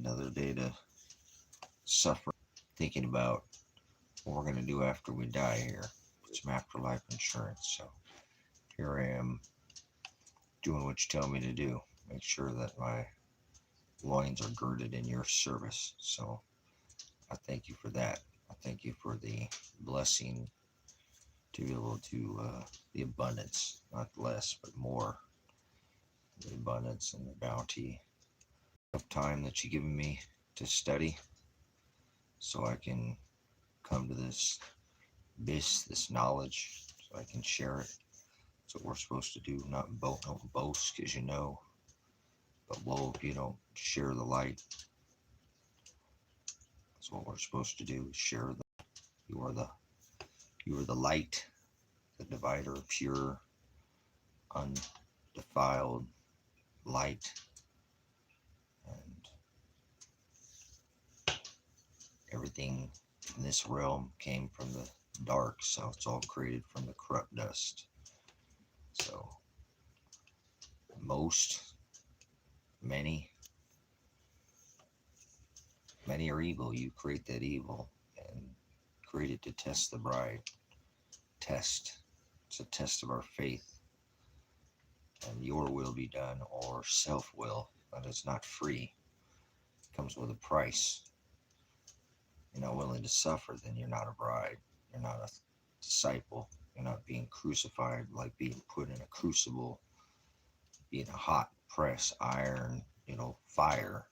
Another day to suffer, thinking about what we're going to do after we die here. Some afterlife insurance. So here I am doing what you tell me to do. Make sure that my loins are girded in your service. So I thank you for that. I thank you for the blessing to be able to, the abundance, not less, but more. The abundance and the bounty of time that you've given me to study so I can come to this knowledge so I can share it. That's what we're supposed to do, not don't boast because you know, but woe if you don't share the light. That's what we're supposed to do, share the you are the light, the divider of pure, undefiled light. And everything in this realm came from the dark, so it's all created from the corrupt dust. So many are evil. You create that evil and create it to test the bride. It's a test of our faith. And your will be done, or self-will, that is not free. It comes with a price. You're not willing to suffer, then you're not a bride. You're not a disciple. You're not being crucified, like being put in a crucible, being a hot press iron, fire,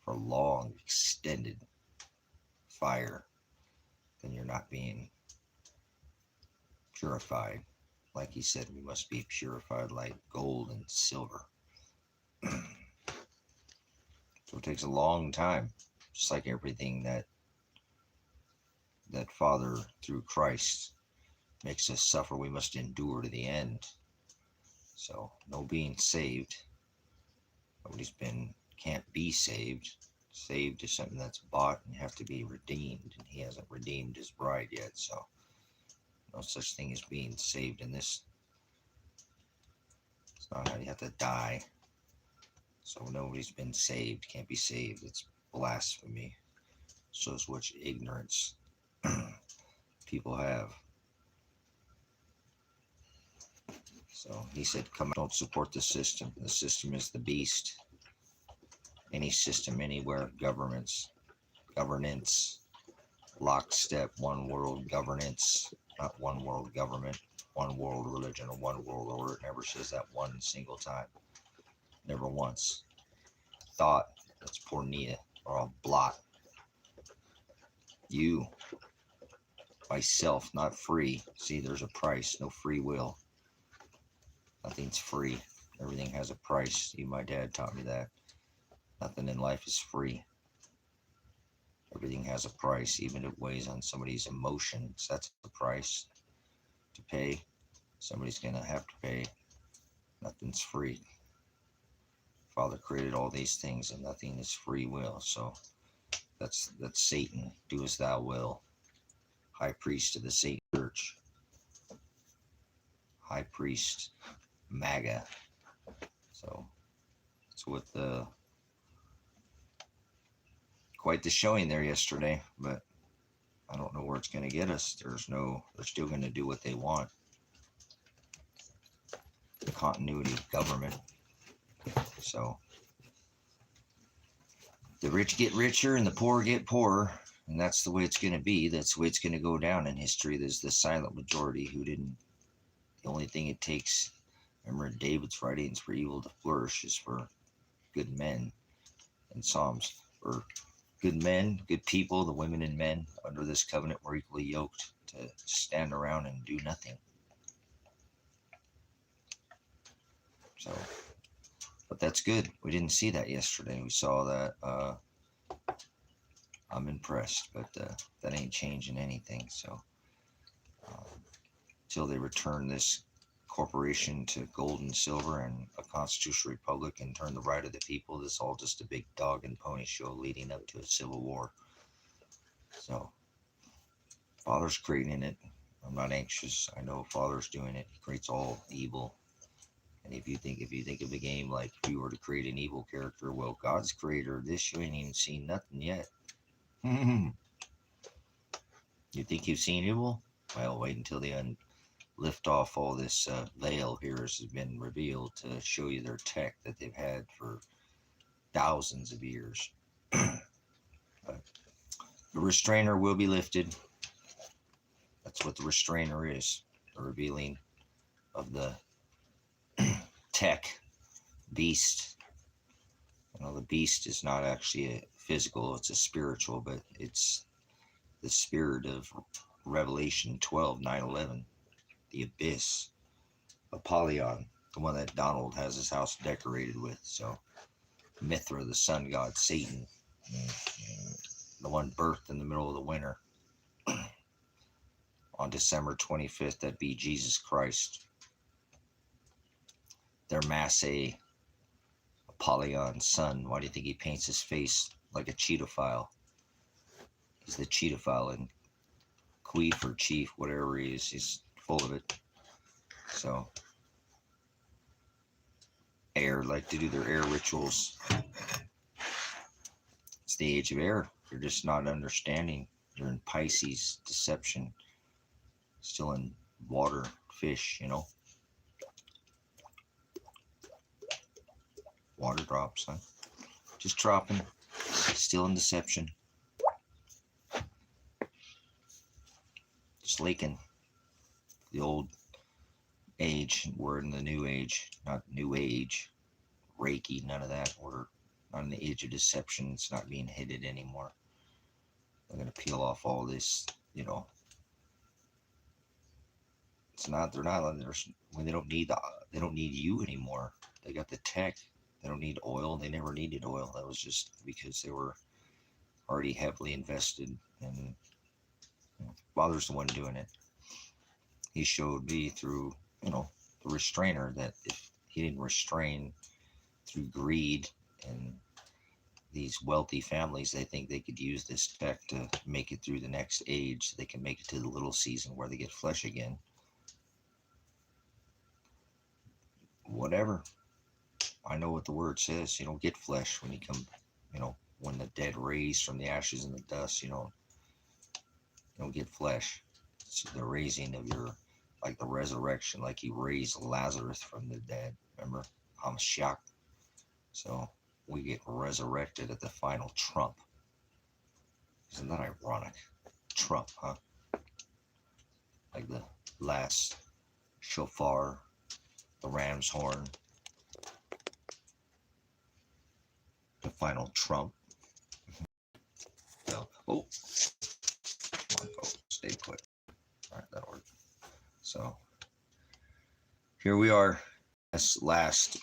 for long extended fire. Then you're not being purified. Like he said, we must be purified like gold and silver. So it takes a long time, just like everything that Father through Christ makes us suffer. We must endure to the end. So no being saved. Can't be saved. Saved is something that's bought and you have to be redeemed, and he hasn't redeemed his bride yet. So no such thing as being saved in this. It's not how you have to die. So nobody's been saved, can't be saved. It's blasphemy. Shows which ignorance people have. So he said, come out, don't support the system. The system is the beast. Any system, anywhere, governance, lockstep, one world governance, not one world government, one world religion, or one world order. It never says that one single time. Never once. Thought, that's pornea, or a blot. You, myself, not free. See, there's a price, no free will. Nothing's free. Everything has a price. Even my dad taught me that. Nothing in life is free. Everything has a price, even if it weighs on somebody's emotions. That's the price to pay. Somebody's going to have to pay. Nothing's free. Father created all these things, and nothing is free will. So that's Satan. Do as thou will. High priest of the Satan Church. High priest, MAGA. So it's with quite the showing there yesterday, but I don't know where it's going to get us. They're still going to do what they want. The continuity of government. So the rich get richer and the poor get poorer, and that's the way it's going to be. That's the way it's going to go down in history. There's the silent majority who didn't. The only thing it takes, remember David's writings, for evil to flourish is for good men. In Psalms, for good men, good people, the women and men under this covenant were equally yoked to stand around and do nothing. So, but that's good. We didn't see that yesterday. We saw that. I'm impressed, but that ain't changing anything. So, until they return this corporation to gold and silver and a constitutional republic and turn the right of the people, this is all just a big dog and pony show leading up to a civil war. So Father's creating it. I'm not anxious. I know Father's doing it. He creates all evil, And if you think of a game like if you were to create an evil character, well, God's creator of this, you ain't even seen nothing yet. You think you've seen evil? Well, wait until they lift off all this veil here has been revealed to show you their tech that they've had for thousands of years. But the restrainer will be lifted. That's what the restrainer is, the revealing of the tech beast. You know, the beast is not actually a physical, it's a spiritual, but it's the spirit of Revelation 12, 9, 11, the abyss, Apollyon, the one that Donald has his house decorated with. So, Mithra, the sun god, Satan, the one birthed in the middle of the winter on December 25th, that'd be Jesus Christ. Their Masse, Apollyon, sun. Why do you think he paints his face like a cheetophile? He's the cheetophile, and queef or chief, whatever he is, he's full of it. So, air, like to do their air rituals. It's the age of air. You're just not understanding. You're in Pisces, deception. Still in water, fish, you know. Water drops, huh? Just dropping. Still in deception. Just leaking. The old age. We're in the new age. Not new age. Reiki, none of that. We're not in the age of deception. It's not being hidden anymore. They're going to peel off all this, you know. It's not, they're not, when they don't need you anymore. They got the tech. They don't need oil. They never needed oil. That was just because they were already heavily invested. And you know, Father's the one doing it. He showed me through, you know, the restrainer that if he didn't restrain through greed and these wealthy families, they think they could use this tech to make it through the next age. So they can make it to the little season where they get flesh again. Whatever. I know what the word says. You don't get flesh when you come, you know, when the dead raise from the ashes and the dust, you don't get flesh. It's the raising of your, like the resurrection, like he raised Lazarus from the dead. Remember? Hamashiach. So we get resurrected at the final trump. Isn't that ironic? Trump, huh? Like the last shofar, the ram's horn, the final trump. So, oh, come on, folks, stay put. All right, that'll work. So, here we are. This last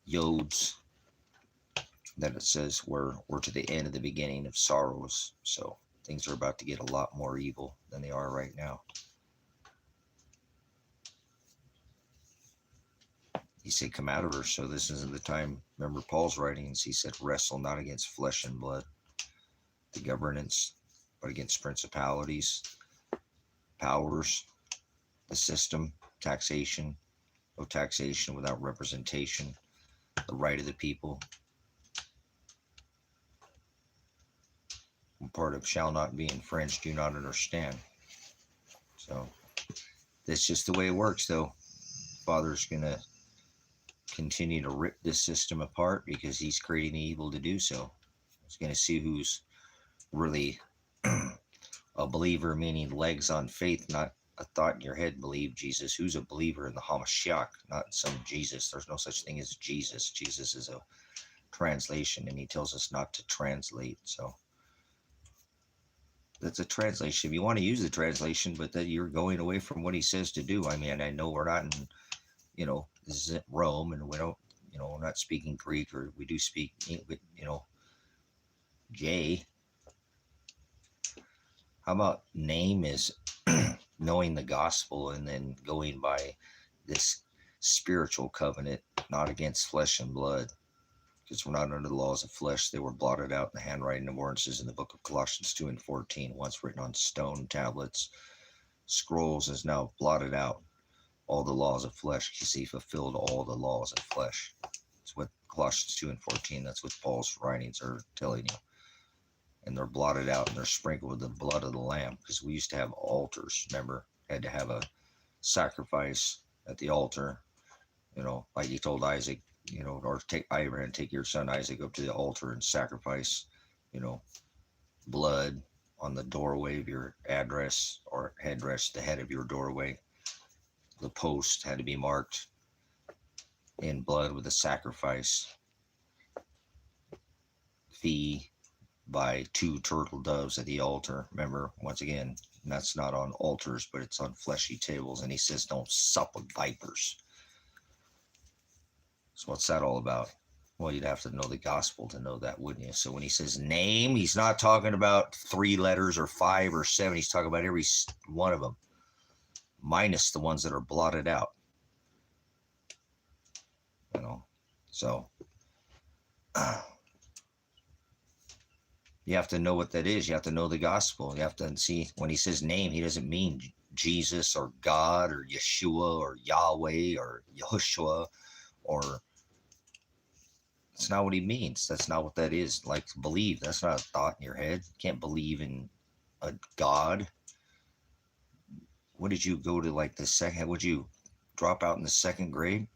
yods that it says we're to the end of the beginning of sorrows. So, things are about to get a lot more evil than they are right now. He said, come out of her. So this isn't the time. Remember Paul's writings. He said, wrestle not against flesh and blood, the governance, but against principalities, powers, the system, taxation, no taxation without representation, the right of the people. Part of shall not be infringed, do not understand. So that's just the way it works, though. Father's going to continue to rip this system apart because he's creating the evil to do so. He's going to see who's really a believer, meaning legs on faith, not a thought in your head, believe Jesus. Who's a believer in the Hamashiach, not some Jesus. There's no such thing as Jesus. Jesus is a translation, and he tells us not to translate. So that's a translation. If you want to use the translation, but that you're going away from what he says to do. I mean, I know we're not in, you know, this isn't Rome, and we don't, you know, we're not speaking Greek, or we do speak, you know, J. How about name is knowing the gospel and then going by this spiritual covenant, not against flesh and blood, because we're not under the laws of flesh. They were blotted out in the handwriting of ordinances in the book of Colossians 2 and 14, once written on stone tablets, scrolls, is now blotted out. all the laws of flesh, because he fulfilled all the laws of flesh. That's what Colossians 2 and 14, that's what Paul's writings are telling you. And they're blotted out and they're sprinkled with the blood of the Lamb, because we used to have altars, remember? Had to have a sacrifice at the altar, like he told Isaac, or take Abraham, take your son Isaac up to the altar and sacrifice, blood on the doorway of your address or headdress, the head of your doorway. The post had to be marked in blood with a sacrifice fee by 2 turtle doves at the altar. Remember, once again, that's not on altars, but it's on fleshy tables. And he says, don't sup with vipers. So what's that all about? Well, you'd have to know the gospel to know that, wouldn't you? So when he says name, he's not talking about 3 letters or 5 or 7. He's talking about every one of them, minus the ones that are blotted out. So you have to know what that is. You have to know the gospel. You have to see, when he says name, he doesn't mean Jesus or God or Yeshua or Yahweh or Yahushua, or it's not what he means. That's not what that is. Like, believe, that's not a thought in your head. You can't believe in a God. What did you go to, like, the second, would you drop out in the 2nd grade?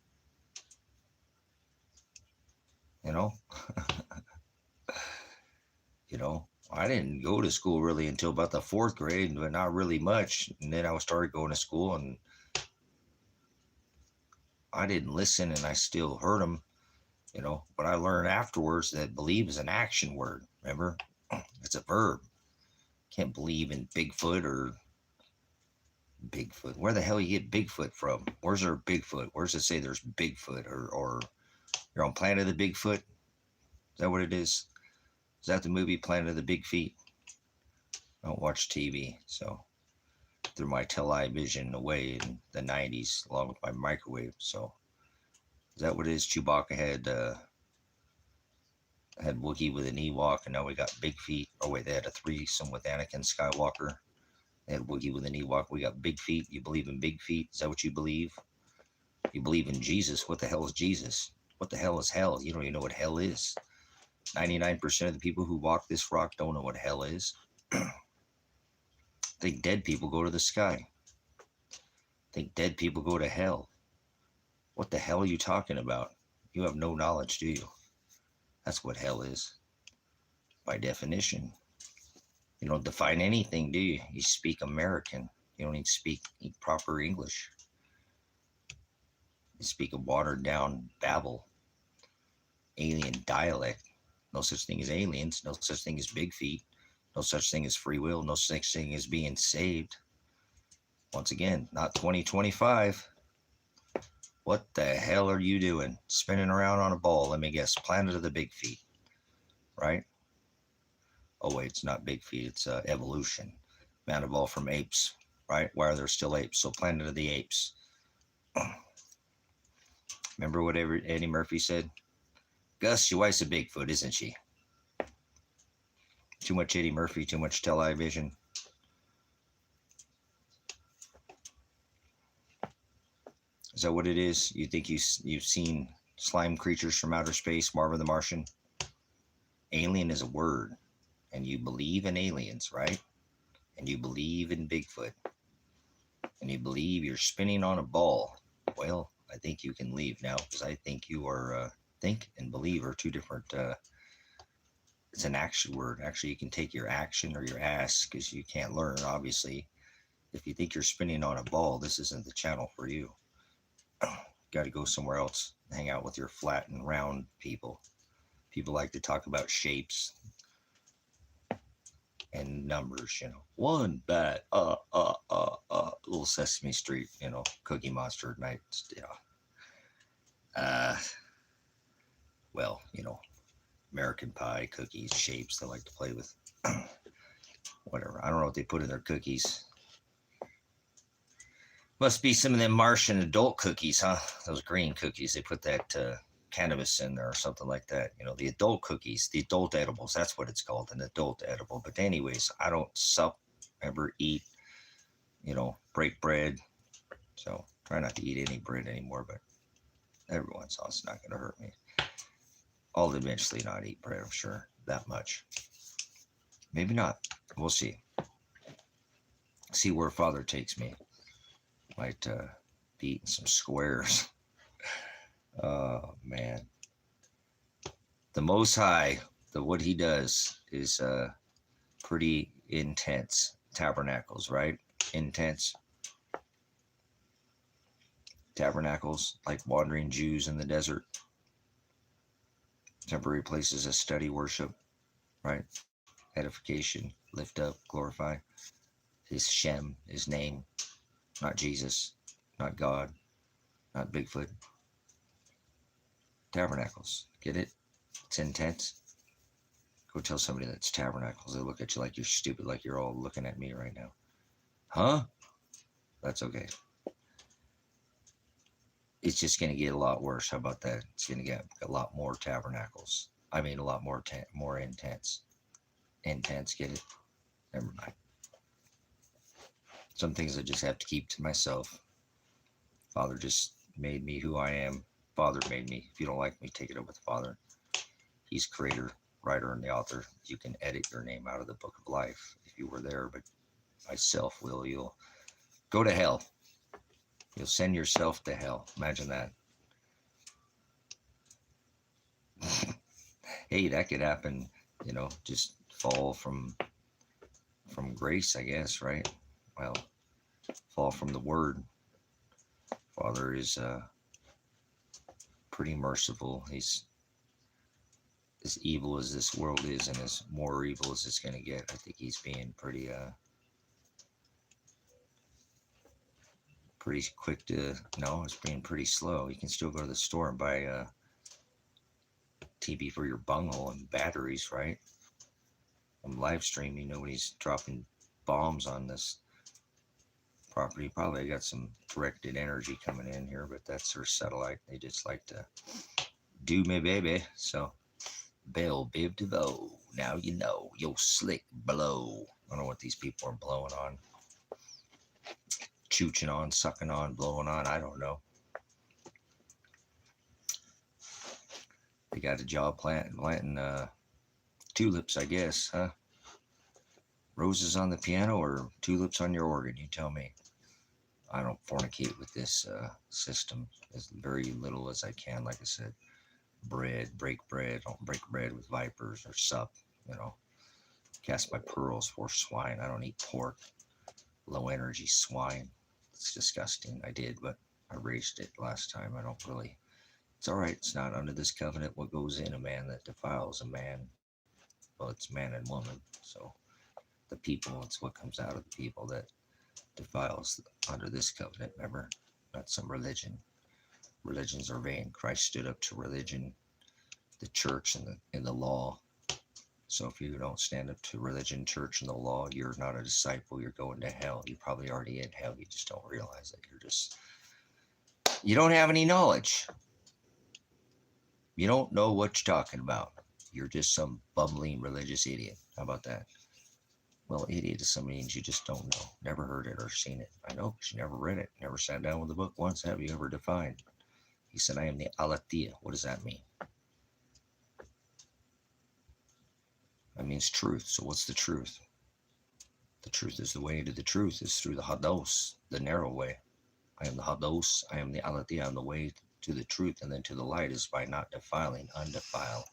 I didn't go to school really until about the 4th grade, but not really much. And then I started going to school, and I didn't listen, and I still heard them, But I learned afterwards that believe is an action word. Remember, it's a verb. Can't believe in Bigfoot or Bigfoot. Where the hell you get Bigfoot from? Where's there Bigfoot? Where's it say there's Bigfoot? Or you're on Planet of the Bigfoot? Is that what it is? Is that the movie Planet of the Big Feet? I don't watch TV, so through my television away in the 90s, along with my microwave. So is that what it is? Chewbacca had Wookiee with an Ewok, and now we got Big Feet. Oh wait, they had a threesome with Anakin Skywalker. They had Wookiee with an Ewok. We got Big Feet. You believe in Big Feet? Is that what you believe? You believe in Jesus. What the hell is Jesus? What the hell is hell? You don't even know what hell is. 99% of the people who walk this rock don't know what hell is. Think dead people go to the sky. Think dead people go to hell. What the hell are you talking about? You have no knowledge, do you? That's what hell is, by definition. You don't define anything, do you? You speak American. You don't even speak proper English. You speak a watered down babble, alien dialect. No such thing as aliens. No such thing as big feet. No such thing as free will. No such thing as being saved. Once again, not 2025. What the hell are you doing? Spinning around on a ball. Let me guess. Planet of the Big Feet. Right? Oh, wait, it's not Big Feet. It's evolution. Man evolved from apes. Right? Why are there still apes? So Planet of the Apes. Remember what Eddie Murphy said? Gus, your wife's a Bigfoot, isn't she? Too much Eddie Murphy, too much television. Is that what it is? You think you've seen slime creatures from outer space, Marvin the Martian? Alien is a word, and you believe in aliens, right? And you believe in Bigfoot, and you believe you're spinning on a ball. Well, I think you can leave now, because I think you are, think and believe are 2 different, it's an action word. Actually, you can take your action or your ass, because you can't learn, obviously. If you think you're spinning on a ball, this isn't the channel for you. Got to go somewhere else. Hang out with your flat and round people. People like to talk about shapes and numbers, 1 bat, little Sesame Street, Cookie Monster at night, well, American Pie, cookies, shapes they like to play with. Whatever. I don't know what they put in their cookies. Must be some of them Martian adult cookies, huh? Those green cookies. They put that cannabis in there or something like that. The adult cookies, the adult edibles. That's what it's called, an adult edible. But anyways, I don't sup, ever eat, break bread. So Try not to eat any bread anymore, but every once in a while it's not going to hurt me. I'll eventually not eat bread, I'm sure, that much. Maybe not. We'll see. See where Father takes me. Might be eating some squares. Oh, man. The Most High, what he does is pretty intense. Tabernacles, right? Intense. Tabernacles, like wandering Jews in the desert. Temporary places of study, worship, right? Edification, lift up, glorify. His Shem, his name, not Jesus, not God, not Bigfoot. Tabernacles, get it? It's intense. Go tell somebody that's tabernacles. They look at you like you're stupid, like you're all looking at me right now. Huh? That's okay. It's just going to get a lot worse. How about that? It's going to get a lot more tabernacles. I mean, a lot more more intense. Intense, get it? Never mind. Some things I just have to keep to myself. Father just made me who I am. Father made me. If you don't like me, take it up with the Father. He's creator, writer, and the author. You can edit your name out of the book of life if you were there, but by self-will, you'll go to hell. You'll send yourself to hell. Imagine that. Hey, that could happen, just fall from grace, I guess, right? Well, fall from the word. Father is pretty merciful. He's as evil as this world is, and as more evil as it's going to get. I think he's being pretty quick to, no, it's being pretty slow. You can still go to the store and buy TV for your bunghole and batteries, right? I'm live streaming. Nobody's dropping bombs on this property. Probably got some directed energy coming in here, but that's their satellite. They just like to do me, baby. So, Bell Biv DeVoe. Now you know. Yo, slick blow. I don't know what these people are blowing on. Chooching on, sucking on, blowing on. I don't know. They got a job planting tulips, I guess, huh? Roses on the piano or tulips on your organ? You tell me. I don't fornicate with this system as very little as I can. Like I said, break bread. Don't break bread with vipers or sup. Cast my pearls for swine. I don't eat pork. Low energy swine. It's disgusting. I did, but I raised it last time. I don't really. It's all right. It's not under this covenant what goes in a man that defiles a man. Well, it's man and woman. So the people, it's what comes out of the people that defiles under this covenant. Remember, not some religion. Religions are vain. Christ stood up to religion, the church, and the law. So if you don't stand up to religion, church, and the law, you're not a disciple. You're going to hell. You're probably already in hell. You just don't realize it. You don't have any knowledge. You don't know what you're talking about. You're just some bumbling religious idiot. How about that? Well, idiot is somebody means you just don't know. Never heard it or seen it. I know because you never read it. Never sat down with the book once. Have you ever defined? He said, I am the Aletheia. What does that mean? That means truth. So what's the truth? The truth is the way to the truth is through the Hados, the narrow way. I am the Hados. I am the Aletheia. I'm the way to the truth, and then to the light is by not defiling, undefile.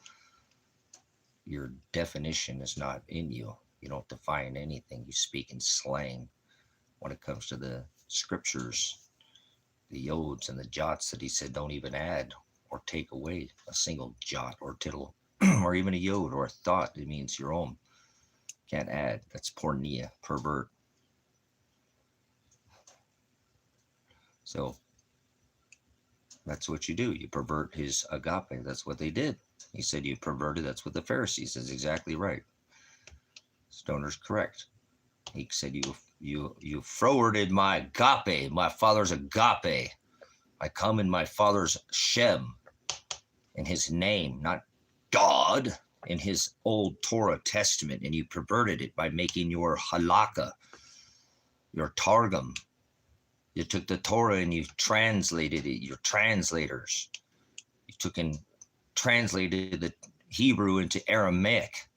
Your definition is not in you. You don't define anything. You speak in slang. When it comes to the scriptures, the yods and the jots that he said don't even add or take away a single jot or tittle or even a yod or a thought. It means your own. Can't add. That's pornea, pervert. So that's what you do. You pervert his agape. That's what they did. He said you perverted. That's what the Pharisees. That's exactly right. Stoner's correct. He said you forwarded my agape, my father's agape. I come in my father's Shem, in his name, not God, in his old Torah testament, and you perverted it by making your halakha, your targum, You took the Torah and you translated it. You're translators. You took and translated the Hebrew into Aramaic.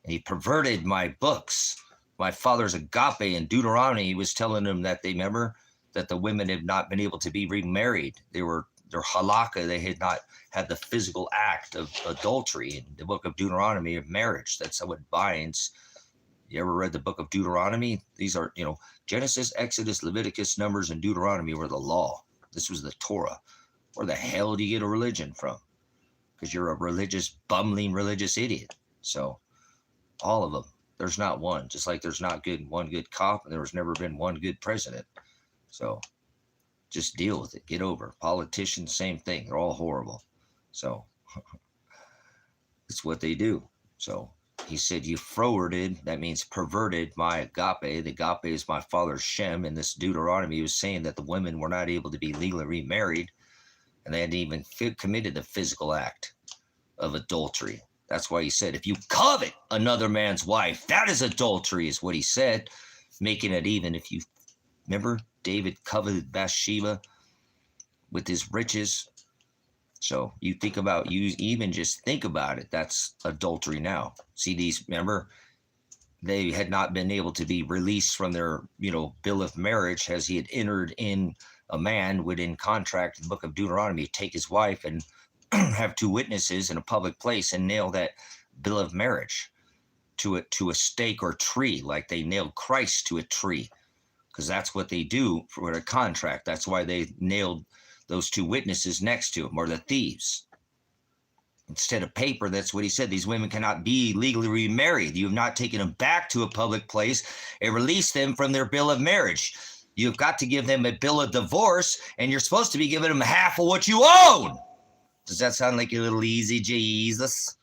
And he perverted my books. My father's Agape in Deuteronomy, he was telling them that they remember that the women had not been able to be remarried. Their halakha, they had not had the physical act of adultery. In the book of Deuteronomy of marriage, that's how it binds. You ever read the book of Deuteronomy? These are, Genesis, Exodus, Leviticus, Numbers, and Deuteronomy were the law. This was the Torah. Where the hell do you get a religion from? Because you're a bumbling religious idiot. So all of them, there's not one. Just like there's not one good cop, and there's never been one good president. So just deal with it. Get over it. Politicians, same thing. They're all horrible. So it's what they do. So he said, you forwarded, that means perverted, my agape. The agape is my father's Shem. In this Deuteronomy, he was saying that the women were not able to be legally remarried, and they hadn't even committed the physical act of adultery. That's why he said, if you covet another man's wife, that is adultery, is what he said, making it even. If you remember, David coveted Bathsheba with his riches. So you think about, you even just think about it, that's adultery now. See these, remember, they had not been able to be released from their, bill of marriage, as he had entered in. A man would, in contract, in the book of Deuteronomy, take his wife and have two witnesses in a public place and nail that bill of marriage to a stake or tree, like they nailed Christ to a tree, because that's what they do for a contract. That's why they nailed those two witnesses next to him, or the thieves. Instead of paper, that's what he said. These women cannot be legally remarried. You have not taken them back to a public place and released them from their bill of marriage. You've got to give them a bill of divorce, and you're supposed to be giving them half of what you own. Does that sound like a little easy, Jesus?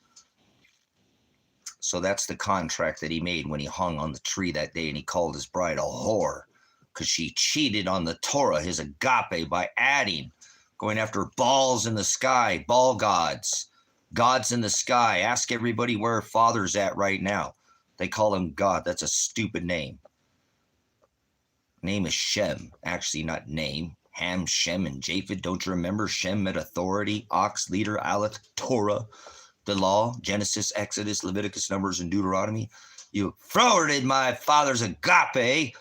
So that's the contract that he made when he hung on the tree that day, and he called his bride a whore because she cheated on the Torah, his agape, by going after balls in the sky, ball gods in the sky. Ask everybody where Father's at right now. They call him God. That's a stupid name. Name is Shem. Actually, not name. Ham, Shem, and Japheth. Don't you remember? Shem meant authority, ox, leader, Aleph, Torah, the law, Genesis, Exodus, Leviticus, Numbers, and Deuteronomy. You forwarded my father's agape.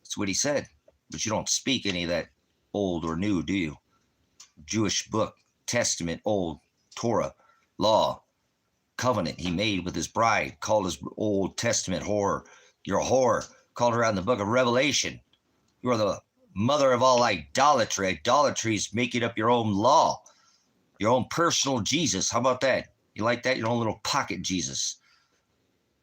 That's what he said. But you don't speak any of that old or new, do you? Jewish book, Testament, Old, Torah, law, covenant he made with his bride, called his Old Testament whore. You're a whore. Called her out in the book of Revelation. You are the mother of all idolatry. Idolatry is making up your own law, your own personal Jesus. How about that? You like that? Your own little pocket Jesus.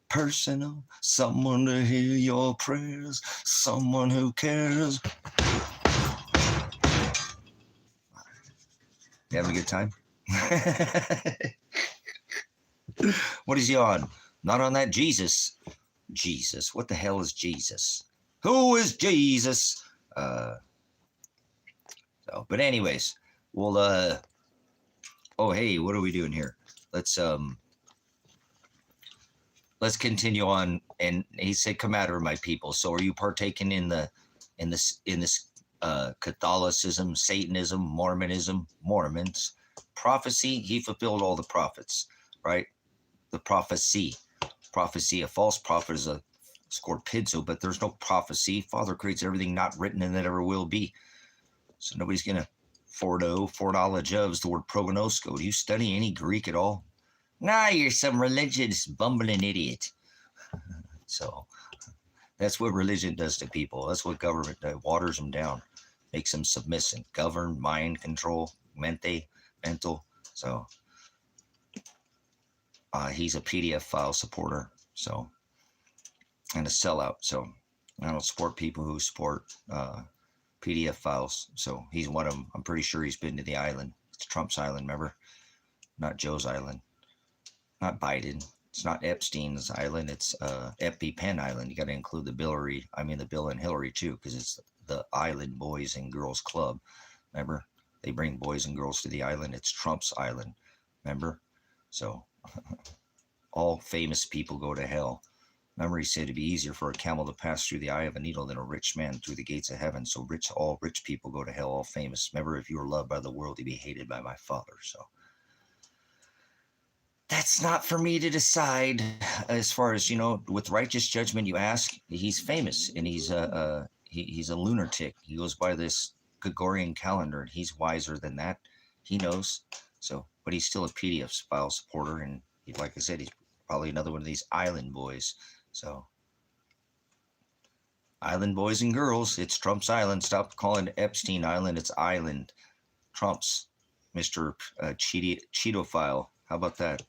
Personal, someone to hear your prayers, someone who cares. You having a good time? What is he on? Not on that Jesus. Jesus. What the hell is Jesus? Who is Jesus? But anyways, we'll oh hey, what are we doing here? Let's continue on. And he said, come out of my people. So are you partaking in this Catholicism, Satanism, Mormonism, Mormons, prophecy? He fulfilled all the prophets, right? The prophecy, a false prophet is a scorpizzo, but there's no prophecy. Father creates everything not written and that ever will be. So nobody's going to foreknowledge of is the word prognosko. Do you study any Greek at all? Nah, you're some religious bumbling idiot. So that's what religion does to people. That's what government does. Waters them down, makes them submissive, govern, mind control, mental. So he's a PDF file supporter, so, and a sellout. So I don't support people who support PDF files. So he's one of them. I'm pretty sure he's been to the island. It's Trump's island, remember? Not Joe's island. Not Biden. It's not Epstein's island. It's EpiPen Island. You got to include the Bill and Hillary too, because it's the Island Boys and Girls Club. Remember? They bring boys and girls to the island. It's Trump's island. Remember? So all famous people go to hell. Remember, he said it'd be easier for a camel to pass through the eye of a needle than a rich man through the gates of heaven. So all rich people go to hell, all famous. Remember, if you were loved by the world, you'd be hated by my Father. So that's not for me to decide. As far as, with righteous judgment, you ask, he's famous, and he's a lunatic. He goes by this Gregorian calendar, and he's wiser than that. He knows. So, but he's still a PDF file supporter, and like I said, he's probably another one of these island boys. So, island boys and girls, it's Trump's Island. Stop calling it Epstein Island. It's Island. Trump's, Mr. Cheetophile. How about that?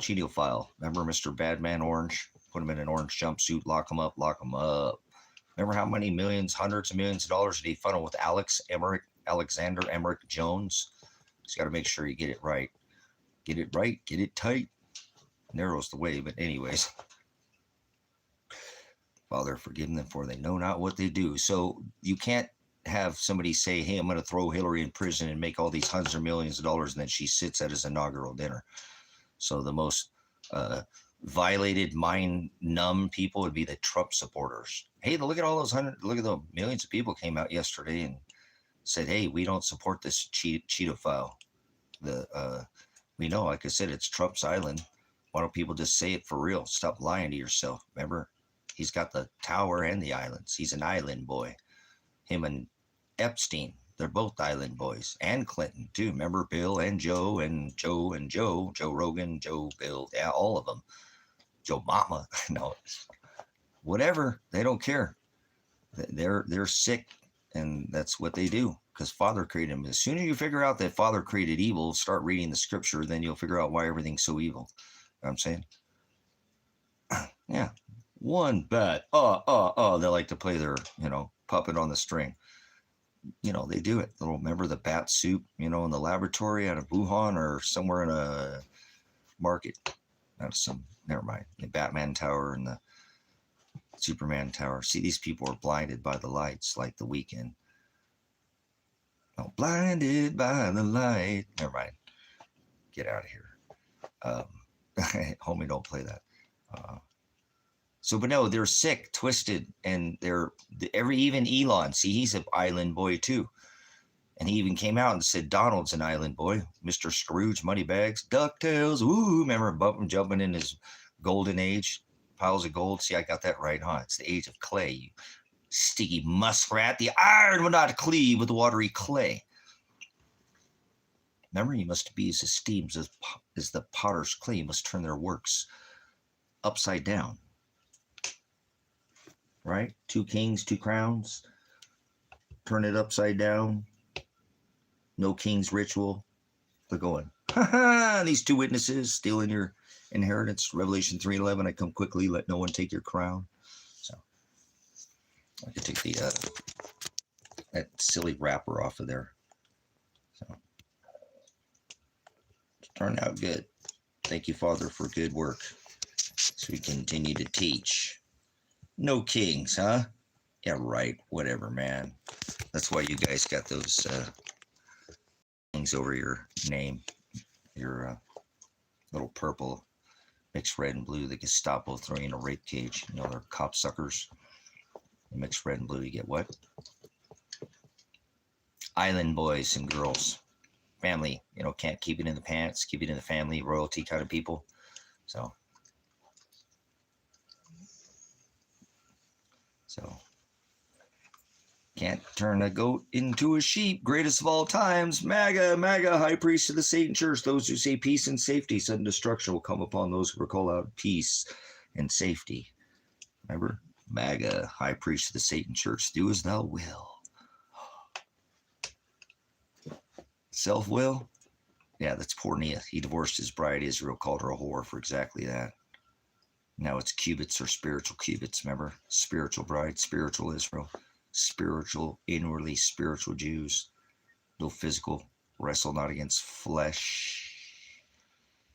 Cheetophile. Remember Mr. Badman Orange? Put him in an orange jumpsuit, lock him up, lock him up. Remember how many millions, hundreds of millions of dollars did he funnel with Alexander Emmerich Jones? Just got to make sure you get it right. Get it right, get it tight. Narrow's the way, but anyways. Father, forgive them, for they know not what they do. So you can't have somebody say, hey, I'm going to throw Hillary in prison and make all these hundreds of millions of dollars, and then she sits at his inaugural dinner. So the most violated, mind-numb people would be the Trump supporters. Hey, look at all those look at the millions of people came out yesterday and said, hey, we don't support this Cheetophile. We know, like I said, it's Trump's Island. Why don't people just say it for real? Stop lying to yourself. Remember, he's got the tower and the islands. He's an island boy. Him and Epstein, they're both island boys. And Clinton, too. Remember Bill and Joe and Joe and Joe Rogan, Joe, Bill, yeah, all of them. Joe Mama, no, whatever. They don't care. They're sick, and that's what they do, because Father created them. As soon as you figure out that Father created evil, start reading the scripture, then you'll figure out why everything's so evil. You know what I'm saying? Yeah. One bat. They like to play their, puppet on the string. They do it. Remember the bat soup, in the laboratory out of Wuhan or somewhere in a market. Never mind. The Batman Tower and the Superman Tower. See, these people are blinded by the lights like The Weeknd. Oh, blinded by the light. Never mind. Get out of here. Homie, don't play that. But no, they're sick, twisted, and even Elon. See, he's an island boy too. And he even came out and said Donald's an island boy. Mr. Scrooge, Moneybags, DuckTales. Woo, remember jumping in his golden age, piles of gold. See, I got that right, huh? It's the age of clay, you sticky muskrat. The iron will not cleave with watery clay. Remember, you must be as esteemed as the potter's clay. You must turn their works upside down. Right? 2 kings, 2 crowns. Turn it upside down. No king's ritual. They're going, these 2 witnesses stealing your inheritance. Revelation 3:11, I come quickly, let no one take your crown. So I could take that silly wrapper off of there. So it turned out good. Thank you, Father, for good work. So we continue to teach. No kings, huh? Yeah, right. Whatever, man. That's why you guys got those things over your name. Your little purple, mixed red and blue. The Gestapo throw you in a rape cage. They're cop suckers. You mix red and blue, you get what? Island boys and girls. Family. Can't keep it in the pants. Keep it in the family. Royalty kind of people. So can't turn a goat into a sheep. Greatest of all times. MAGA, high priest of the Satan Church. Those who say peace and safety. Sudden destruction will come upon those who call out peace and safety. Remember? MAGA, high priest of the Satan Church. Do as thou will. Self-will? Yeah, that's poor Nia. He divorced his bride Israel, called her a whore for exactly that. Now it's cubits or spiritual cubits, remember? Spiritual bride, spiritual Israel, spiritual, inwardly spiritual Jews. No physical, wrestle not against flesh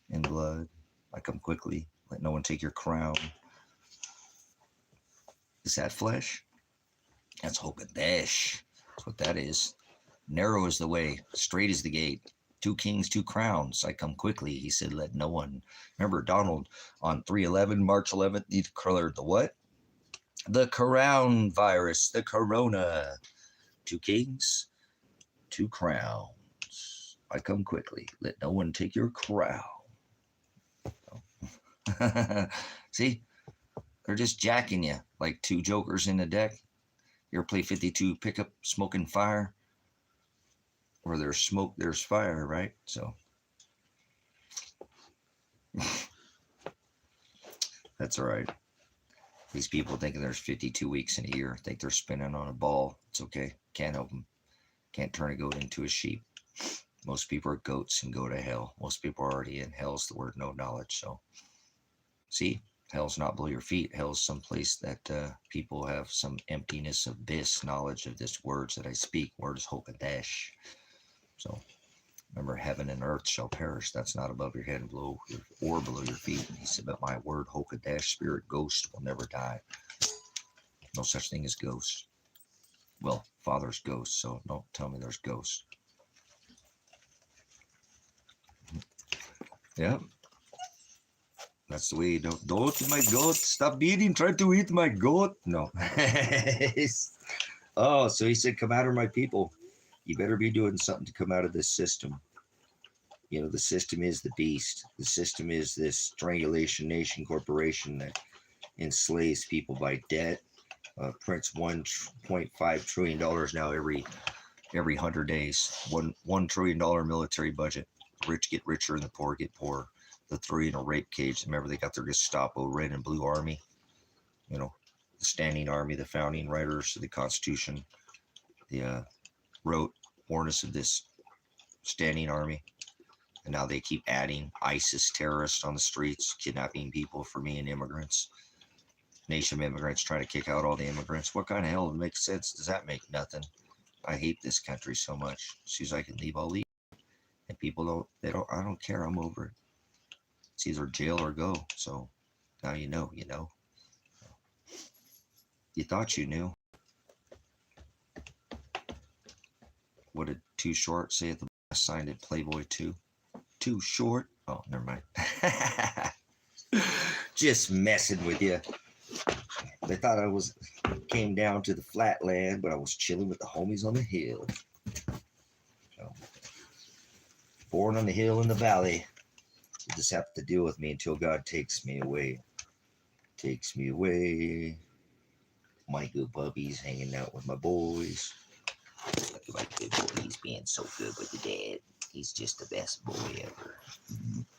and blood. I come quickly, let no one take your crown. Is that flesh? That's Hokadesh. That's what that is. Narrow is the way, straight is the gate. 2 kings, 2 crowns. I come quickly. He said, let no one. Remember, Donald on 3/11, March 11th, he declared the what? The crown virus, the corona. 2 kings, 2 crowns. I come quickly. Let no one take your crown. See, they're just jacking you like 2 jokers in the deck. You ever play 52 pickup, smoke and fire? Where there's smoke, there's fire, right? So that's all right. These people thinking there's 52 weeks in a year, think they're spinning on a ball. It's okay. Can't help them. Can't turn a goat into a sheep. Most people are goats and go to hell. Most people are already in hell's the word no knowledge. So see, hell's not below your feet. Hell's someplace that people have some emptiness of this knowledge of this words that I speak. Words hope and dash. So remember, heaven and earth shall perish. That's not above your head and below or below your feet. He said, but my word, Hokadesh, spirit, ghost will never die. No such thing as ghosts. Well, Father's ghost, so don't tell me there's ghosts. Yeah. That's the way you don't eat my goat. Stop eating, try to eat my goat. No. Oh, so he said, come out of my people. You better be doing something to come out of this system. You know, the system is the beast. The system is this strangulation nation corporation that enslaves people by debt, prints $1.5 trillion now every 100 days. $1 trillion military budget. The rich get richer and the poor get poorer. The 3 in a rape cage. Remember, they got their Gestapo red and blue army. You know, the standing army, the founding writers of the Constitution. The wrote warnings of this standing army. And now they keep adding ISIS terrorists on the streets, kidnapping people for being immigrants. Nation of immigrants trying to kick out all the immigrants. What kind of hell makes sense? Does that make nothing? I hate this country so much. As soon as I can leave, I'll leave. And people I don't care. I'm over it. It's either jail or go. So now you know. You thought you knew. What did Too Short say at the signed it? Playboy 2. Too short. Oh, never mind. Just messing with you. They thought I came down to the flatland, but I was chilling with the homies on the hill. So, born on the hill in the valley. You just have to deal with me until God takes me away. Takes me away. My good puppies hanging out with my boys. Look at my good boy. He's being so good with the dad. He's just the best boy ever.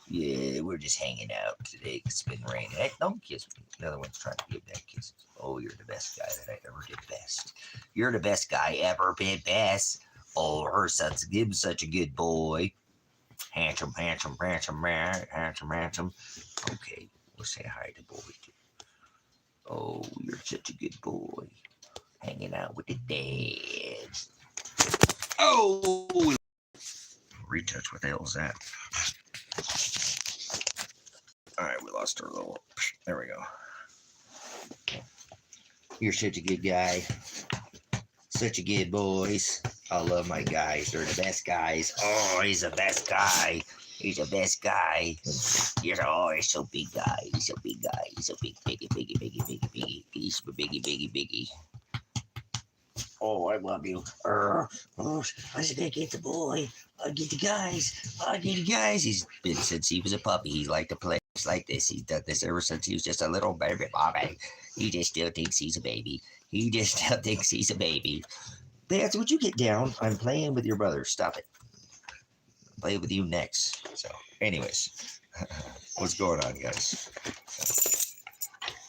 Yeah, we're just hanging out today because it's been raining. Hey, don't kiss me. The other one's trying to give that kisses. Oh, you're the best guy that I ever did best. You're the best guy ever been best. Oh, her son's such a good boy. Handsome. Okay, we'll say hi to boy too. Oh, you're such a good boy. Hanging out with the dad. Oh! Retouch, what the hell is that? Alright, we lost our little... There we go. You're such a good guy. Such a good boys. I love my guys. They're the best guys. Oh, he's the best guy. He's the best guy. He's so big guy. He's a big guy. He's a big, biggie. He's a biggie. Oh, I love you. Oh, I said, I get the boy. I get the guys. He's been since he was a puppy. He's liked to play like this. He's done this ever since he was just a little baby bobby. He just still thinks he's a baby. That's what you get down. I'm playing with your brother. Stop it. I'll play with you next. So, anyways, what's going on, guys?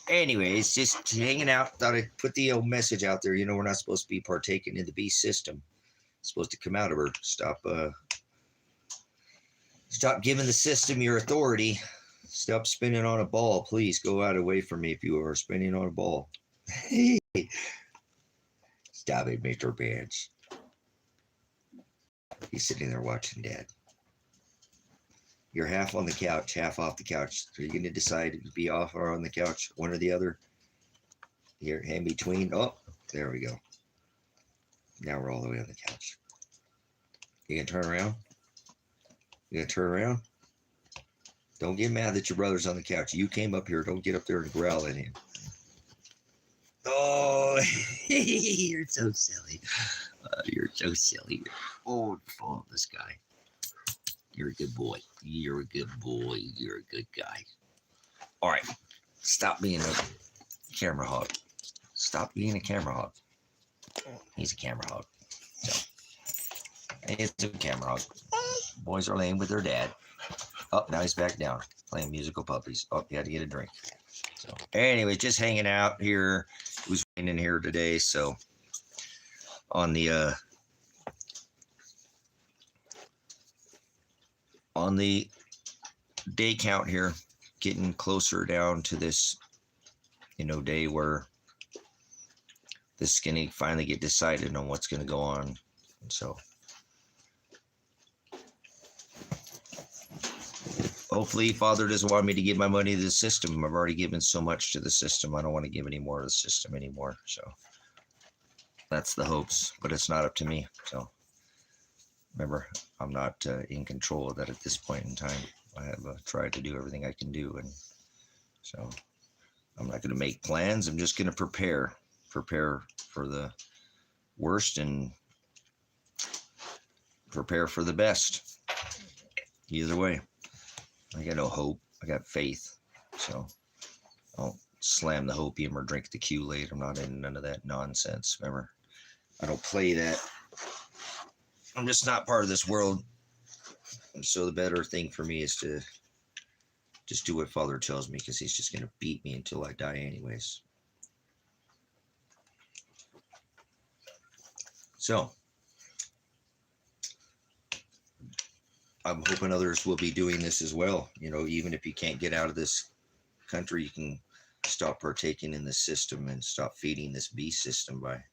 Anyways, just hanging out. Thought I'd put the old message out there. You know, we're not supposed to be partaking in the beast system. Supposed to come out of her. Stop giving the system your authority. Stop spinning on a ball. Please go out away from me if you are spinning on a ball. Stop it, Mr. Bench. He's sitting there watching Dad. You're half on the couch, half off the couch. So you're going to decide to be off or on the couch, one or the other. Here, in between. Oh, there we go. Now we're all the way on the couch. You can turn around. You gonna turn around? Don't get mad that your brother's on the couch. You came up here. Don't get up there and growl at him. Oh, you're so silly. You're so silly. Oh, this guy. You're a good boy. You're a good boy. You're a good guy. All right. Stop being a camera hog. Stop being a camera hog. He's a camera hog. So, it's a camera hog. Boys are laying with their dad. Oh, now he's back down, playing musical puppies. Oh, he had to get a drink. So, anyway, just hanging out here. It was raining here today, so on the day count here, getting closer down to this, day where this is going to finally get decided on what's going to go on. And so hopefully Father doesn't want me to give my money to the system. I've already given so much to the system. I don't want to give any more to the system anymore. So that's the hopes, but it's not up to me. So remember, I'm not in control of that at this point in time. I have tried to do everything I can do. And so I'm not going to make plans. I'm just going to prepare for the worst and prepare for the best. Either way, I got no hope. I got faith. So I don't slam the hopium or drink the Kool-Aid. I'm not in none of that nonsense. Remember, I don't play that. I'm just not part of this world. And so the better thing for me is to just do what Father tells me, because he's just going to beat me until I die anyways. So I'm hoping others will be doing this as well. Even if you can't get out of this country, you can stop partaking in this system and stop feeding this beast system by,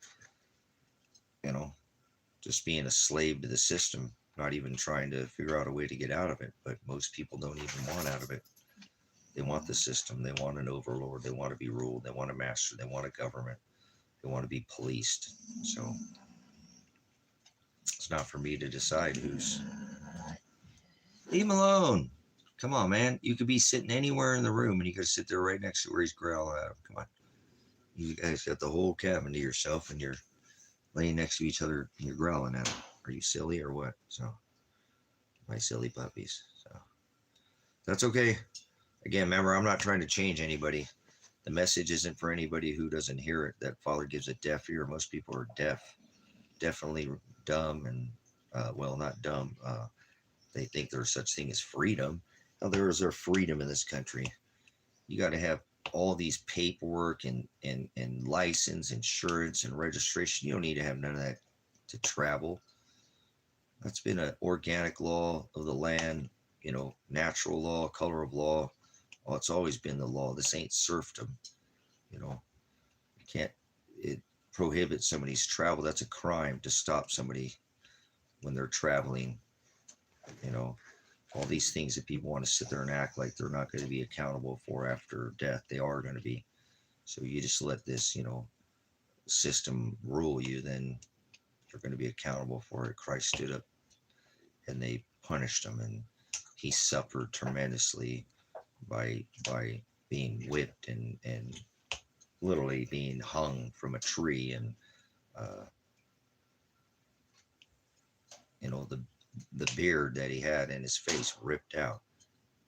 just being a slave to the system, not even trying to figure out a way to get out of it. But most people don't even want out of it. They want the system. They want an overlord. They want to be ruled. They want a master. They want a government. They want to be policed. So it's not for me to decide who's... Leave him alone. Come on, man. You could be sitting anywhere in the room and you could sit there right next to where he's growling at him. Come on. You guys got the whole cabin to yourself and you're laying next to each other and you're growling at him. Are you silly or what? So, my silly puppies. So, that's okay. Again, remember, I'm not trying to change anybody. The message isn't for anybody who doesn't hear it. That Father gives a deaf ear. Most people are deaf. Definitely dumb and, well, not dumb. They think there's such thing as freedom. Now, there is our freedom in this country. You got to have all these paperwork and license, insurance, and registration. You don't need to have none of that to travel. That's been an organic law of the land, natural law, color of law. Well, it's always been the law. This ain't serfdom. You can't, it prohibits somebody's travel. That's a crime to stop somebody when they're traveling. All these things that people want to sit there and act like they're not going to be accountable for after death. They are going to be. So you just let this, system rule you, then you're going to be accountable for it. Christ stood up and they punished him, and he suffered tremendously by being whipped and literally being hung from a tree, and the beard that he had in his face ripped out,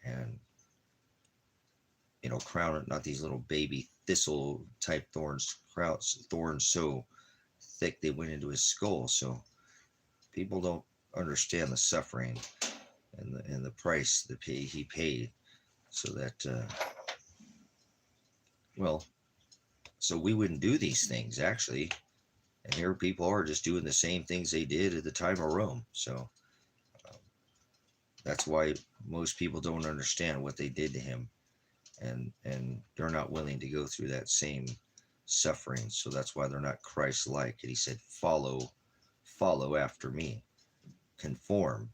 and crown, not these little baby thistle type thorns so thick they went into his skull. So people don't understand the suffering and the price that he paid, so that so we wouldn't do these things actually. And here people are just doing the same things they did at the time of Rome. So that's why most people don't understand what they did to him, and they're not willing to go through that same suffering. So that's why they're not Christ-like. And he said, follow after me. Conform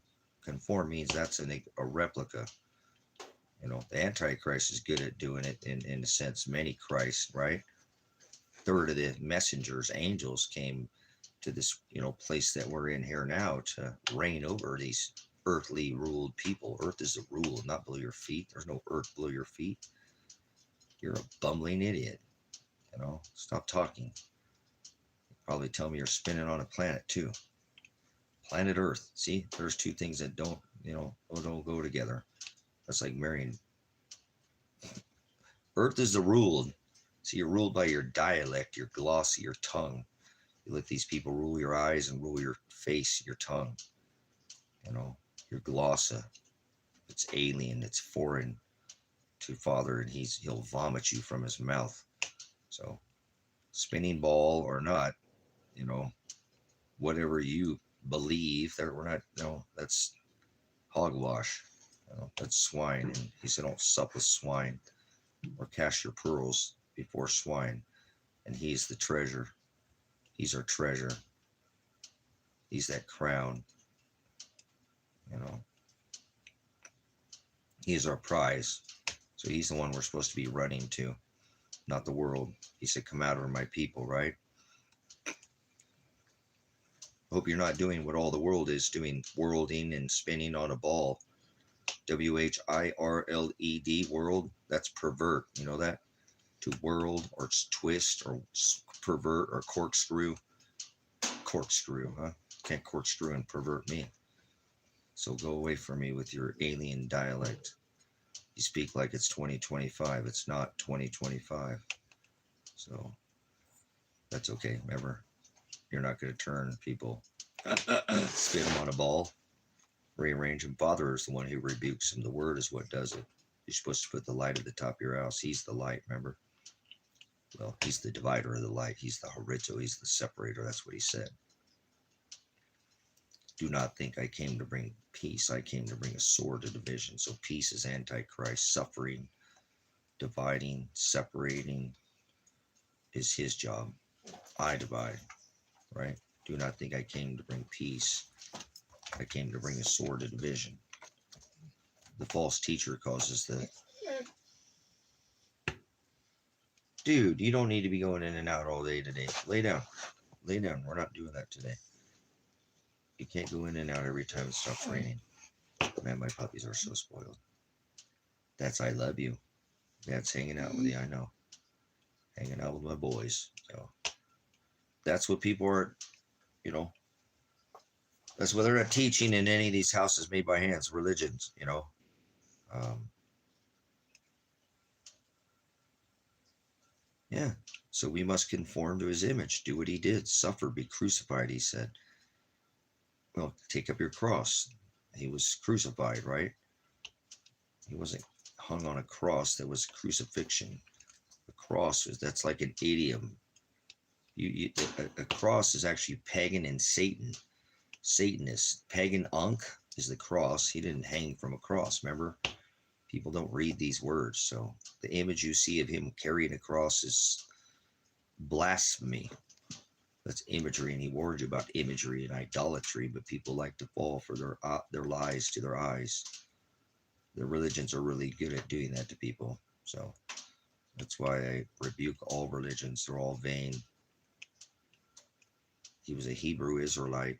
means that's a replica. The Antichrist is good at doing it in a sense. Many Christ, right? Third of the messengers, angels, came to this place that we're in here now to reign over these earthly ruled people. Earth is the rule, not below your feet. There's no earth below your feet. You're a bumbling idiot. Stop talking. Probably tell me you're spinning on a planet too. Planet Earth. See, there's two things that don't go together. That's like marrying. Earth is the ruled. So you're ruled by your dialect, your glossy, your tongue. You let these people rule your eyes and rule your face, your tongue. Your glossa. It's alien. It's foreign to Father, and he'll vomit you from his mouth. So, spinning ball or not, whatever you believe, that we're not, that's hogwash. That's swine. And he said, don't sup with swine or cast your pearls before swine. And he's the treasure. He's our treasure. He's that crown. He's our prize. So he's the one we're supposed to be running to, not the world. He said, come out of my people, right? Hope you're not doing what all the world is doing, worlding and spinning on a ball. WHIRLED, world. That's pervert. You know that? To world or twist or pervert or corkscrew. Corkscrew, huh? Can't corkscrew and pervert me. So go away from me with your alien dialect. You speak like it's 2025. It's not 2025. So that's okay. Remember, you're not going to turn people, spin them on a ball, rearrange them. Father is the one who rebukes them. The word is what does it. You're supposed to put the light at the top of your house. He's the light, remember? Well, he's the divider of the light. He's the horito. He's the separator. That's what he said. Do not think I came to bring peace. I came to bring a sword of division. So peace is Antichrist. Suffering, dividing, separating is his job. I divide, right? Do not think I came to bring peace. I came to bring a sword of division. The false teacher causes the... Dude, you don't need to be going in and out all day today. Lay down. Lay down. We're not doing that today. You can't go in and out every time it stops raining. Man, my puppies are so spoiled. That's I love you. That's hanging out with you, I know. Hanging out with my boys. So that's what people are, that's what they're not teaching in any of these houses made by hands, religions, Yeah. So we must conform to his image. Do what he did. Suffer, be crucified, he said. Well, take up your cross. He was crucified, right? He wasn't hung on a cross. That was crucifixion. A cross, that's like an idiom. A cross is actually pagan and Satanist. Pagan Ankh is the cross. He didn't hang from a cross, remember? People don't read these words. So the image you see of him carrying a cross is blasphemy. That's imagery, and he warned you about imagery and idolatry, but people like to fall for their lies to their eyes. Their religions are really good at doing that to people. So that's why I rebuke all religions. They're all vain. He was a Hebrew Israelite.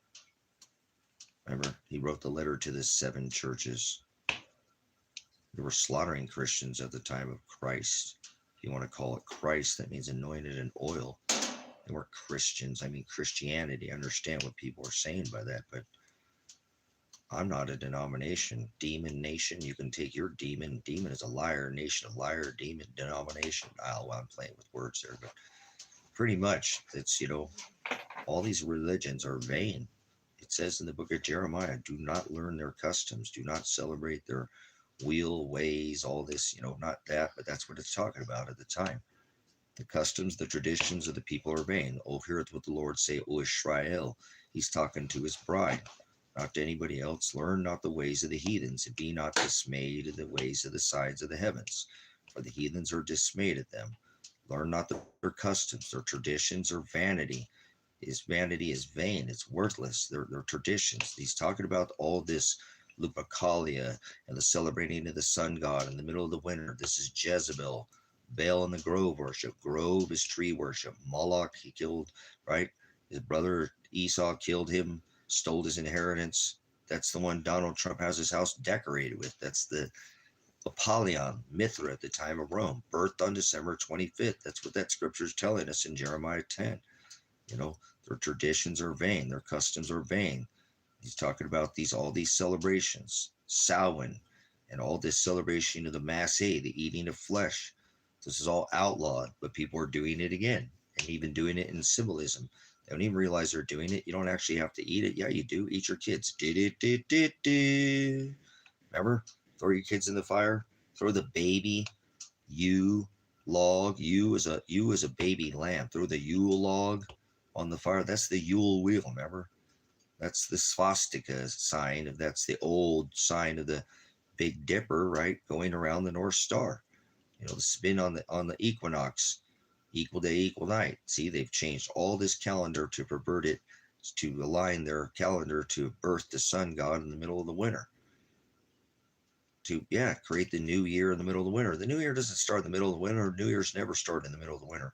Remember, he wrote the letter to the 7 churches. They were slaughtering Christians at the time of Christ. If you want to call it Christ, that means anointed in oil. They were Christians. I mean, Christianity. I understand what people are saying by that, but I'm not a denomination. Demon nation. You can take your demon. Demon is a liar. Nation of liar. Demon denomination. I'm playing with words there, but pretty much it's, all these religions are vain. It says in the book of Jeremiah, do not learn their customs. Do not celebrate their wheel ways, all this, not that, but that's what it's talking about at the time. The customs, the traditions of the people are vain. Oh, heareth what the Lord say, O Israel. He's talking to his bride, not to anybody else. Learn not the ways of the heathens, and be not dismayed at the ways of the sides of the heavens. For the heathens are dismayed at them. Learn not their customs, their traditions are vanity. His vanity is vain, it's worthless. They're traditions. He's talking about all this Lupercalia and the celebrating of the sun god in the middle of the winter. This is Jezebel. Baal in the grove worship. Grove is tree worship. Moloch he killed, right? His brother Esau killed him, stole his inheritance. That's the one Donald Trump has his house decorated with. That's the Apollyon, Mithra at the time of Rome, birthed on December 25th. That's what that scripture is telling us in Jeremiah 10. You know, their traditions are vain, their customs are vain. He's talking about all these celebrations, Samhain, and all this celebration of the Mass, the eating of flesh. This is all outlawed, but people are doing it again, and even doing it in symbolism. They don't even realize they're doing it. You don't actually have to eat it. Yeah, you do. Eat your kids. Remember? Throw your kids in the fire. Throw the baby log. You as a baby lamb. Throw the Yule log on the fire. That's the Yule wheel. Remember? That's the swastika sign. That's the old sign of the Big Dipper, right? Going around the North Star. You know, the spin on the equinox, equal day, equal night. See, they've changed all this calendar to pervert it, to align their calendar to birth the sun god in the middle of the winter. To create the new year in the middle of the winter. The new year doesn't start in the middle of the winter. New Year's never started in the middle of the winter.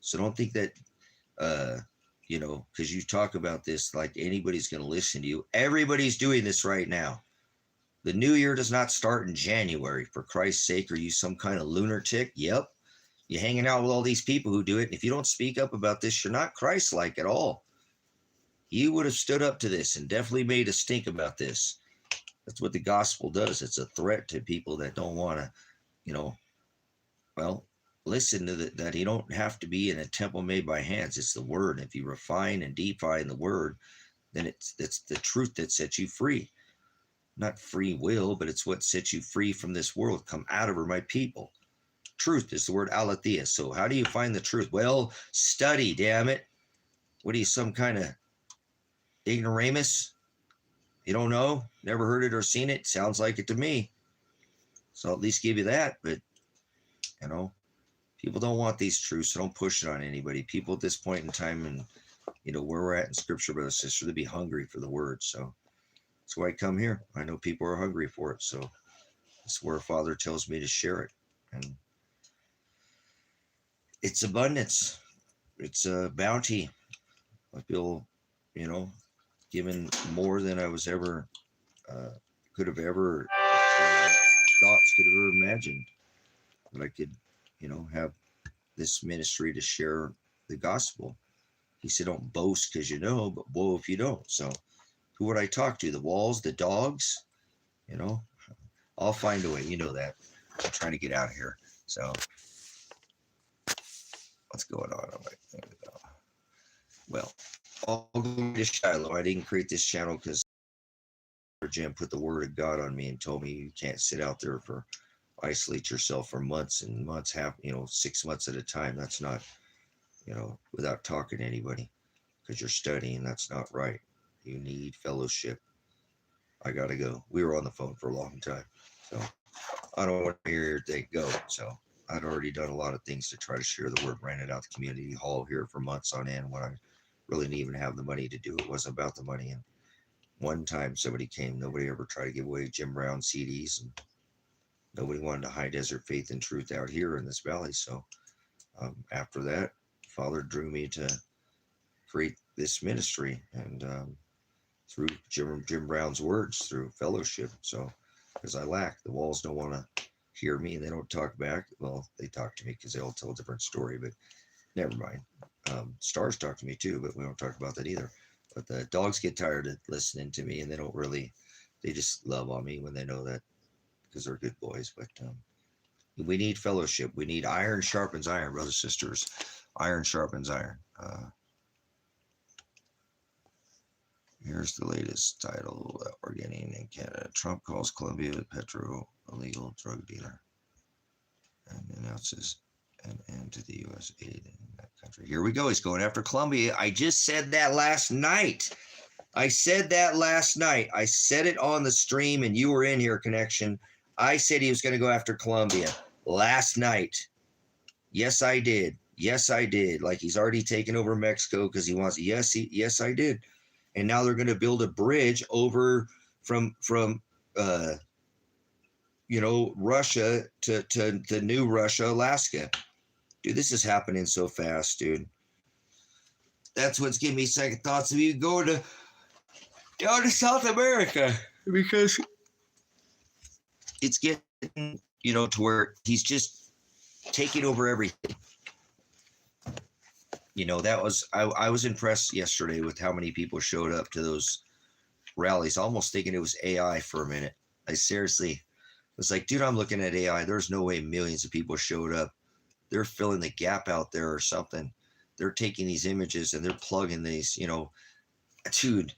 So don't think that you know, because you talk about this like anybody's going to listen to you. Everybody's doing this right now. The new year does not start in January. For Christ's sake, are you some kind of lunatic? Yep. You're hanging out with all these people who do it. And if you don't speak up about this, you're not Christ-like at all. You would have stood up to this and definitely made a stink about this. That's what the gospel does. It's a threat to people that don't want to, you know, well, listen to that. You don't have to be in a temple made by hands. It's the word. If you refine and define the word, then it's the truth that sets you free. Not free will, but it's what sets you free from this world. Come out of her, my people. Truth is the word aletheia. So how do you find the truth? Well, study, damn it. What are you, some kind of ignoramus? You don't know? Never heard it or seen it? Sounds like it to me. So I'll at least give you that. But, you know, people don't want these truths, so don't push it on anybody. People at this point in time and, you know, where we're at in scripture, brother, sister, they'd be hungry for the word. So that's why I come here. I know people are hungry for it. So that's where Father tells me to share it. And it's abundance. It's a bounty. I feel, you know, given more than I was ever, could have ever, thoughts could have ever imagined. That I could, you know, have this ministry to share the gospel. He said, don't boast because you know, but woe if you don't. So who would I talk to? The walls, the dogs? You know, I'll find a way. You know that. I'm trying to get out of here. So what's going on? Well, I'll go to Shiloh. I didn't create this channel because Jim put the word of God on me and told me you can't sit out there for isolate yourself for months and months, 6 months at a time. That's not, you know, without talking to anybody because you're studying. That's not right. You need fellowship. I got to go. We were on the phone for a long time. So I don't want to hear they go. So I'd already done a lot of things to try to share the word, rented out the community hall here for months on end when I really didn't even have the money to do it. It wasn't about the money. And one time somebody came, nobody ever tried to give away Jim Brown CDs, and nobody wanted to high desert faith and truth out here in this valley. So after that, Father drew me to create this ministry, and through Jim Brown's words, through fellowship. So because I lack, the walls don't want to hear me, and they don't talk back. Well, they talk to me because they all tell a different story, but never mind. Stars talk to me too, but we don't talk about that either. But the dogs get tired of listening to me, and they just love on me when they know that, because they're good boys. But we need fellowship. We need iron sharpens iron, brothers, sisters. Iron sharpens iron. Here's the latest title that we're getting in Canada. Trump calls Colombia petro illegal drug dealer and announces an end to the U.S. aid in that country. Here we go. He's going after Colombia. I just said that last night. I said it on the stream, and you were in here, Connection. I said he was going to go after Colombia last night. Yes, I did. Like he's already taken over Mexico because he wants. Yes, I did. And now they're going to build a bridge over from Russia to New Russia, Alaska. Dude, this is happening so fast, dude. That's what's giving me second thoughts. If you go to down to South America because it's getting, to where he's just taking over everything. That was, I was impressed yesterday with how many people showed up to those rallies, almost thinking it was AI for a minute. I seriously was like, dude, I'm looking at AI. There's no way millions of people showed up. They're filling the gap out there or something. They're taking these images and they're plugging these, dude,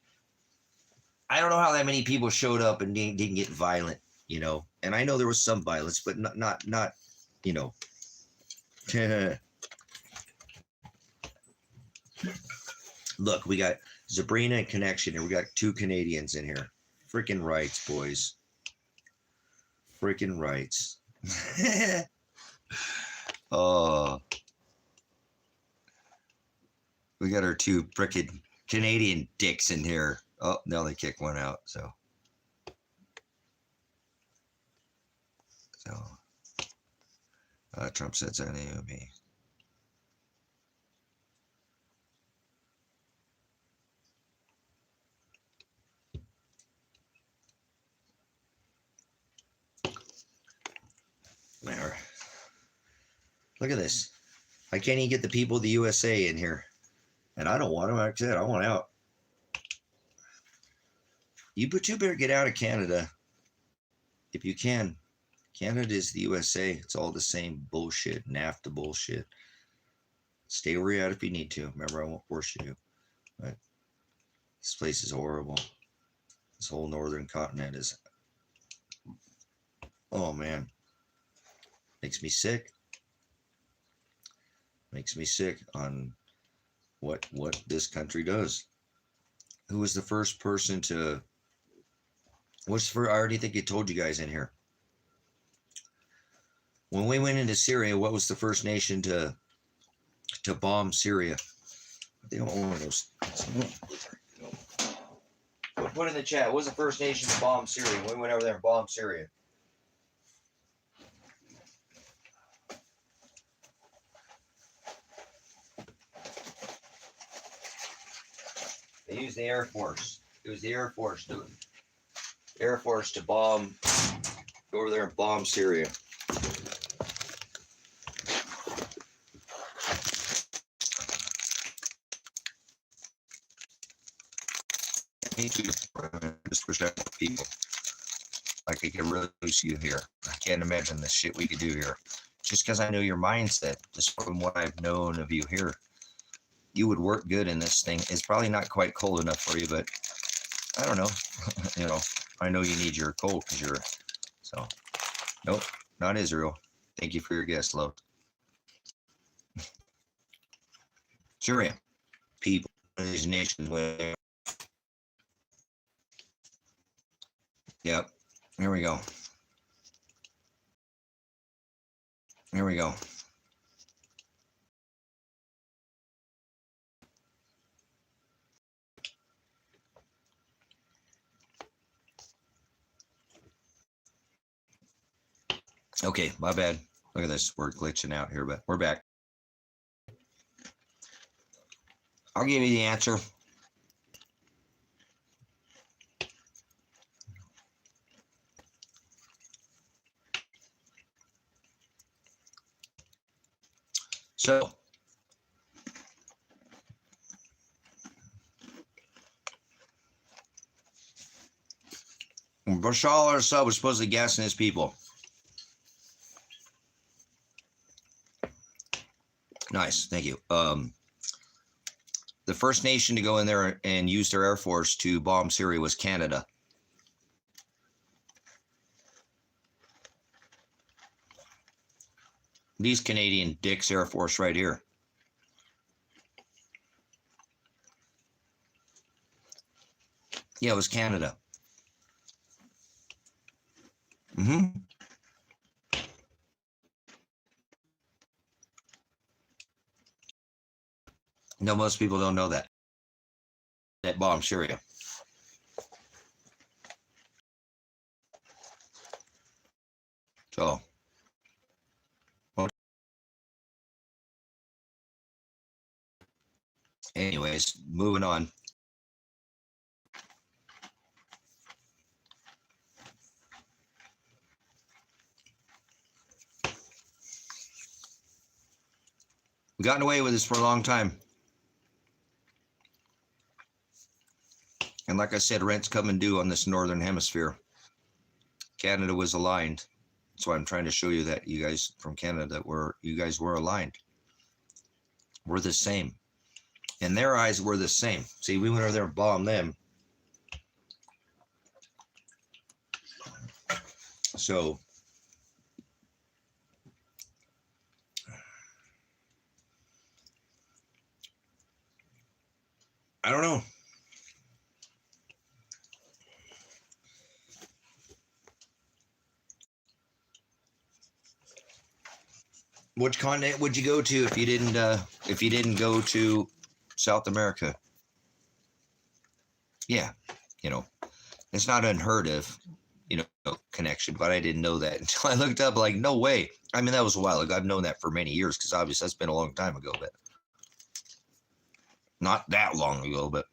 I don't know how that many people showed up and didn't get violent, and I know there was some violence, but not Look, we got Sabrina and Connection, and we got 2 Canadians in here. Freaking rights, boys. Freaking rights. Oh, we got our 2 freaking Canadian dicks in here. Oh, now they kick one out. So Trump said something to me. Look at this. I can't even get the people of the USA in here. And I don't want them. Like I said, I want out. You better get out of Canada. If you can. Canada is the USA. It's all the same bullshit. NAFTA bullshit. Stay where you're at if you need to. Remember, I won't force you to. But this place is horrible. This whole northern continent is... Oh, man. Makes me sick. Makes me sick on what this country does. Who was the first person to... I already think I told you guys in here. When we went into Syria, what was the first nation to bomb Syria? They don't want those. Put in the chat. What was the first nation to bomb Syria? We went over there and bombed Syria. They used the Air Force. It was the Air Force to bomb, go over there and bomb Syria. Me too. Just wish that people. Like I can really lose you here. I can't imagine the shit we could do here. Just because I know your mindset, just from what I've known of you here, you would work good in this thing. It's probably not quite cold enough for you, but I don't know. I know you need your cold because you're, so. Nope, not Israel. Thank you for your guest, love. Syria, people, these nations. Yep, here we go. Here we go. Okay, my bad. Look at this. We're glitching out here, but we're back. I'll give you the answer. So, Bashar al-Assad was supposedly gassing his people. Nice, thank you. The first nation to go in there and use their Air Force to bomb Syria was Canada. These Canadian dicks Air Force right here. Yeah, it was Canada. Mm-hmm. No, most people don't know that. That bombed Syria. So, anyways, moving on. We've gotten away with this for a long time. And like I said, rent's coming due on this northern hemisphere. Canada was aligned. That's why I'm trying to show you that you guys from Canada that you guys were aligned. We're the same. In their eyes, we're the same. See, we went over there and bombed them. So I don't know. Which continent would you go to if you didn't go to South America? Yeah, it's not unheard of, connection, but I didn't know that until I looked up, like, no way. I mean, that was a while ago. I've known that for many years because obviously that's been a long time ago, but not that long ago, but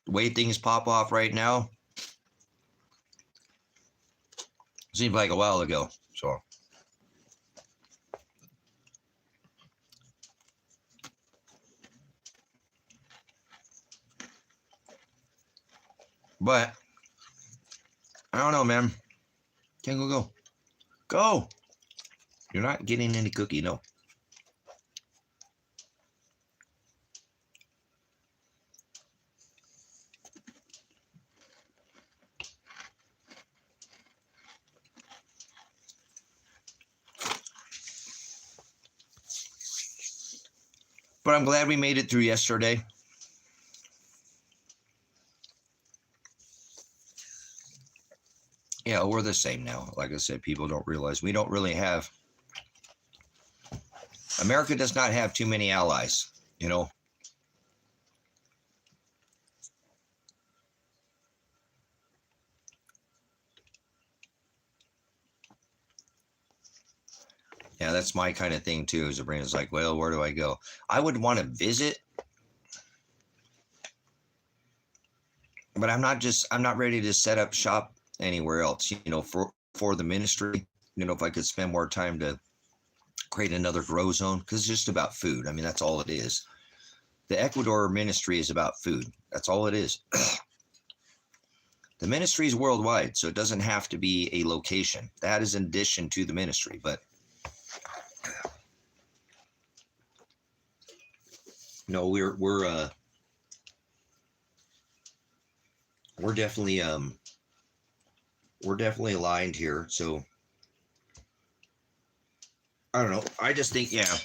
the way things pop off right now seems like a while ago. So but I don't know, man. Can't go. You're not getting any cookie, no. But I'm glad we made it through yesterday. Yeah, we're the same now. Like I said, people don't realize we don't really have. America does not have too many allies, Yeah, that's my kind of thing too. Is the brain is like, well, where do I go? I would want to visit, but I'm not ready to set up shop anywhere else. For the ministry. If I could spend more time to create another grow zone, because it's just about food. I mean, that's all it is. The Ecuador ministry is about food. That's all it is. The ministry is worldwide, so it doesn't have to be a location. That is in addition to the ministry, but no, we're definitely aligned here. So I don't know. I just think, yeah,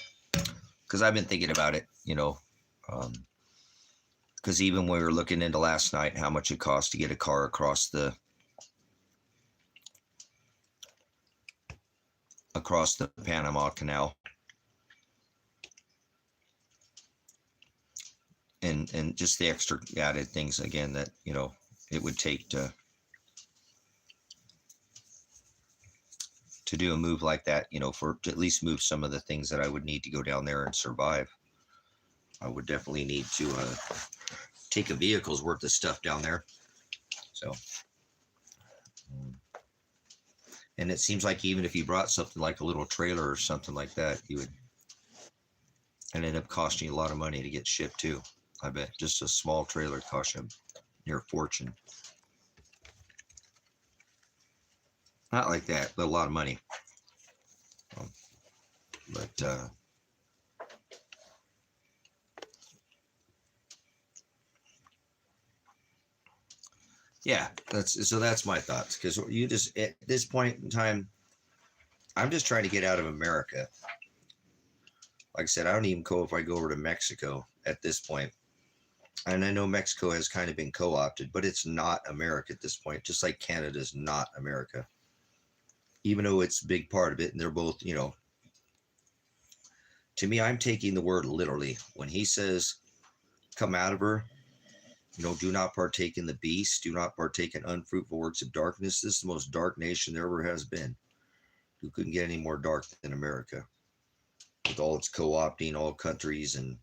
because I've been thinking about it, because even when we were looking into last night, how much it costs to get a car across the Panama Canal, and just the extra added things again that it would take to do a move like that, for to at least move some of the things that I would need to go down there and survive. I would definitely need to take a vehicle's worth of stuff down there. So, and it seems like even if you brought something like a little trailer or something like that, you would end up costing you a lot of money to get shipped too. I bet just a small trailer costs you near a fortune. Not like that, but a lot of money. But yeah, that's my thoughts. Because you just at this point in time, I'm just trying to get out of America. Like I said, I don't even know if I go over to Mexico at this point. And I know Mexico has kind of been co-opted, but it's not America at this point, just like Canada is not America. Even though it's a big part of it, and they're both, to me, I'm taking the word literally. When he says, come out of her, do not partake in the beast, do not partake in unfruitful works of darkness. This is the most dark nation there ever has been. Who couldn't get any more dark than America? With all its co-opting all countries and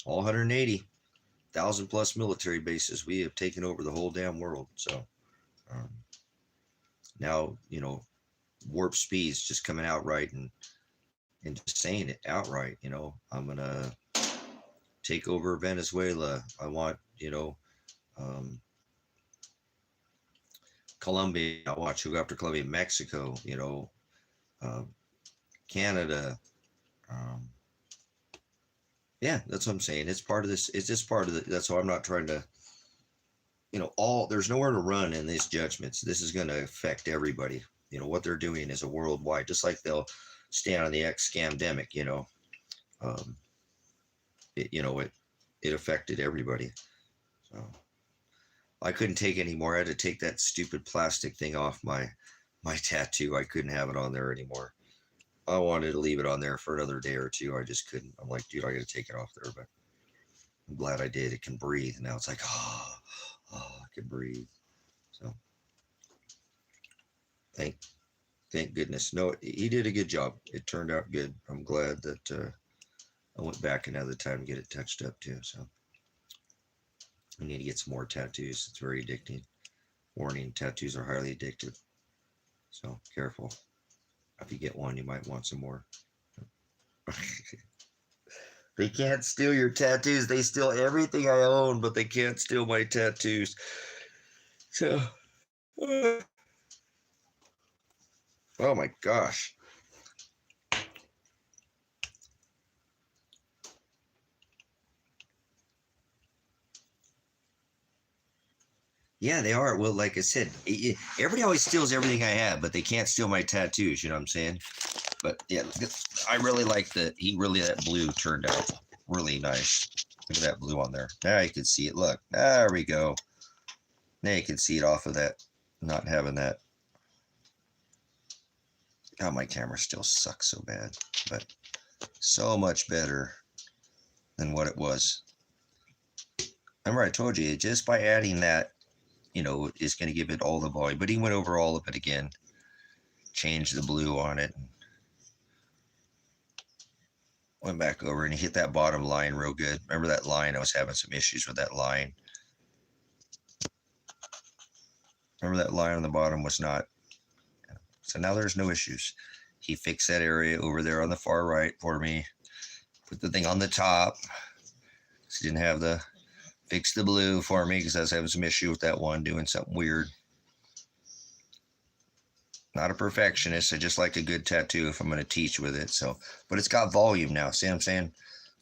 all 180,000 plus military bases, we have taken over the whole damn world. So Now, warp speed's just coming out right and just saying it outright. I'm gonna take over Venezuela. I want, um, Colombia. I want to go after Colombia, Mexico, um, Canada. Um, yeah, that's what I'm saying. It's part of this. It's just part of the. That's why I'm not trying to. There's nowhere to run in these judgments. This is going to affect everybody. What they're doing is a worldwide, just like they'll stand on the X scamdemic. Um, it affected everybody. So I couldn't take anymore. I had to take that stupid plastic thing off my tattoo. I couldn't have it on there anymore. I wanted to leave it on there for another day or two. I just couldn't. I'm like, dude, I got to take it off there. But I'm glad I did. It can breathe. And now it's like, I can breathe. So thank goodness. No, he did a good job. It turned out good. I'm glad that I went back another time to get it touched up too. So I need to get some more tattoos. It's very addicting. Warning, tattoos are highly addictive. So careful. If you get one, you might want some more. They can't steal your tattoos. They steal everything I own, but they can't steal my tattoos. So, oh my gosh. Yeah, they are. Well, like I said, everybody always steals everything I have, but they can't steal my tattoos. You know what I'm saying? But yeah, I really like that blue turned out really nice. Look at that blue on there. Now you can see it. Look, there we go. Now you can see it off of that, not having that. God, my camera still sucks so bad, but so much better than what it was. Remember I told you, just by adding that, is going to give it all the volume. But he went over all of it again, changed the blue on it, went back over and he hit that bottom line real good. Remember that line? I was having some issues with that line. Remember that line on the bottom was not. So now there's no issues. He fixed that area over there on the far right for me. Put the thing on the top. He didn't have the fix the blue for me because I was having some issue with that one doing something weird. Not a perfectionist. I just like a good tattoo if I'm going to teach with it. So, but it's got volume now. See what I'm saying?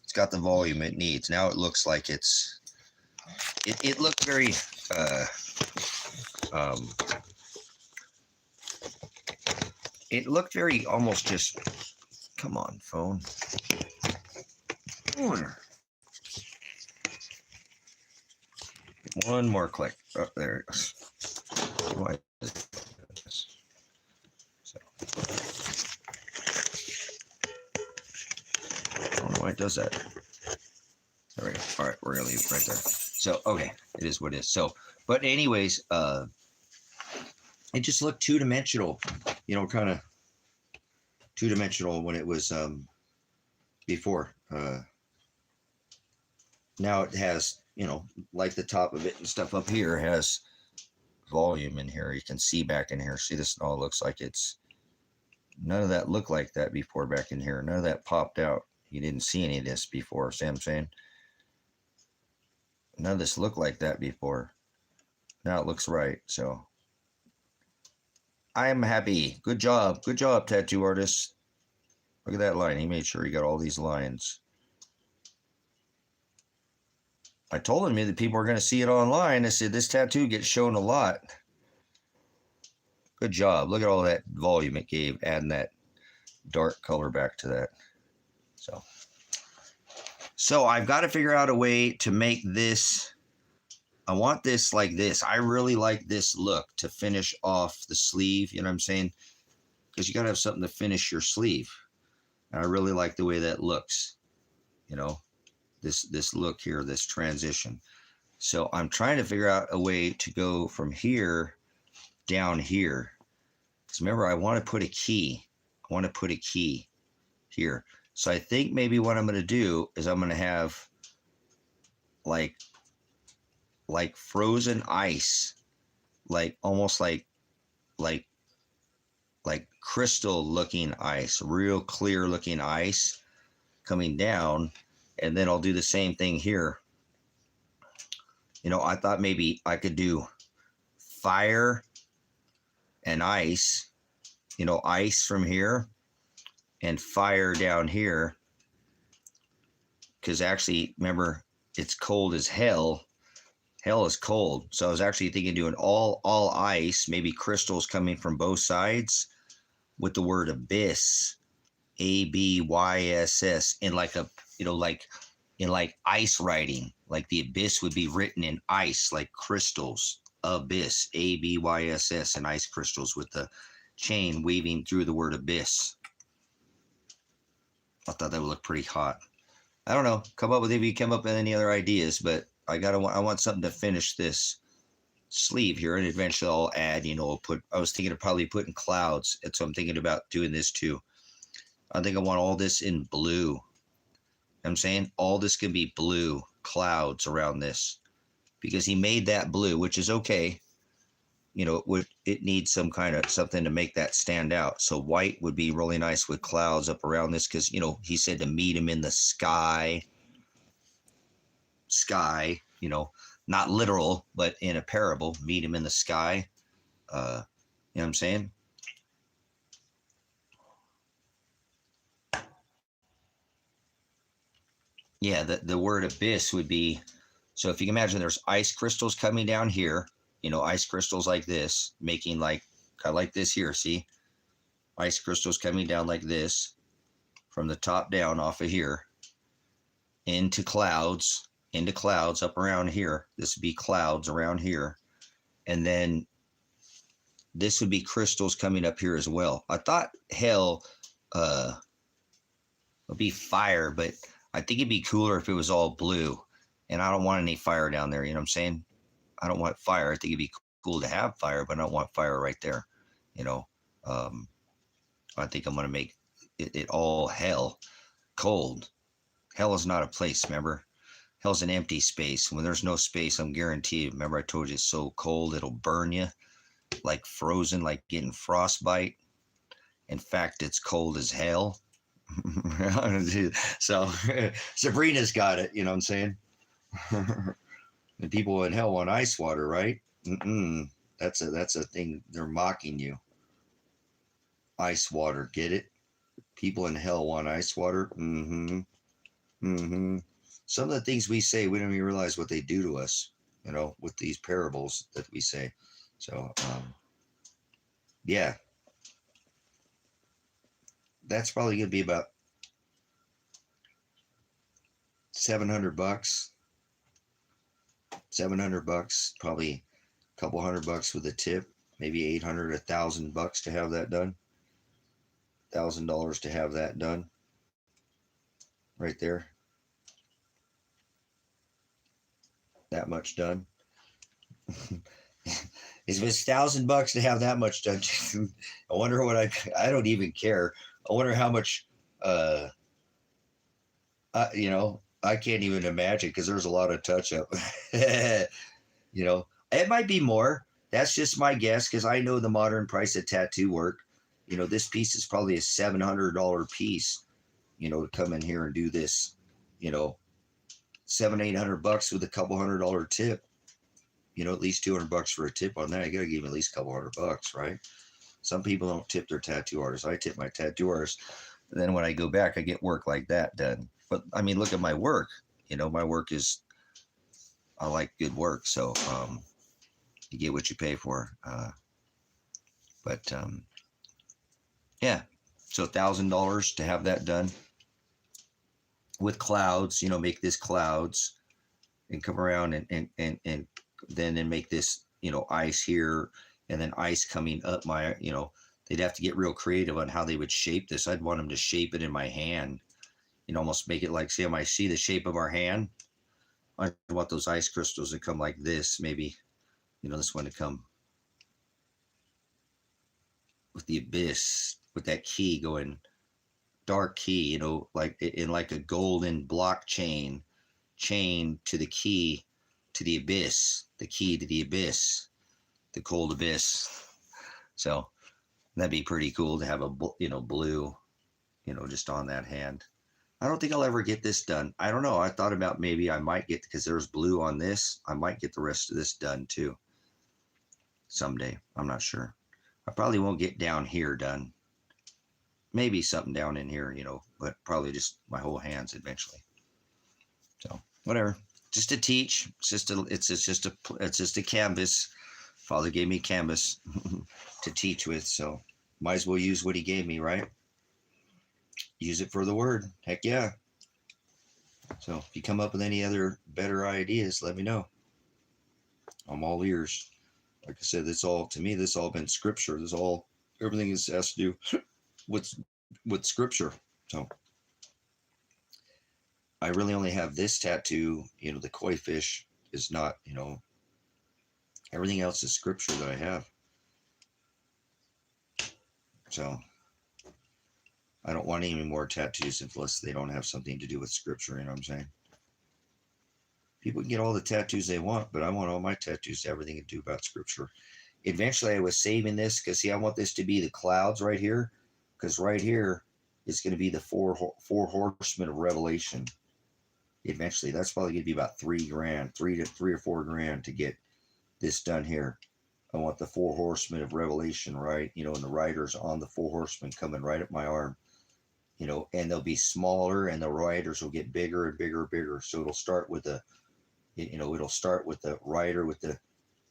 It's got the volume it needs. Now it looks like it looked very, it looked very almost just, come on, phone. One more click. Oh, there it goes. Why is this? So, I don't know why it does that. There we go. All right, we're gonna leave it right there. So, okay, it is what it is. So, but anyways, it just looked two-dimensional, kind of two-dimensional when it was before. Now it has, like the top of it and stuff up here has volume in here. You can see back in here. See, this all looks like it's, none of that looked like that before back in here. None of that popped out. You didn't see any of this before. See what I'm saying? None of this looked like that before. Now it looks right. So I am happy. Good job. Good job, tattoo artist. Look at that line. He made sure he got all these lines. I told him that people are going to see it online. I said, this tattoo gets shown a lot. Good job. Look at all that volume it gave, adding that dark color back to that. So I've got to figure out a way to make this. I want this like this. I really like this look to finish off the sleeve. You know what I'm saying? Because you got to have something to finish your sleeve. And I really like the way that looks. This look here, this transition. So I'm trying to figure out a way to go from here down here. Because remember, I want to put a key. I want to put a key here. So I think maybe what I'm going to do is I'm going to have like frozen ice, like almost like like crystal looking ice, real clear looking ice coming down. And then I'll do the same thing here. You know, I thought maybe I could do fire and ice, you know, ice from here and fire down here. Because actually, remember, it's cold as hell. Hell is cold. So I was actually thinking doing all ice, maybe crystals coming from both sides with the word abyss, ABYSS, in like a, you know, like in like ice writing, like the abyss would be written in ice, like crystals, abyss, ABYSS, and ice crystals with the chain weaving through the word abyss. I thought that would look pretty hot. I don't know. Come up with, if you come up with any other ideas, but I want something to finish this sleeve here, and eventually I'll add, you know, I was thinking of probably putting clouds, and so I'm thinking about doing this too. I think I want all this in blue. You know I'm saying all this can be blue clouds around this, because he made that blue, which is okay. You know, it needs some kind of something to make that stand out. So white would be really nice with clouds up around this, because, you know, he said to meet him in the sky, you know, not literal, but in a parable, meet him in the sky. You know what I'm saying? Yeah, the word abyss would be, so if you can imagine there's ice crystals coming down here, you know, ice crystals like this, making like, kind of like this here, see? Ice crystals coming down like this, from the top down off of here, into clouds up around here. This would be clouds around here. And then this would be crystals coming up here as well. I thought hell would be fire, but I think it'd be cooler if it was all blue. And I don't want any fire down there, you know what I'm saying? I don't want fire. I think it'd be cool to have fire, but I don't want fire right there, you know. I think I'm going to make it all hell, cold. Hell is not a place, remember? Hell's an empty space. When there's no space, I'm guaranteed. Remember I told you it's so cold, it'll burn you, like frozen, like getting frostbite. In fact, it's cold as hell. So Sabrina's got it, you know what I'm saying? The people in hell want ice water, right? That's a thing. They're mocking you. Ice water, get it? People in hell want ice water. Some of the things we say, we don't even realize what they do to us, you know, with these parables that we say. So yeah, that's probably gonna be about $700. $700, probably a couple $100 with a tip, maybe 800, $1,000 to have that done. $1,000 to have that done. Right there. That much done. It's $1,000 to have that much done. I wonder what I don't even care. I wonder how much, you know, I can't even imagine, because there's a lot of touch up. You know, it might be more. That's just my guess, because I know the modern price of tattoo work. You know, this piece is probably a $700 piece, you know, to come in here and do this, you know, $700-800 with a couple $100 tip. You know, at least $200 for a tip on that. You gotta give them at least a couple $100, right? Some people don't tip their tattoo artists. I tip my tattoo artists. And then when I go back, I get work like that done. But I mean, look at my work. You know, my work is, I like good work. So you get what you pay for. But yeah, so $1,000 to have that done with clouds. You know, make this clouds and come around and then make this, you know, ice here, and then ice coming up my, you know, they'd have to get real creative on how they would shape this. I'd want them to shape it in my hand, you know, almost make it like, see how I see the shape of our hand? I want those ice crystals to come like this, maybe, you know, this one to come with the abyss, with that key going, dark key, you know, like in like a golden blockchain chain to the key to the abyss, the key to the abyss, the cold abyss. So That'd be pretty cool to have a, blue, just on that hand. I don't think I'll ever get this done. I don't know. I thought about maybe I might get, because there's blue on this, I might get the rest of this done too someday. I'm not sure. I probably won't get down here done. Maybe something down in here, but probably just my whole hands eventually. So whatever, just to teach. It's just a canvas. Father gave me canvas to teach with, so might as well use what he gave me, right? Use it for the word. Heck yeah. So if you come up with any other better ideas, let me know. I'm all ears. Like I said, this all been scripture. Everything has to do with scripture. So I really only have this tattoo, the koi fish is not, everything else is scripture that I have. So I don't want any more tattoos unless they don't have something to do with scripture, you know what I'm saying? People can get all the tattoos they want, but I want all my tattoos to have everything to do about scripture. Eventually I was saving this because, see, I want this to be the clouds right here, because right here is going to be the four horsemen of Revelation. Eventually, that's probably going to be about $3,000, $3 or $4,000 to get this done here. I want the 4 horsemen of Revelation, right? And the riders on the 4 horsemen coming right up my arm, and they'll be smaller, and the riders will get bigger and bigger and bigger. So it'll start with the rider with the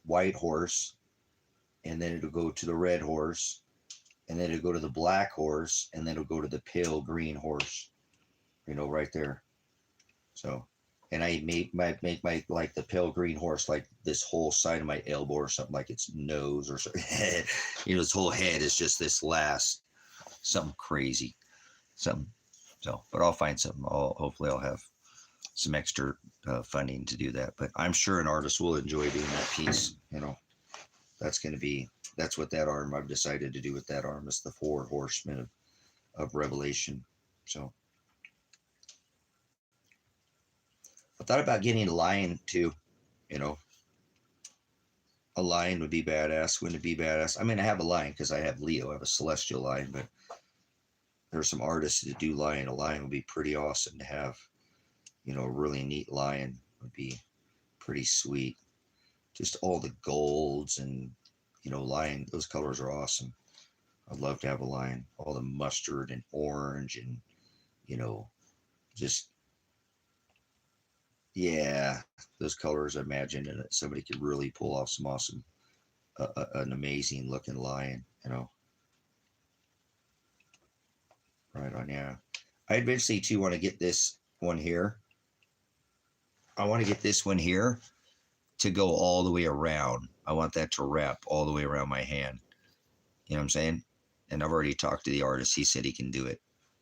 white horse, and then it'll go to the red horse, and then it'll go to the black horse, and then it'll go to the pale green horse, right there. So, and I make my like the pale green horse, like this whole side of my elbow or something, like its nose or something. Its whole head is just this last, something crazy, something. So, but I'll find something. Hopefully I'll have some extra funding to do that. But I'm sure an artist will enjoy doing that piece. That's what that arm, I've decided to do with that arm, is the 4 horsemen of Revelation. So I thought about getting a lion too, a lion would be badass. Wouldn't it be badass? I mean, I have a lion because I have Leo. I have a celestial lion, but there's some artists that do lion. A lion would be pretty awesome to have. A really neat lion would be pretty sweet. Just all the golds and, lion, those colors are awesome. I'd love to have a lion. All the mustard and orange and, just, yeah, those colors, I imagine, and somebody could really pull off some awesome, an amazing looking lion, Right on, yeah. I eventually too want to get this one here. I want to get this one here to go all the way around. I want that to wrap all the way around my hand. You know what I'm saying? And I've already talked to the artist. He said he can do it.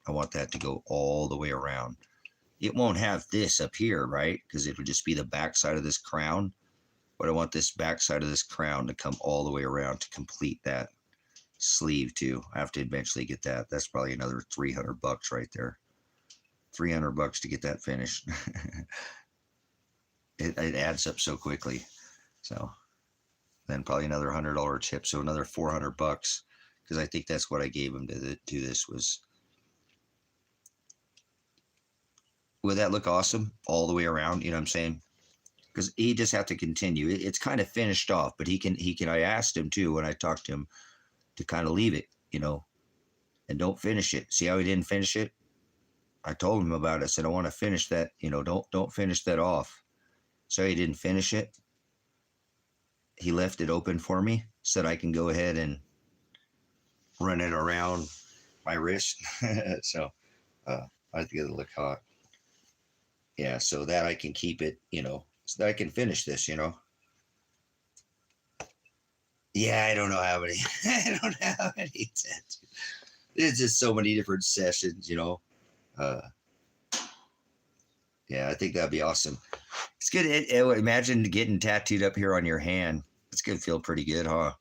I want that to go all the way around. It won't have this up here, right? Because it would just be the back side of this crown. But I want this back side of this crown to come all the way around to complete that sleeve too. I have to eventually get that. That's probably another $300 right there. $300 to get that finished. It adds up so quickly. So then probably another $100 tip. So another $400, because I think that's what I gave him to do this was. Would that look awesome all the way around? You know what I'm saying? Because he just have to continue. It's kind of finished off, but he can. I asked him too when I talked to him to kind of leave it, and don't finish it. See how he didn't finish it? I told him about it. I said, I want to finish that. Don't finish that off. So he didn't finish it. He left it open for me, said I can go ahead and run it around my wrist. So I think it'll look hot. Yeah, so that I can keep it, so that I can finish this, Yeah, I don't know how many. I don't have any tattoos. There's just so many different sessions, Yeah, I think that'd be awesome. It's good. Imagine getting tattooed up here on your hand. It's gonna feel pretty good, huh?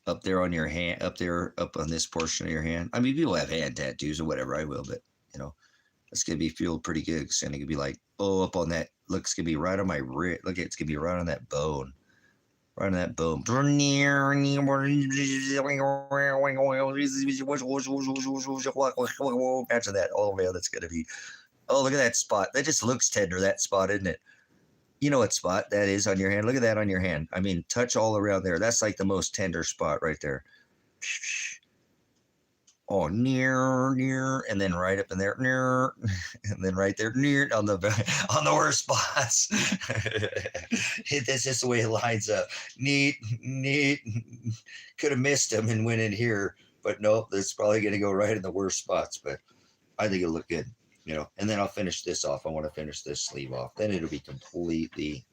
Up there on your hand, up on this portion of your hand. I mean, people have hand tattoos or whatever. I will, but it's gonna feel pretty good. It's gonna be like, up on that. Look, it's gonna be right on my wrist. Look, it's gonna be right on that bone. Right on that boom. Imagine that. Oh man, that's gonna be. Oh, look at that spot. That just looks tender. That spot, isn't it? You know what spot that is on your hand. Look at that on your hand. I mean, touch all around there. That's like the most tender spot right there. Oh, near, and then right up in there, near, and then right there, near on the worst spots. That's just the way it lines up. Neat. Could have missed him and went in here, but nope, that's probably going to go right in the worst spots. But I think it'll look good, you know. And then I'll finish this off. I want to finish this sleeve off. Then it'll be completely,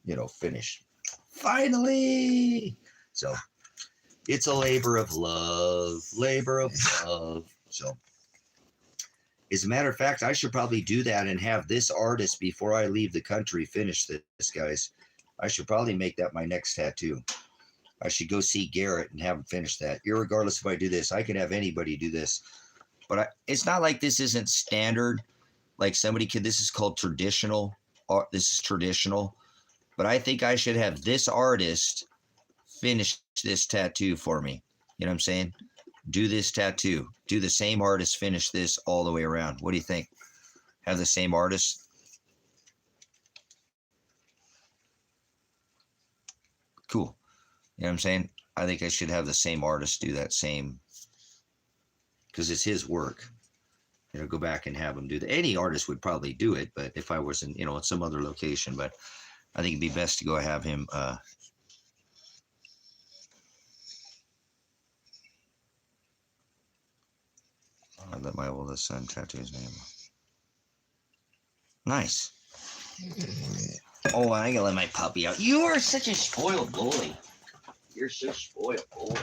you know, finished. Finally. So. It's a labor of love. So, as a matter of fact, I should probably do that and have this artist, before I leave the country, finish this, guys. I should probably make that my next tattoo. I should go see Garrett and have him finish that. Irregardless if I do this, I can have anybody do this. But it's not like this isn't standard. Like somebody could, this is called traditional. This is traditional. But I think I should have this artist finish this tattoo for me. You know what I'm saying? Do this tattoo. Do the same artist finish this all the way around. What do you think? Have the same artist? Cool. You know what I'm saying? I think I should have the same artist do that same, because it's his work. You know, go back and have him do that. Any artist would probably do it, but if I was in, you know, in some other location, but I think it'd be best to go have him I let my oldest son tattoo his name. Nice. Oh, I ain't gonna let my puppy out. You are such a spoiled bully. You're so spoiled bully.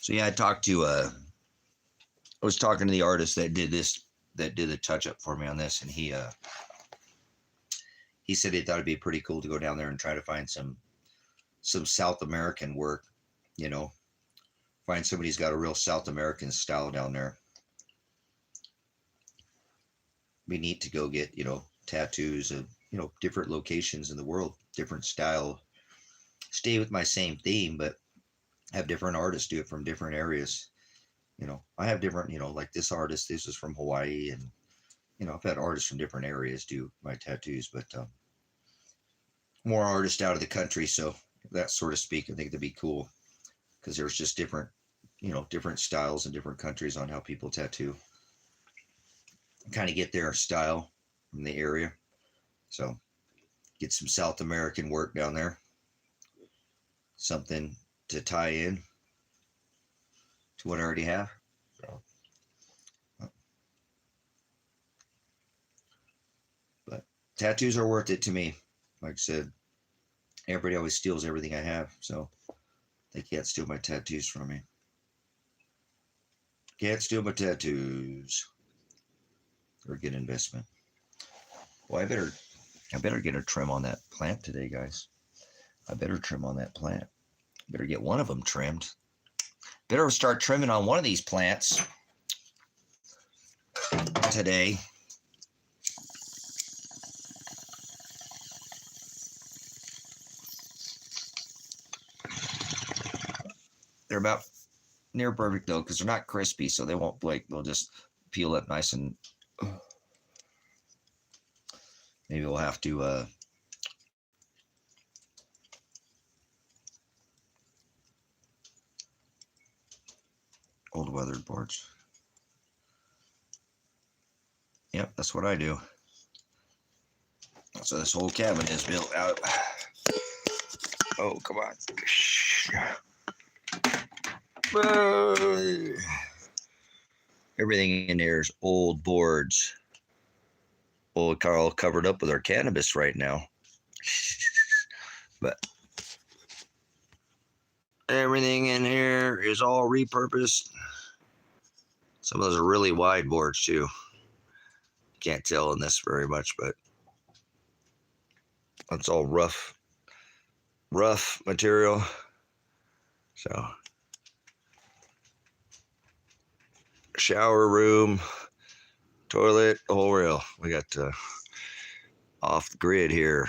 So yeah, I was talking to the artist that did the touch up for me on this, and he said he thought it'd be pretty cool to go down there and try to find some South American work, you know, find somebody who's got a real South American style down there. Be neat to go get, you know, tattoos of, you know, different locations in the world, different style. Stay with my same theme, but have different artists do it from different areas. You know, I have different, you know, like this artist, this is from Hawaii, and, you know, I've had artists from different areas do my tattoos, but more artists out of the country. So that sort of speak, I think that'd be cool, because there's just different, you know, different styles in different countries on how people tattoo. Kind of get their style from the area. So get some South American work down there. Something to tie in to what I already have. So, but tattoos are worth it to me. Like I said, everybody always steals everything I have, so they can't steal my tattoos from me. Can't steal my tattoos. They're a good investment. Well, I better get a trim on that plant today, guys. I better trim on that plant. Better get one of them trimmed. Better start trimming on one of these plants today. They're about near perfect though, because they're not crispy, so they won't break. They'll just peel up nice, and maybe we'll have to old weathered boards. Yep, that's what I do. So this whole cabin is built out. Oh, come on. Everything in there is old boards. Old Carl covered up with our cannabis right now. But Everything in here is all repurposed. Some of those are really wide boards too. Can't tell in this very much, but that's all rough material. So, shower room, toilet, the whole rail. We got off the grid here.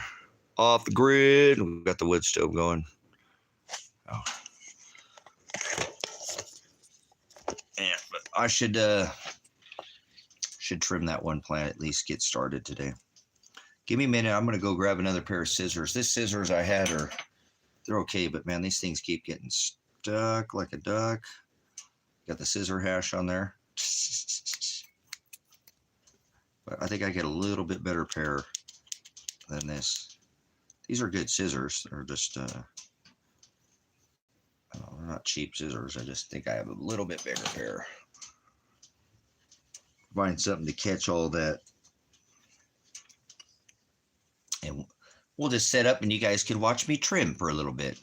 Off the grid. We've got the wood stove going. Oh. Yeah, but I should trim that one plant, at least get started today. Give me a minute. I'm going to go grab another pair of scissors. This scissors I had they're okay, but man, these things keep getting stuck like a duck. Got the scissor hash on there. But I think I get a little bit better pair than this. These are good scissors. They're just, they're not cheap scissors. I just think I have a little bit bigger pair. Find something to catch all that. And we'll just set up and you guys can watch me trim for a little bit.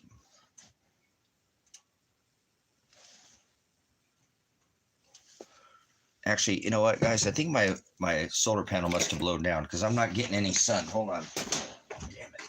Actually, you know what, guys? I think my solar panel must have blown down because I'm not getting any sun. Hold on. Damn it.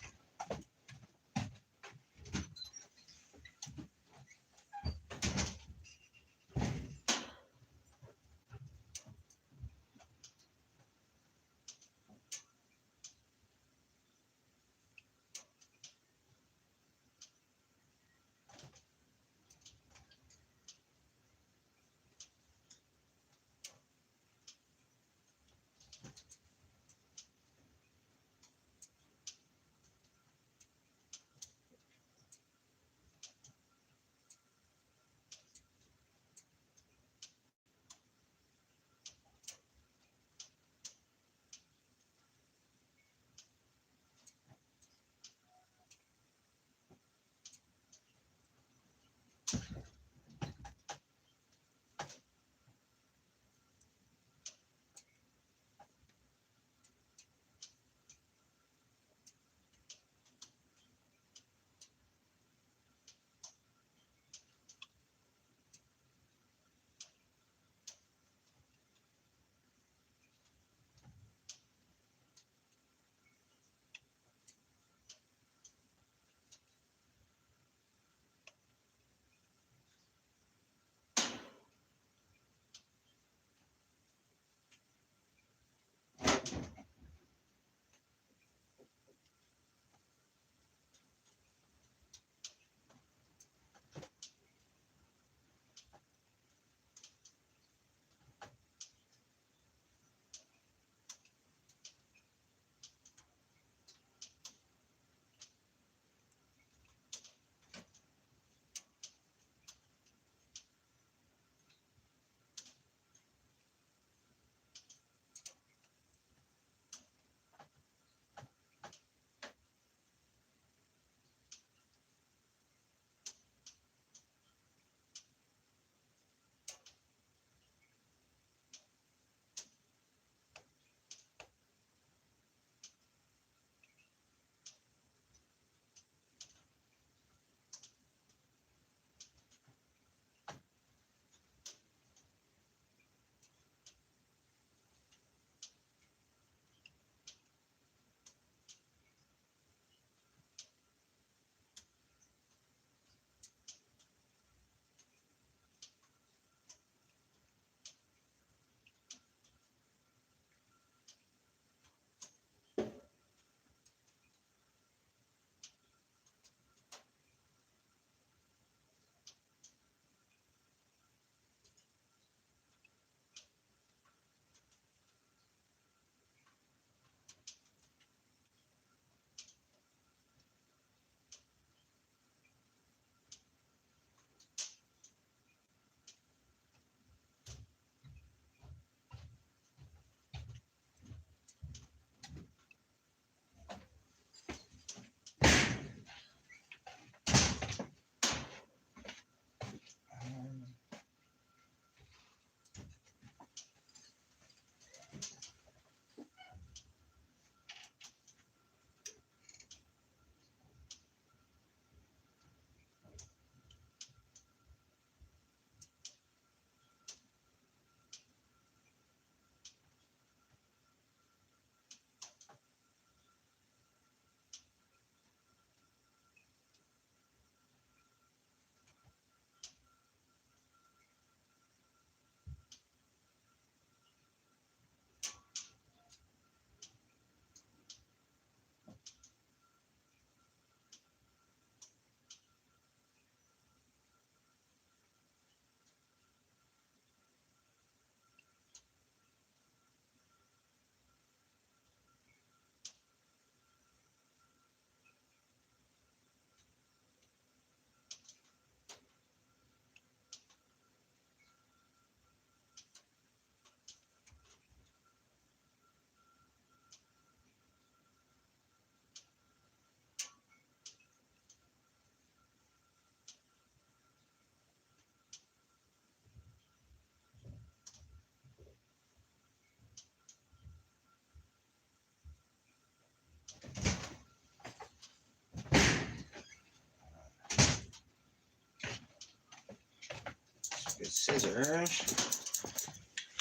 scissors.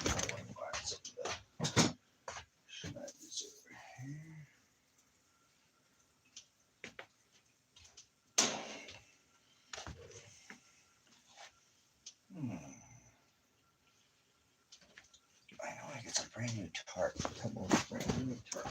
I want to buy some of the schnappies over here. I know I get some brand new tarp. Come on, brand new tarp.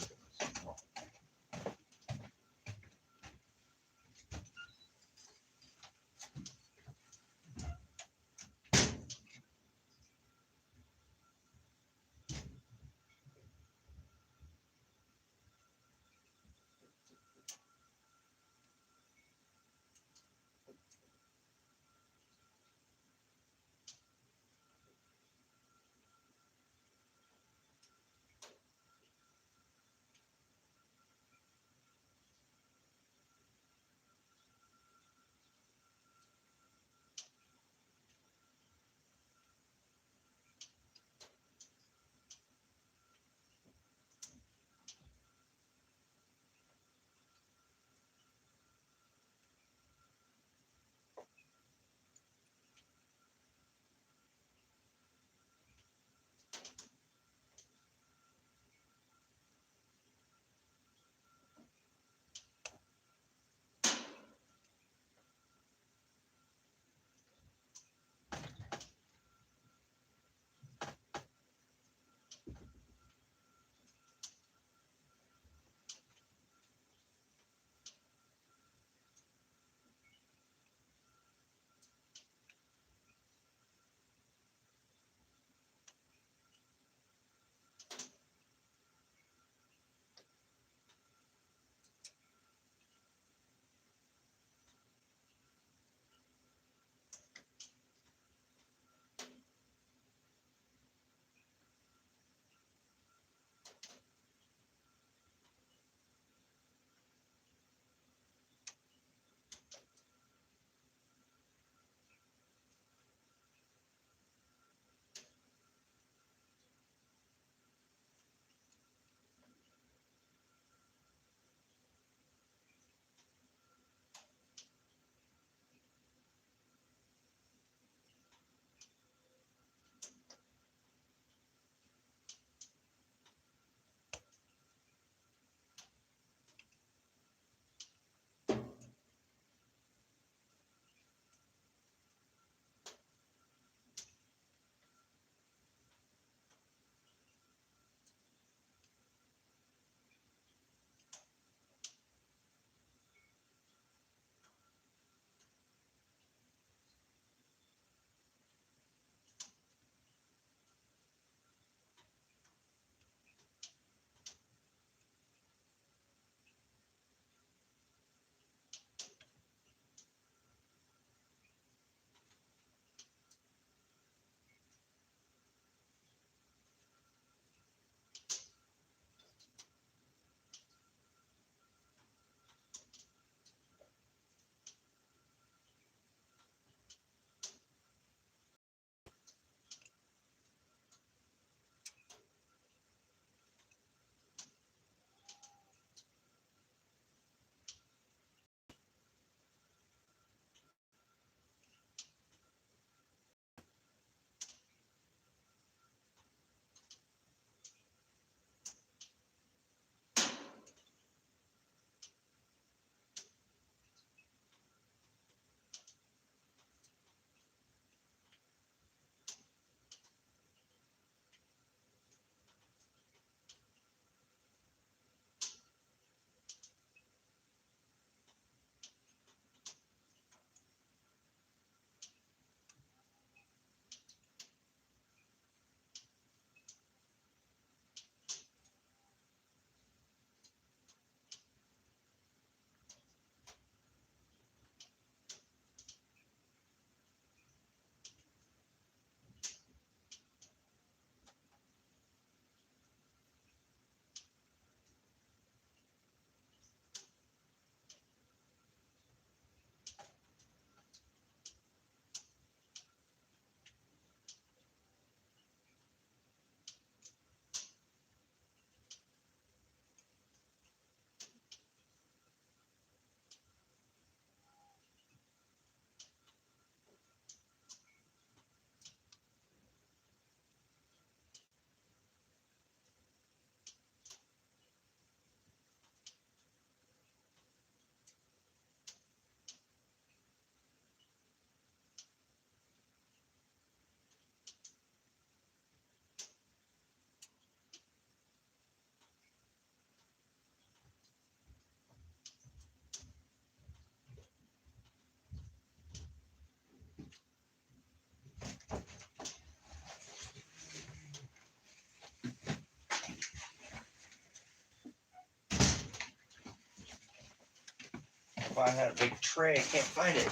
if I had a big tray. I can't find it.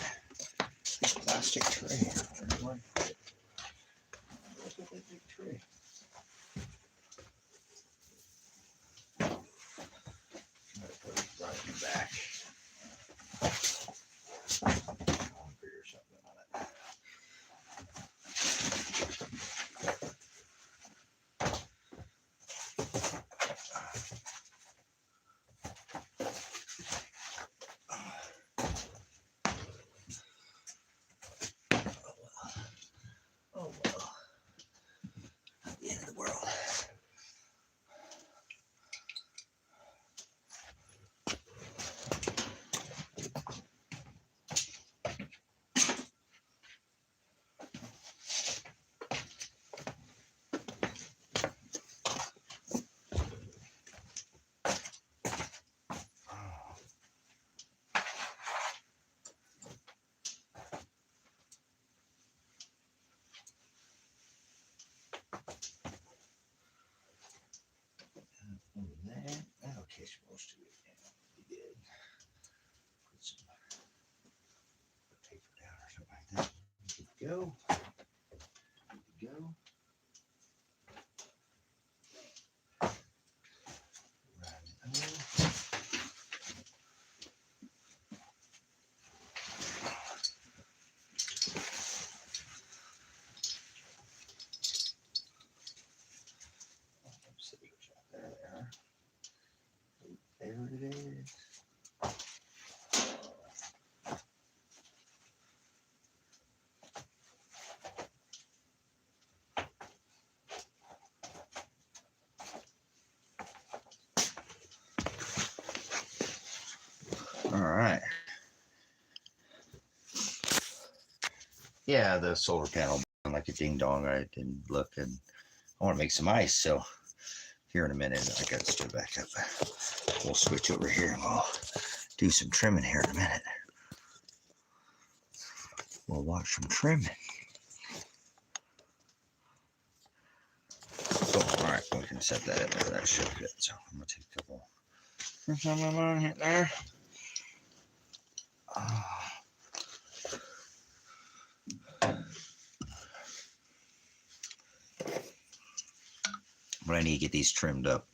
Big plastic tray. Look at that big tray. I'm gonna put it right in the back. I'll figure something on it. Oh well. Not the end of the world. Okay, supposed to be. We did. Put some paper down or something like that. Good to go. Good to go. There it is. All right. Yeah, the solar panel like a ding dong. I didn't look, and I want to make some ice. So here in a minute, I got to step back up. We'll switch over here and we'll do some trimming here in a minute. We'll watch some trimming. Oh, all right, we can set that in there. That should fit. So I'm gonna take a couple. Some of mine hit there. But I need to get these trimmed up.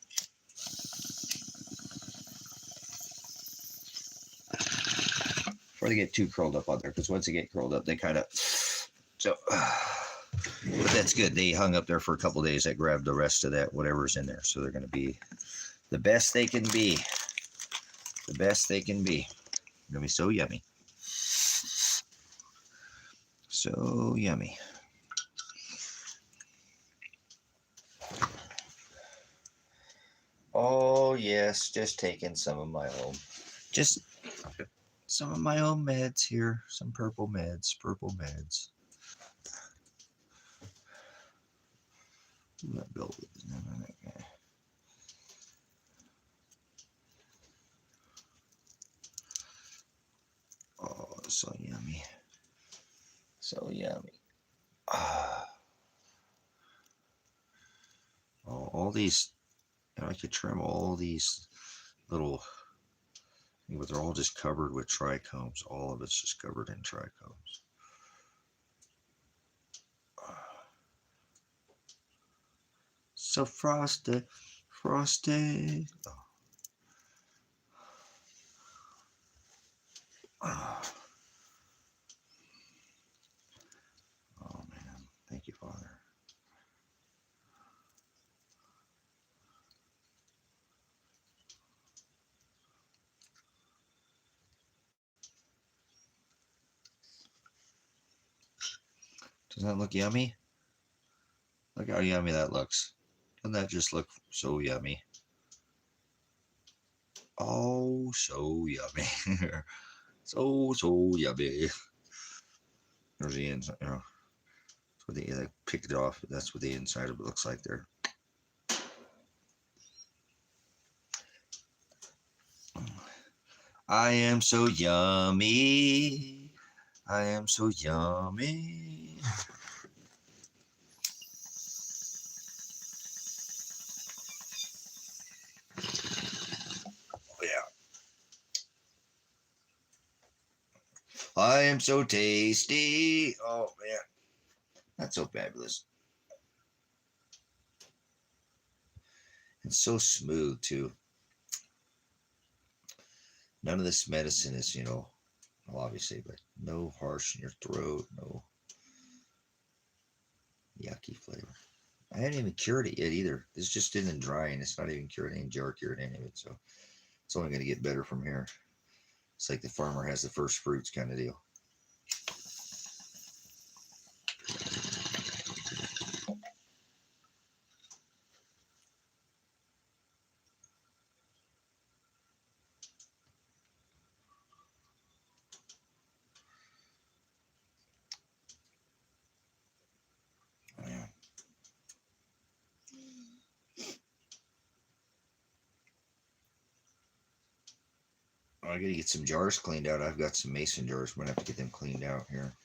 Before they get too curled up on there, because once they get curled up, they kind of. So, but that's good. They hung up there for a couple days. I grabbed the rest of that, whatever's in there. So they're going to be the best they can be. The best they can be. They're going to be so yummy. So yummy. Oh, yes. Just taking some of my own. Just some of my own meds here. Some purple meds. Purple meds. That bill is that guy. Oh, so yummy. So yummy. Ah. Oh, all these, I could trim all these little, but they're all just covered with trichomes. All of it's just covered in trichomes. So frosty, frosty. Oh. Oh man, thank you, Father. Doesn't that look yummy? Look how yummy that looks. Doesn't that just look so yummy? Oh, so yummy. so yummy. There's the inside, you know. That's what they picked it off. That's what the inside of it looks like there. I am so yummy. I am so yummy. Yeah. I am so tasty. Oh, man. That's so fabulous. It's so smooth, too. None of this medicine is, well, obviously, but no harsh in your throat, no yucky flavor. I hadn't even cured it yet either. This just isn't drying. It's not even cured, ain't jar cured any of it. So it's only going to get better from here. It's like the farmer has the first fruits kind of deal. Yeah. I gotta get some jars cleaned out. I've got some mason jars. I'm gonna have to get them cleaned out here.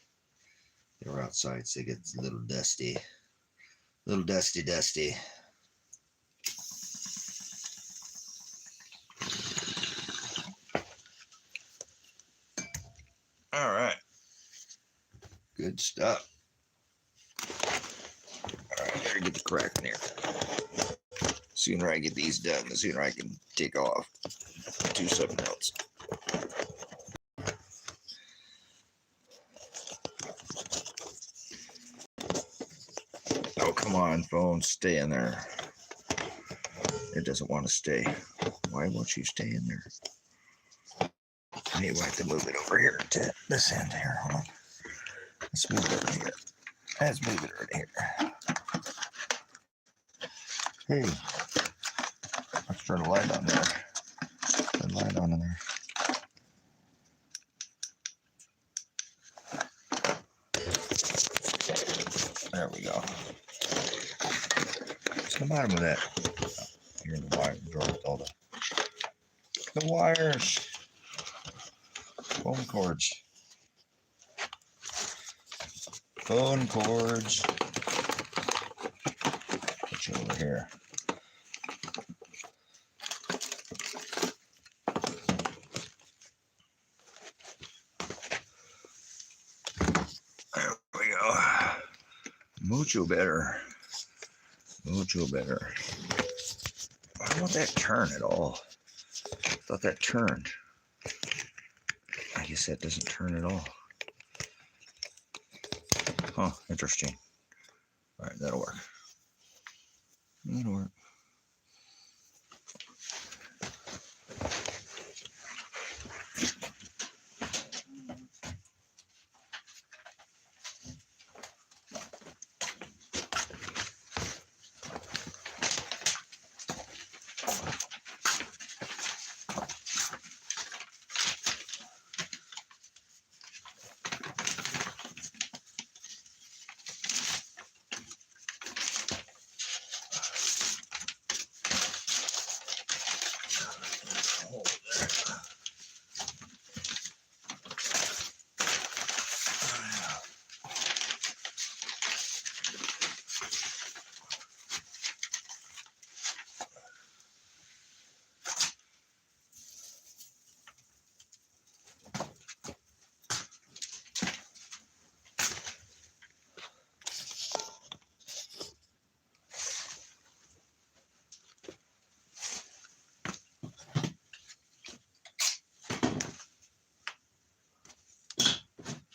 They were outside, so they get a little dusty. A little dusty. All right. Good stuff. All right, I gotta get the crack in here. The sooner I get these done, the sooner I can take off, do something else. Oh, come on, phone, stay in there. It doesn't want to stay. Why won't you stay in there? Maybe we'll have to move it over here to this end here. Hold on. Let's move it over here. Let's move it over here. Hey, let's turn the light on there. Turn the light on in there. There we go. What's the bottom of that? Oh, here in the wire drawer with all the wires. Phone cords. Phone cords. Put you over here. There we go. Mucho better. Mucho better. I don't want that turn at all. I thought that turned. I guess that doesn't turn at all. Huh, interesting. All right, that'll work. That'll work.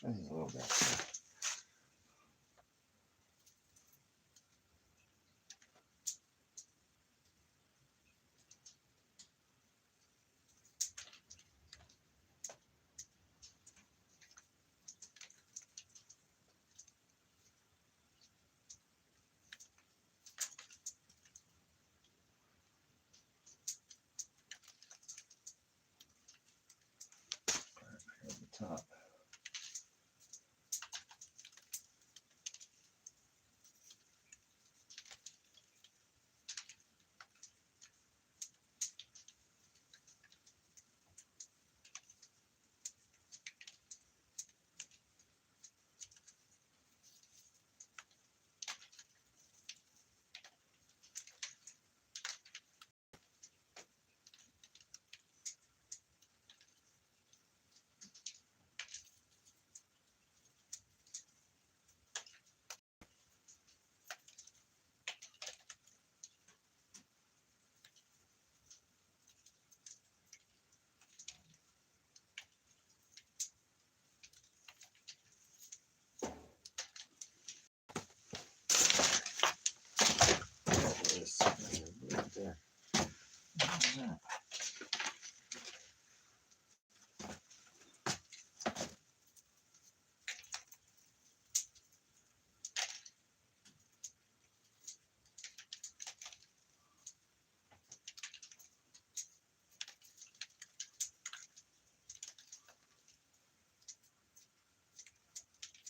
A little bit. At the top.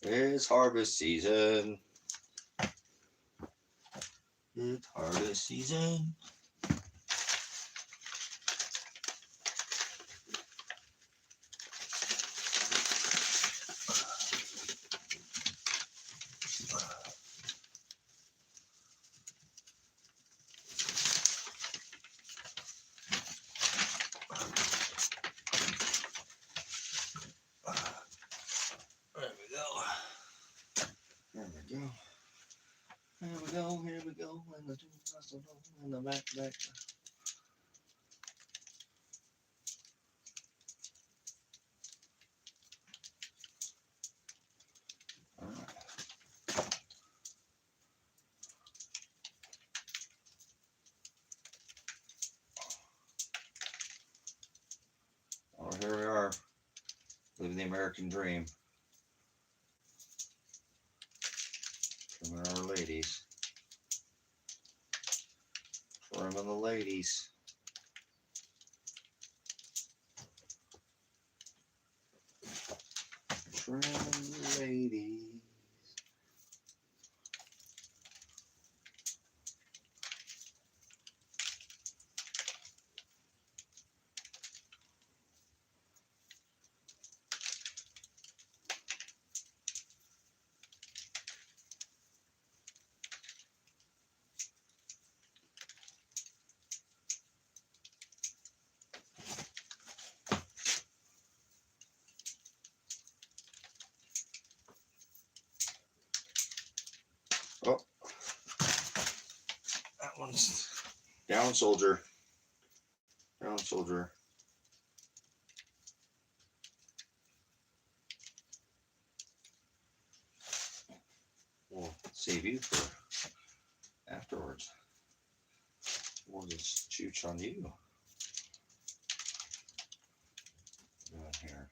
It's harvest season. It's harvest season. There we go. There we go. Here we go. Here we go. In the back. All right. Well, here we are, living the American dream. Trimming our ladies. Trimming the ladies. Trimming the ladies. Oh, that one's down, soldier. Down, soldier. We'll save you for afterwards. We'll just chooch on you. Down here.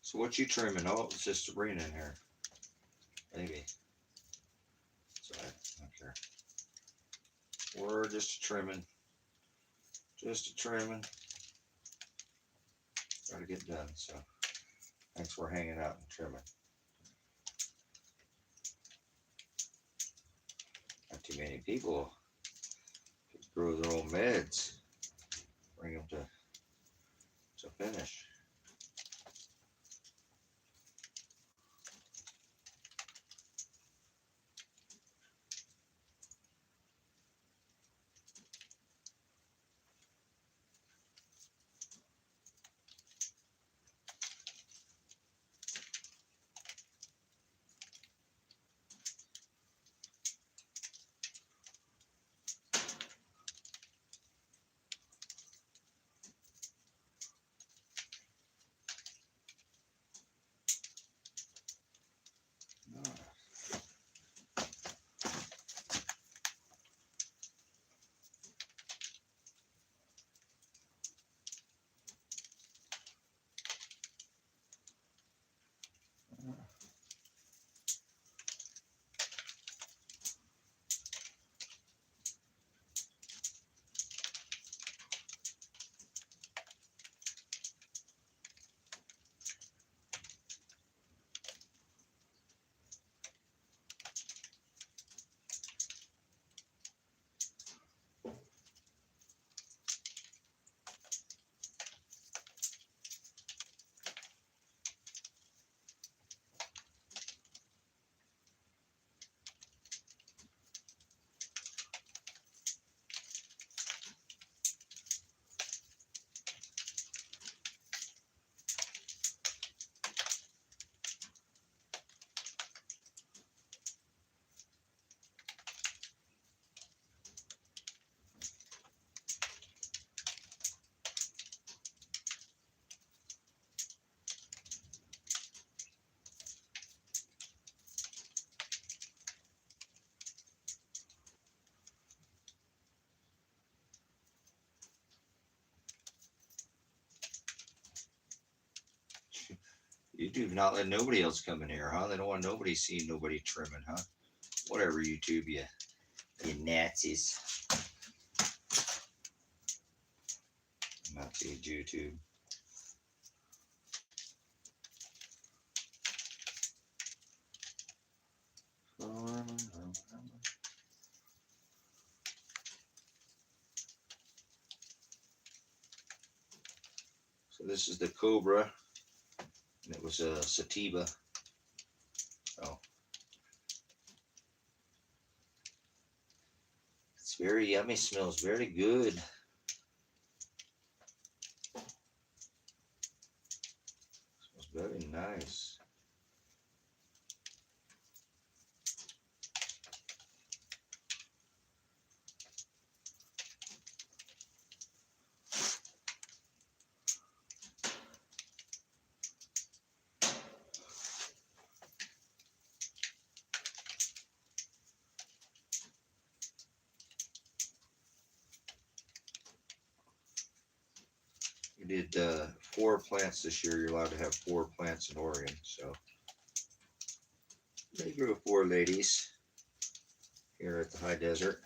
So what you trimming? Oh, it's just Sabrina in here. Maybe. So I don't care. We're just trimming. Just a trimming. Got to get done. So thanks for hanging out and trimming. Not too many people grow their own beds. Bring them to finish. YouTube not letting nobody else come in here, huh? They don't want nobody seeing nobody trimming, huh? Whatever, YouTube, you Nazis. Nazi YouTube. So this is the Cobra, and it was a sativa. Oh, it's very yummy. Smells very good. Smells very nice. We did 4 plants this year. You're allowed to have 4 plants in Oregon, so they grew 4 ladies here at the high desert.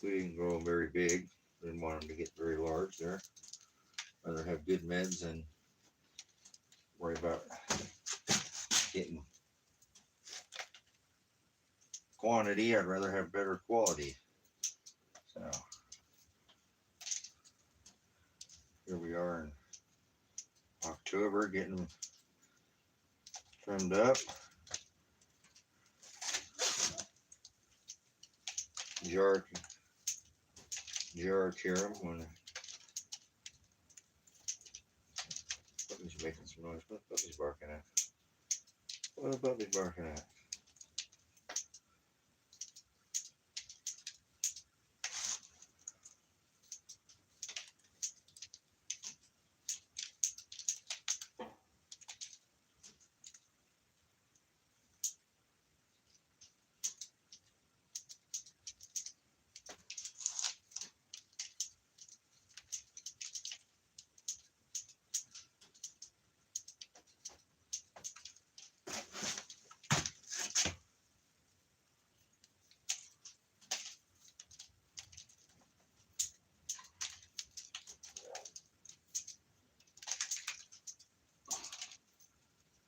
We didn't grow them very big. Didn't want them to get very large there. Rather have good meds and worry about getting quantity. I'd rather have better quality. So here we are in October, getting them trimmed up. Jar cure them when puppy's making some noise. What puppy's barking at? What a puppy barking at?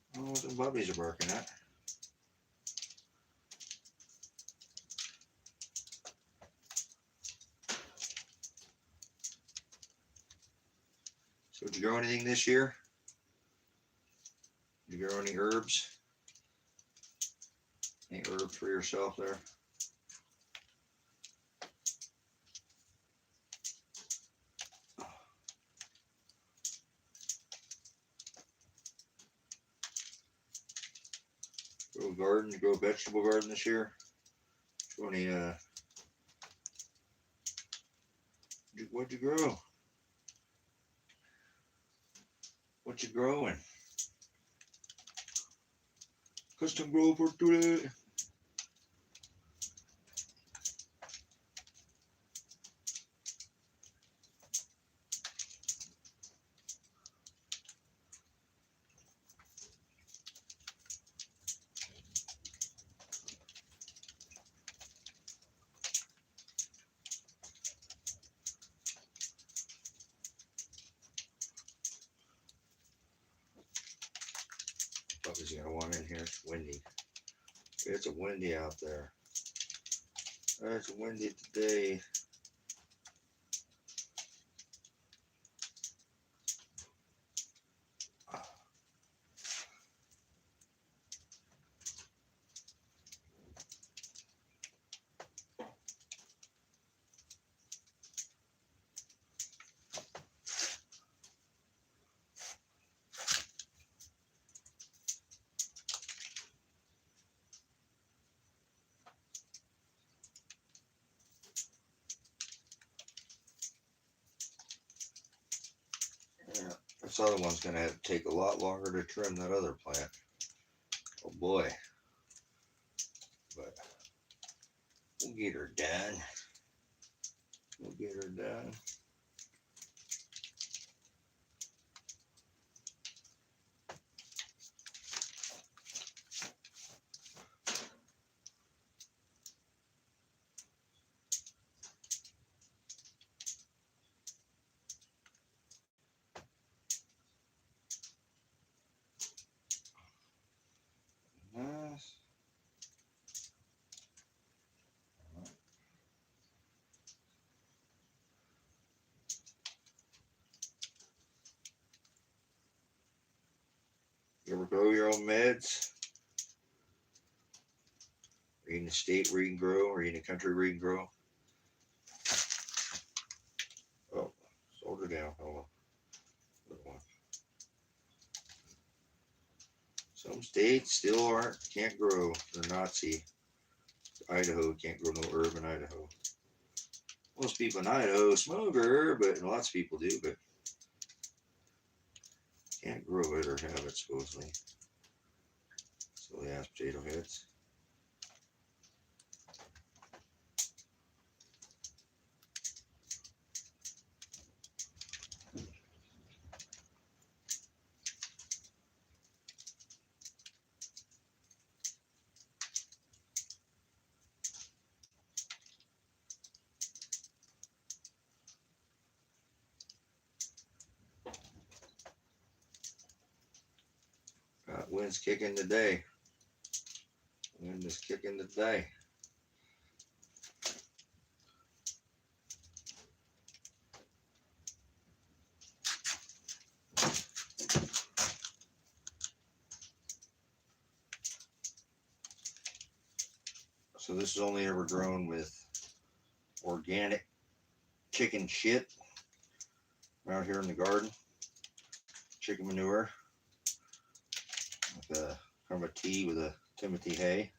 I don't know what the puppies are barking at. So did you grow anything this year? Did you grow any herbs? Any herbs for yourself there? Grow a garden? You grow a vegetable garden this year? Grow any, what'd you grow? What you growing? Custom grow for today. Puppy's got one in here. It's windy. It's windy out there. It's windy today. Yeah, this other one's going to have to take a lot longer to trim that other plant. Oh boy. But we'll get her done. We'll get her done. You ever grow your own meds? Are you in a state where you can grow? Are you in a country where you can grow? Oh, sold her down. Hold on. Little one. Some states still can't grow. They're Nazi. Idaho can't grow no herb in Idaho. Most people in Idaho smoke herb, but lots of people do, but can't grow it or have it supposedly. Silly ass potato heads. Wind's kicking today. Wind is kicking today. So this is only ever grown with organic chicken shit out here in the garden. Chicken manure. With a kind of a tea with a Timothy hay.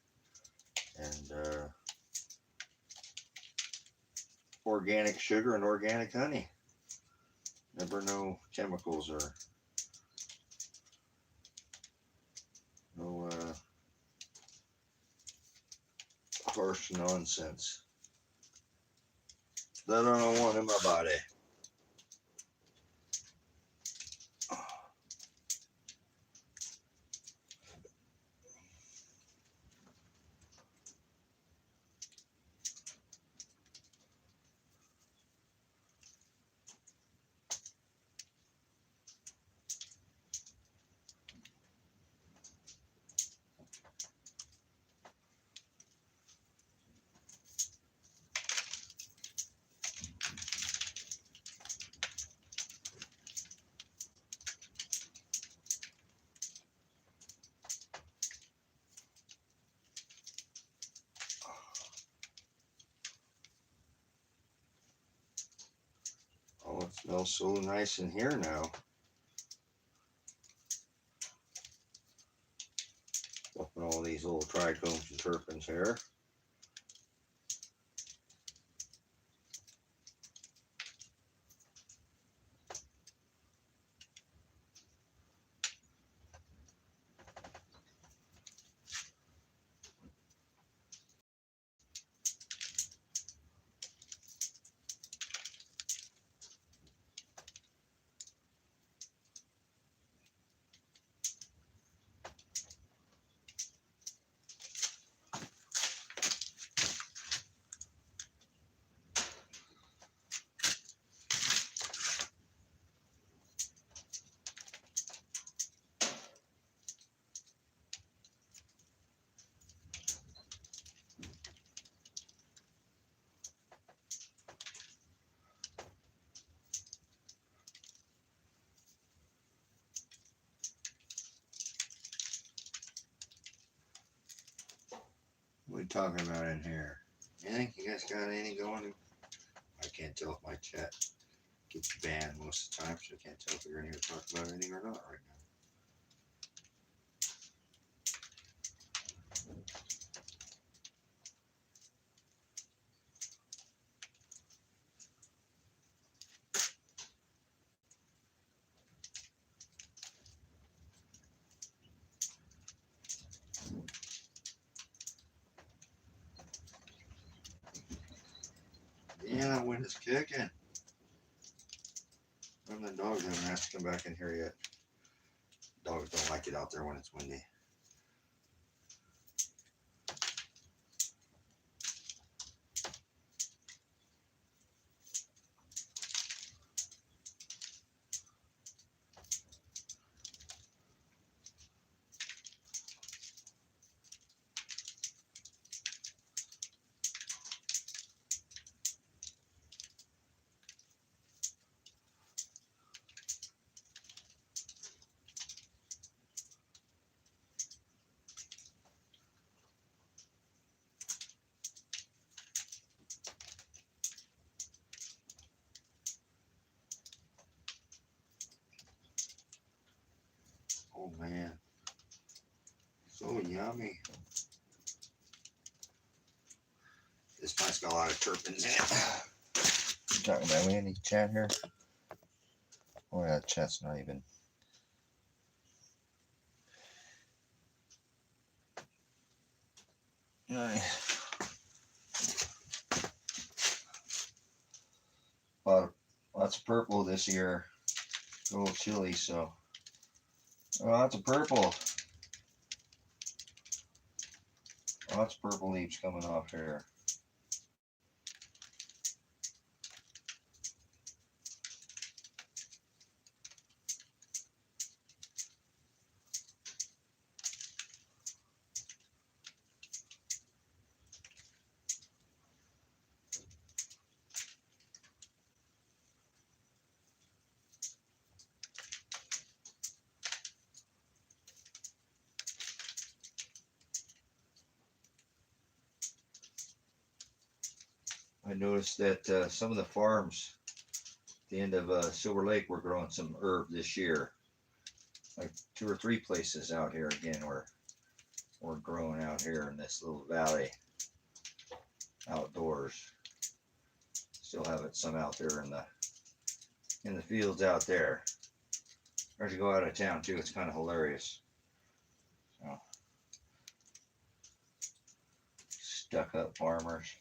And organic sugar and organic honey. Never no chemicals or no harsh nonsense that I don't want in my body. Oh, it smells so nice in here now. Fluffing all these little trichomes and terpenes here. What are we talking about in here? Anything? You guys got anything going? I can't tell if my chat gets banned most of the time, so I can't tell if you're in here to talk about anything or not right now. Yeah, that wind is kicking. And the dogs haven't asked to come back in here yet. Dogs don't like it out there when it's windy. Oh man, so yummy. This plant's got a lot of terpenes in it. You talking about Andy chat here? Oh yeah, chat's not even. Lots of purple this year. A little chilly, so lots of purple. Lots of purple leaves coming off here. I noticed that some of the farms at the end of Silver Lake were growing some herb this year. Like 2 or 3 places out here again we're growing out here in this little valley outdoors. Still have it some out there in the fields out there. As you go out of town too, it's kind of hilarious. So, stuck up farmers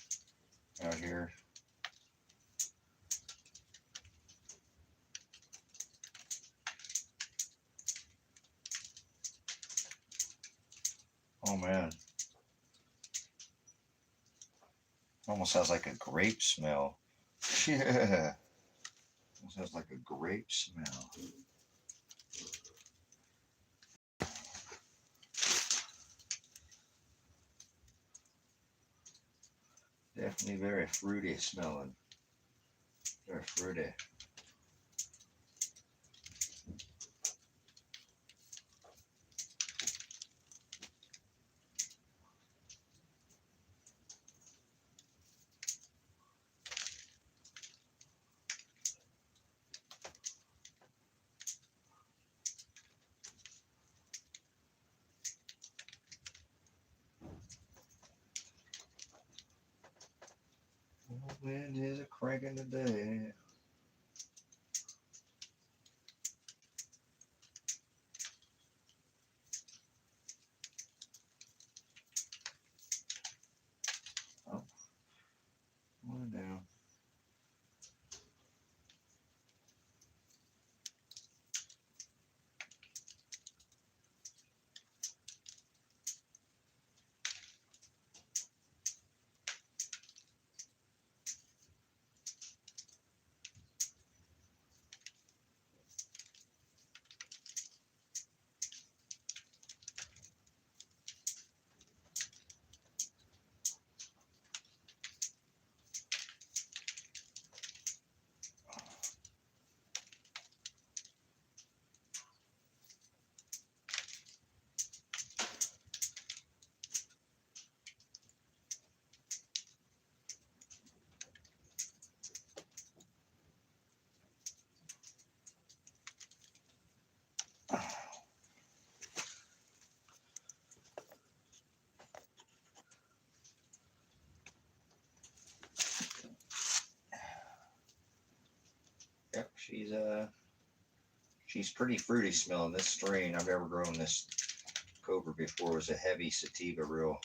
out here. Oh man. Almost has like a grape smell. Yeah. Almost has like a grape smell. Definitely very fruity smelling. Very fruity. The wind is a cranking today. Oh, one down. Yep, she's pretty fruity smelling. This strain, I've never grown this cobra before. It was a heavy sativa, real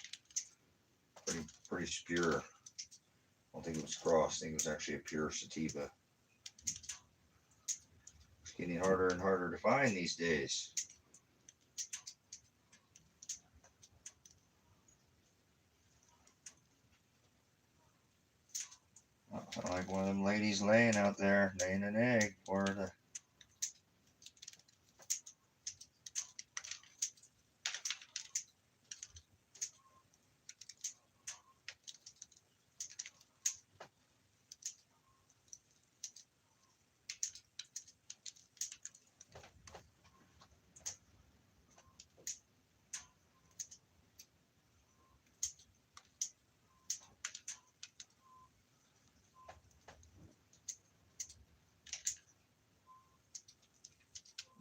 pretty pure. I don't think it was crossed. I think it was actually a pure sativa. It's getting harder and harder to find these days. Sound like one of them ladies laying out there, laying an egg for the.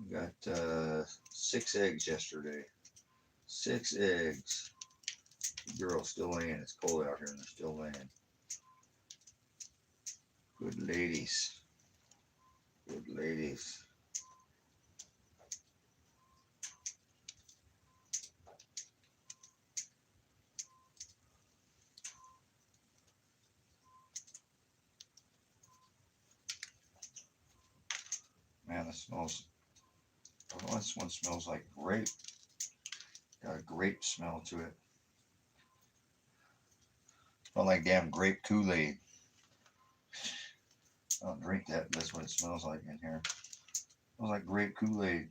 We got 6 eggs yesterday. 6 eggs. The girl's still laying. It's cold out here and they're still laying. Good ladies. Good ladies. Man, this smells. Oh, this one smells like grape. Got a grape smell to it. Smells like damn grape Kool-Aid. I don't drink that, but that's what it smells like in here. It smells like grape Kool-Aid.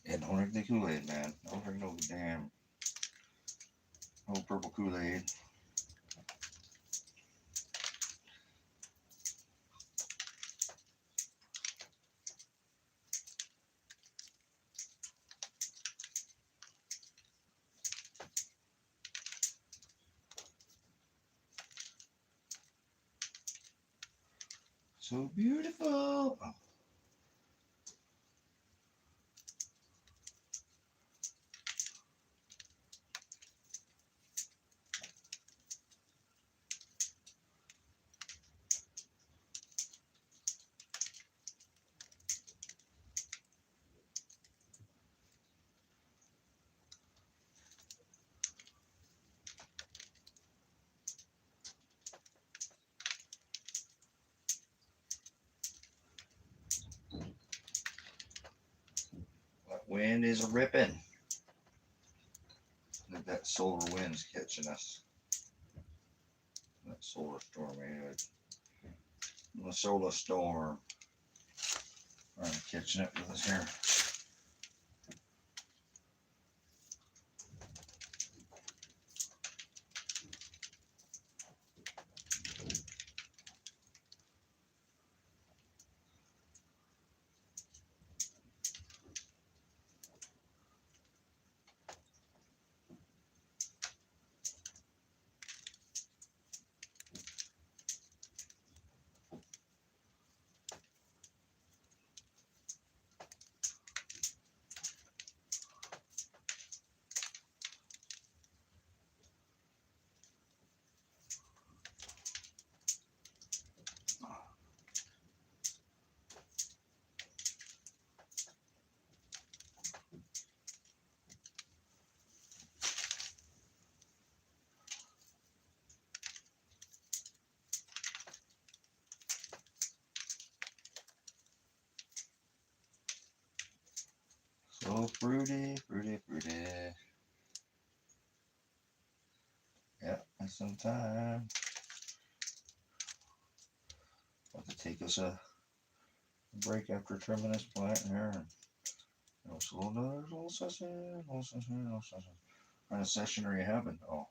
Yeah, don't drink the Kool-Aid, man. Don't drink no damn purple Kool-Aid. So beautiful. Oh. That wind is a ripping. I think that solar wind's catching us. That solar storm ahead. The solar storm. Alright, catching up with us here. So fruity, fruity, fruity. Yeah, that's some time. Have to take us a break after trimming this plant here. There's a little session, little session, little session. What kind of session are you having? Oh.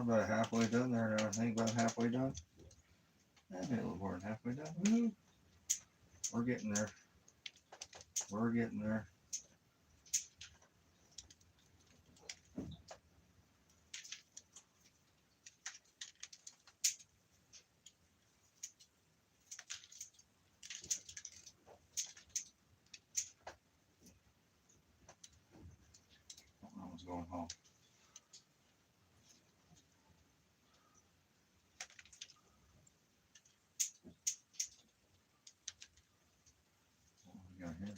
About halfway done there now. I think about halfway done. Maybe a little more than halfway done. Woo. We're getting there. We're getting there. I was going home. What we got here?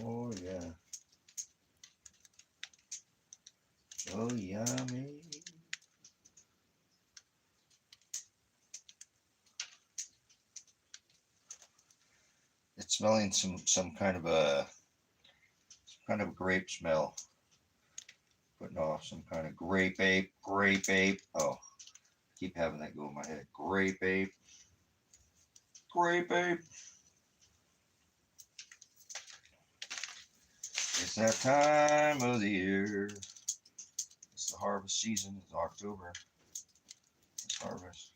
Oh yeah. Oh yummy. It's smelling some kind of a grape smell. Putting off some kind of grape ape. Oh, I keep having that go in my head. Grape ape. It's that time of the year. It's the harvest season. It's October. It's harvest.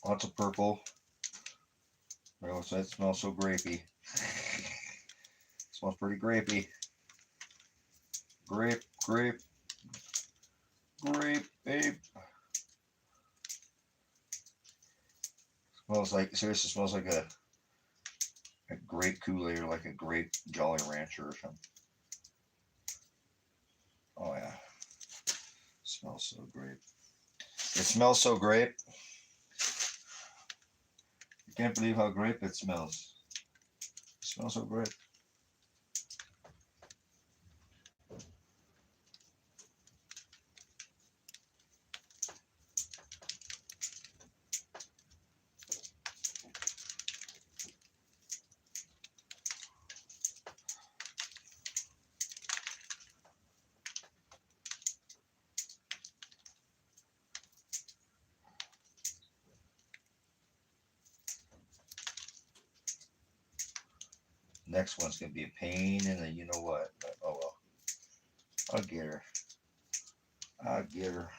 Lots of purple. Oh, that smells so grapey. Smells pretty grapey. Grape, ape. Smells like, seriously, smells like a grape Kool-Aid or like a grape Jolly Rancher or something. Oh yeah. Smells so great. It smells so great. I can't believe how great it smells. It smells so great. Next one's gonna be a pain in the you know what, but oh well. I'll get her.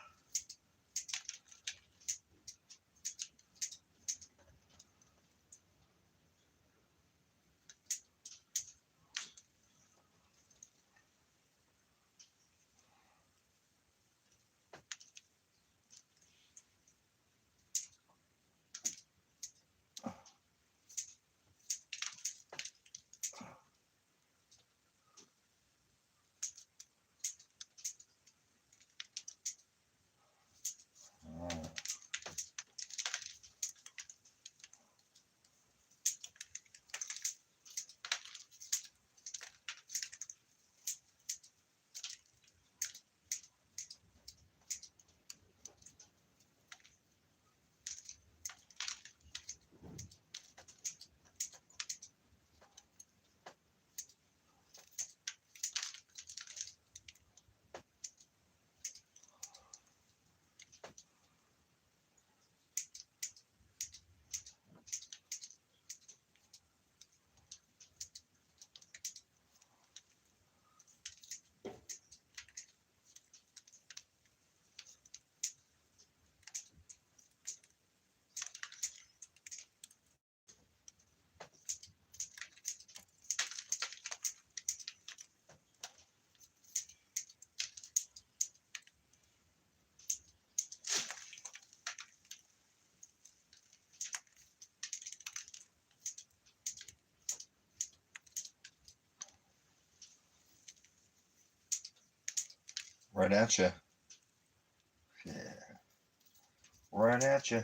Right at you. Yeah. Right at you.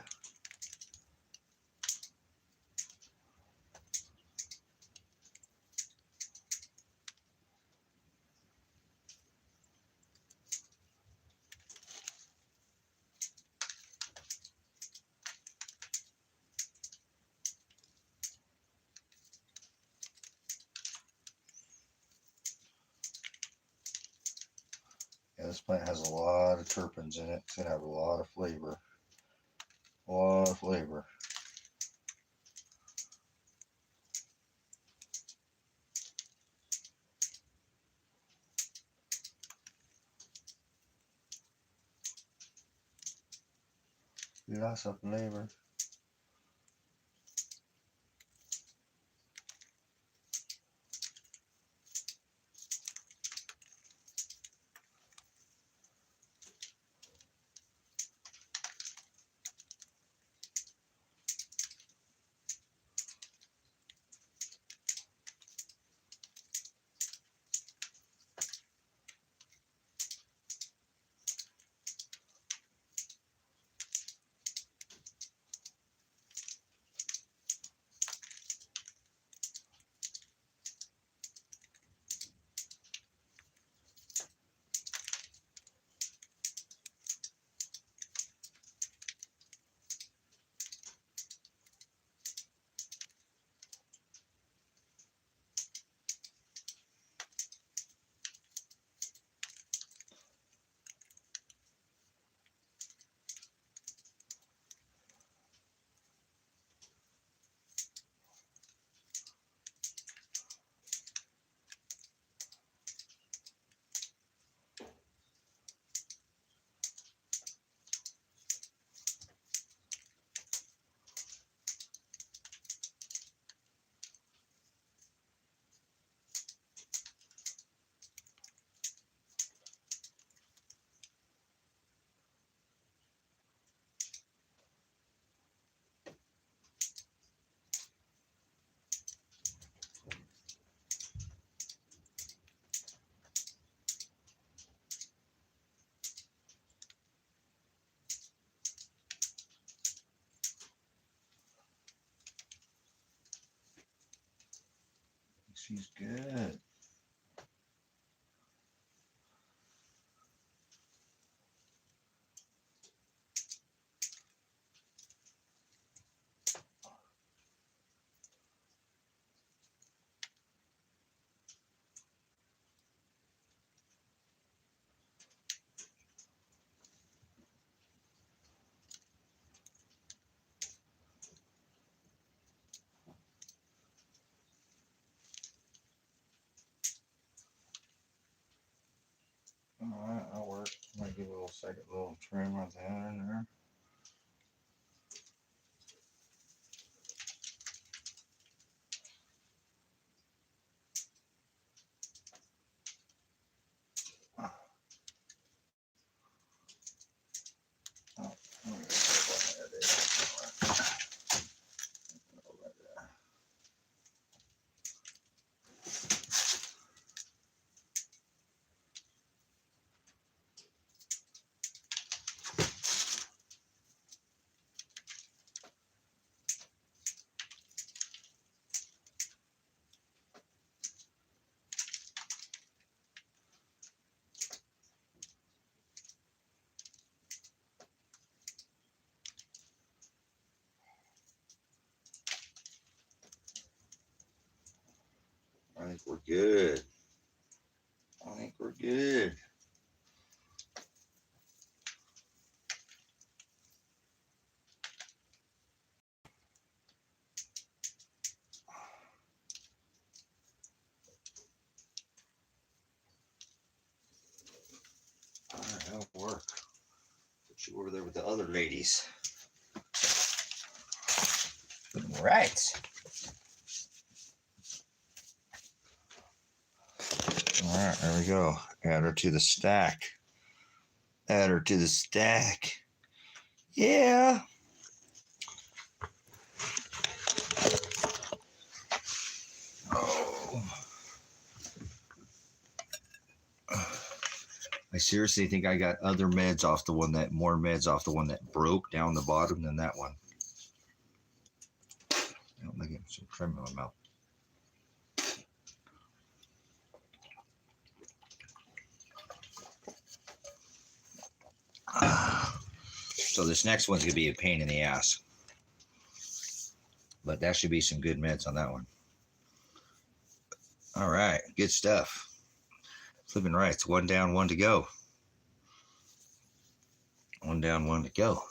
Yeah, this plant has a lot of terpenes in it. It's going to have a lot of flavor. A lot of flavor. Lots of flavor. She's good. Alright, that'll work. I'm going to give it a little second little trim right there in there. Oh, I think we're good. I think we're good. Alright, that'll work. Put you over there with the other ladies. Right. Alright, there we go. Add her to the stack. Add her to the stack. Yeah. Oh. I seriously think I got other meds off the one that, more meds off the one that broke down the bottom than that one. I'm gonna get some trim in my mouth. So this next one's gonna be a pain in the ass, but that should be some good meds on that one. All right, good stuff. Flipping right, it's one down, one to go. One down, one to go.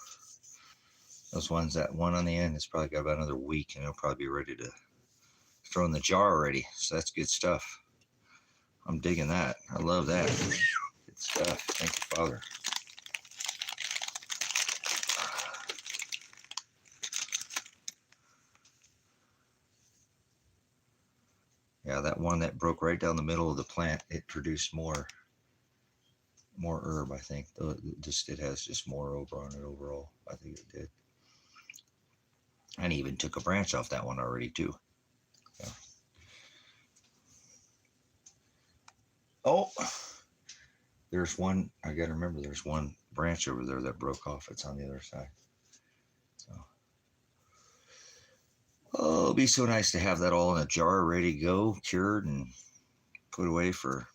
Those ones, that one on the end, it's probably got about another week, and it'll probably be ready to throw in the jar already. So that's good stuff. I'm digging that. I love that. Good stuff. Thank you, Father. Yeah, that one that broke right down the middle of the plant, it produced more herb, I think. It has just more over on it overall. I think it did. And even took a branch off that one already too. Yeah. Oh, there's one. I gotta remember. There's one branch over there that broke off. It's on the other side. So, oh, it'd be so nice to have that all in a jar, ready to go, cured, and put away for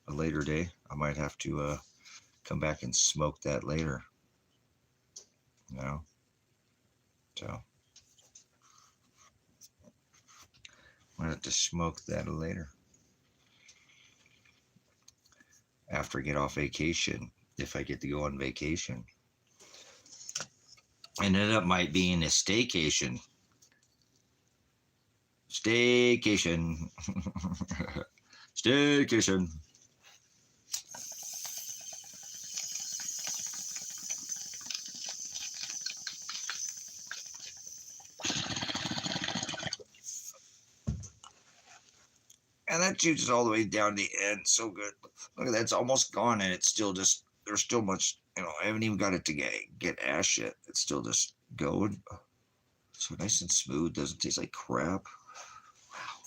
a later day. I might have to come back and smoke that later. You know, so might have to smoke that later after I get off vacation, if I get to go on vacation. And it might be in a staycation. Staycation. Staycation. And that juice is all the way down the end. So good. Look at that. It's almost gone, and it's still just, there's still much, I haven't even got it to get ash yet. It's still just going. So nice and smooth. Doesn't taste like crap. Wow.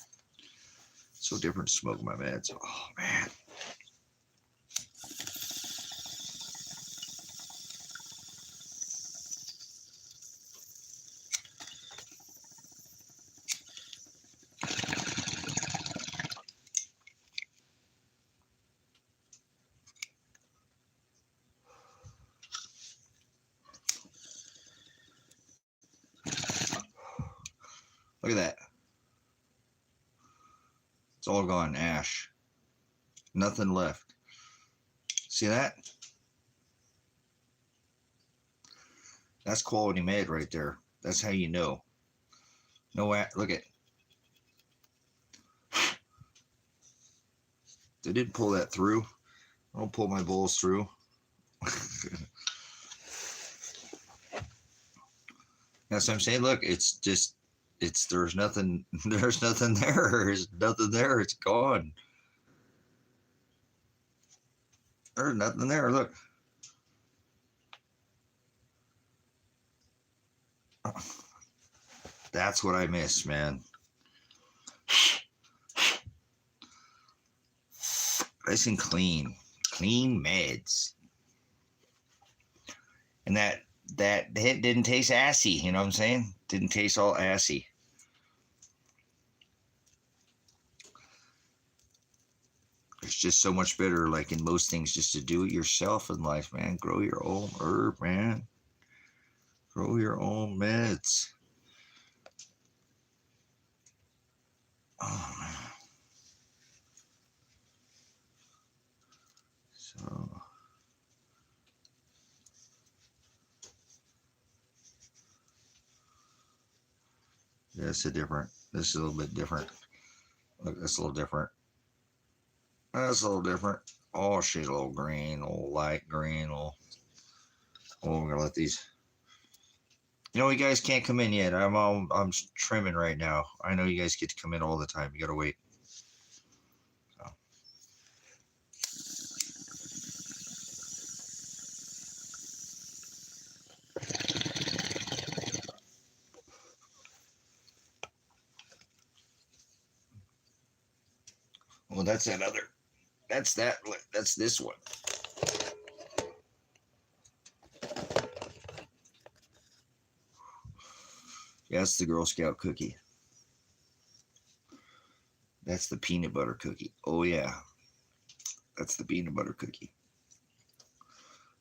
So different to smoke my meds. Oh, man. Look at that. It's all gone, ash. Nothing left. See that? That's quality med right there. That's how you know. No, look at. They didn't pull that through. I don't pull my bowls through. That's what I'm saying. Look, it's just, there's nothing there. There's nothing there. It's gone. There's nothing there. Look. That's what I miss, man. Nice and clean. Clean meds. And that hit didn't taste assy, you know what I'm saying? Didn't taste all assy. It's just so much better, like in most things, just to do it yourself in life, man. Grow your own herb, man. Grow your own meds. Oh, man. So, this is a little bit different. Look, that's a little different. That's a little different. Oh, shit, a little green, a little light green, we're gonna let these. You guys can't come in yet. I'm trimming right now. I know you guys get to come in all the time. You gotta wait. So. Well, that's this one. That's the Girl Scout cookie. That's the peanut butter cookie. Oh yeah, that's the peanut butter cookie.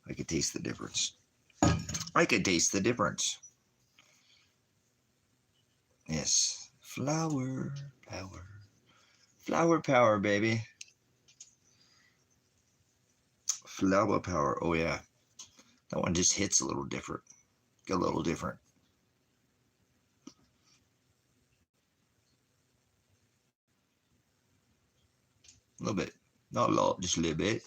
I could taste the difference. I could taste the difference. Yes, flower power. Flower power, baby. Flower power. Oh yeah, that one just hits a little different. A little different. A little bit. Not a lot, just a little bit.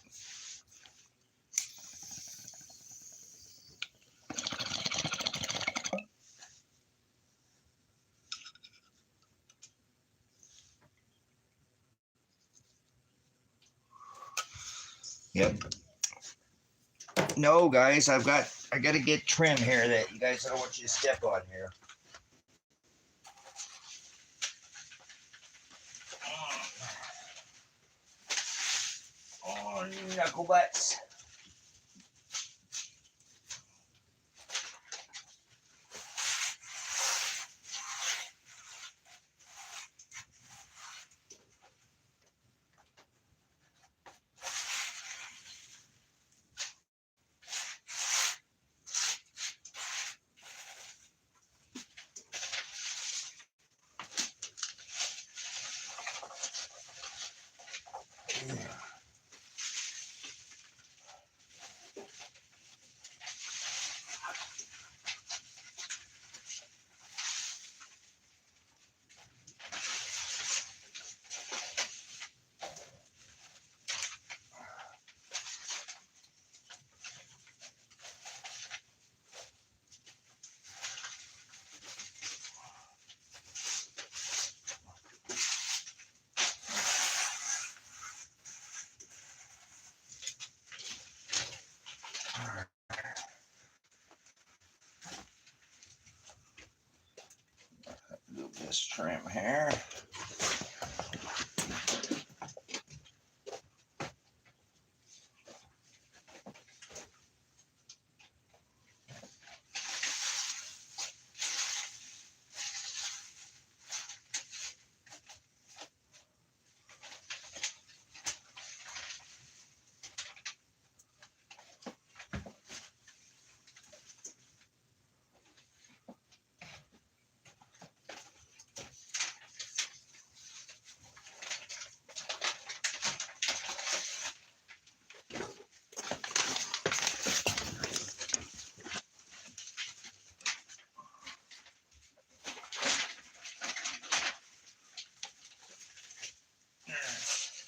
Yep. No, guys, I got to get trim here that you guys don't want you to step on here. Oh, knuckle butts. Do this trim here.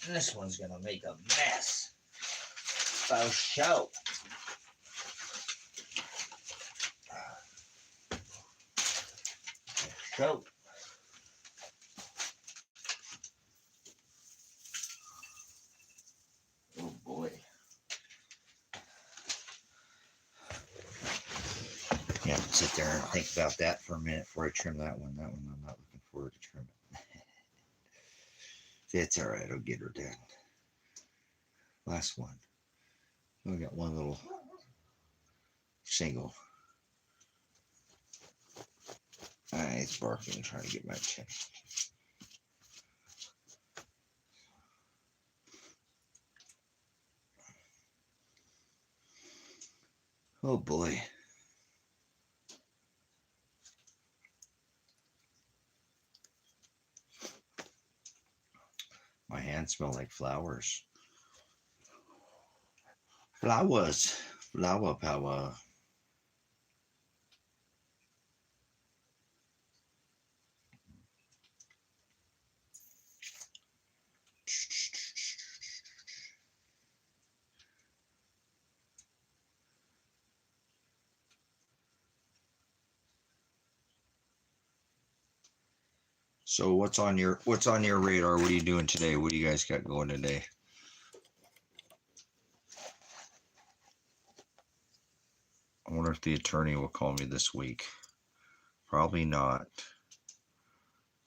This one's gonna make a mess. For sure. So. Oh boy. Yeah, sit there and think about that for a minute before I trim that one. That one I'm not looking forward to trim it. It's all right. I'll get her done. Last one. We got one little single. It's barking, trying to get my attention. Oh boy. My hands smell like flowers. Flowers. Flower power. So what's on your radar? What are you doing today? What do you guys got going today? I wonder if the attorney will call me this week. Probably not.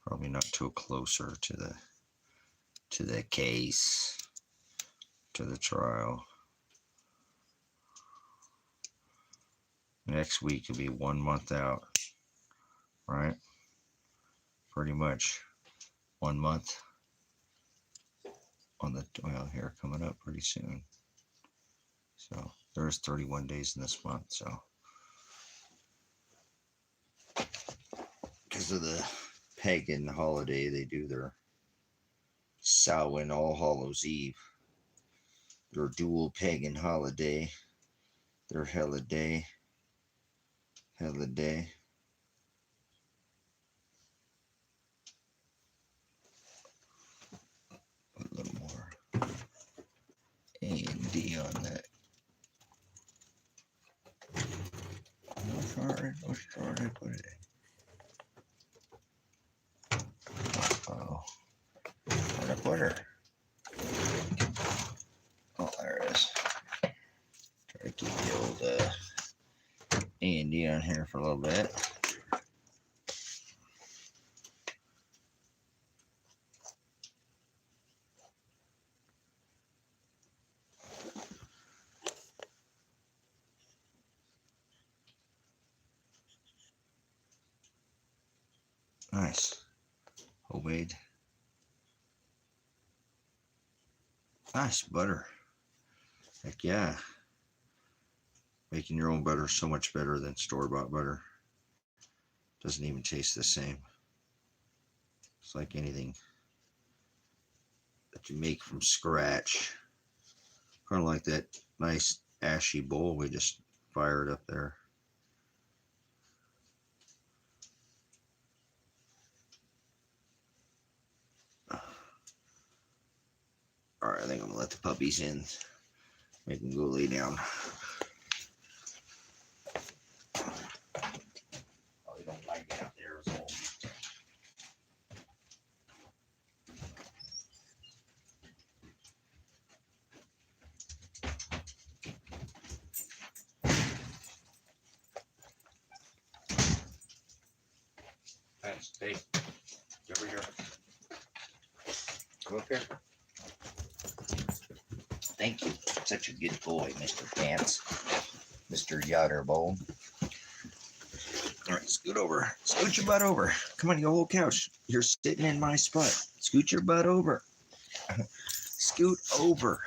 Probably not till closer to the case, to the trial. Next week will be 1 month out. right? Pretty much 1 month on the, well, here coming up pretty soon. So there's 31 days in this month. So because of the pagan holiday, they do their Samhain All Hallows Eve, their dual pagan holiday, their holiday. A little more A and D on that. Which chart I put it in? Oh, where'd I put her? Oh, there it is. Try to keep the old A and D on here for a little bit. Nice. Obeyed. Nice butter. Heck yeah. Making your own butter is so much better than store-bought butter. Doesn't even taste the same. It's like anything that you make from scratch. Kind of like that nice ashy bowl we just fired up there. Alright, I think I'm gonna let the puppies in. Make them go lay down. Oh, they don't like it out there. Thanks, Dave. Get over here. Come up here. Thank you. Such a good boy, Mr. Pants. Mr. Yatterbone. All right, scoot over. Scoot your butt over. Come on, you whole couch. You're sitting in my spot. Scoot your butt over. Scoot over.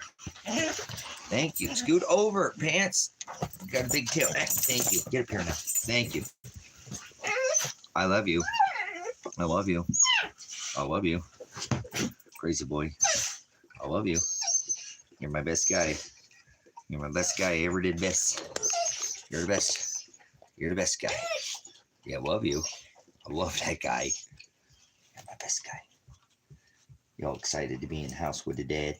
Thank you. Scoot over, Pants. You got a big tail. Thank you. Get up here now. Thank you. I love you. I love you. I love you. Crazy boy. I love you. You're my best guy. You're my best guy. Ever did best. You're the best. You're the best guy. Yeah, I love you. I love that guy. You're my best guy. You all excited to be in the house with the dad?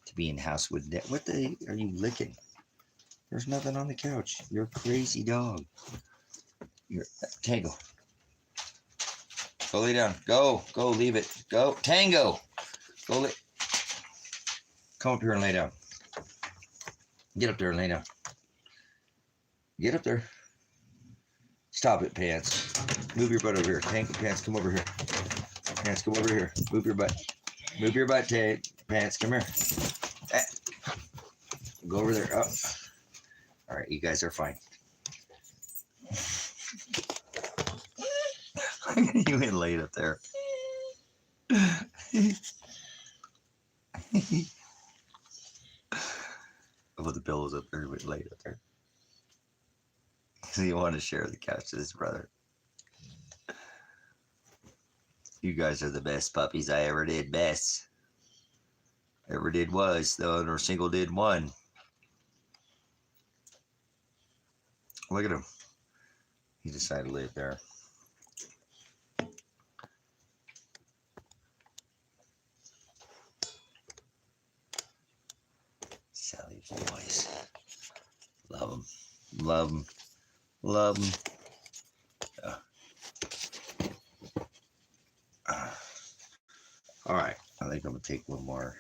To be in the house with dad? What the are you licking? There's nothing on the couch. You're a crazy dog. You're Tango. Go lay down. Go. Go. Leave it. Go. Tango. Go lay. Come up here and lay down. Get up there and lay down. Get up there. Stop it, Pants. Move your butt over here. Tango, Pants, come over here. Pants, come over here. Move your butt. Move your butt, Pants, come here. Go over there. Oh. All right, you guys are fine. You ain't laid up there. I'll put the pillows up there, but laid up there. So you want to share the couch with his brother. You guys are the best puppies I ever did. Best. Ever did was. The other single did one. Look at him. He decided to live there. Sally boys. Love them. Love them. Love them. All right. I think I'm going to take a little more.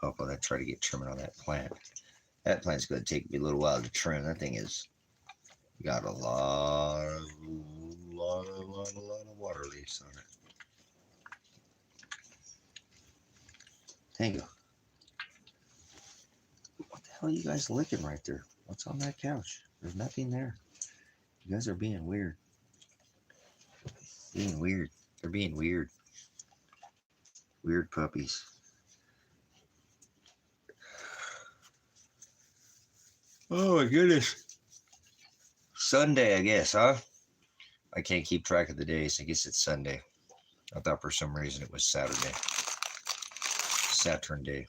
Hope I'm going to try to get trimming on that plant. That plant's going to take me a little while to trim. That thing is got a lot of water leaves on it. Thank you. What the hell are you guys licking right there? What's on that couch? There's nothing there. You guys are being weird. Being weird. They're being weird. Weird puppies. Oh my goodness. Sunday, I guess, huh? I can't keep track of the days. I guess it's Sunday. I thought for some reason it was Saturday. Saturn day.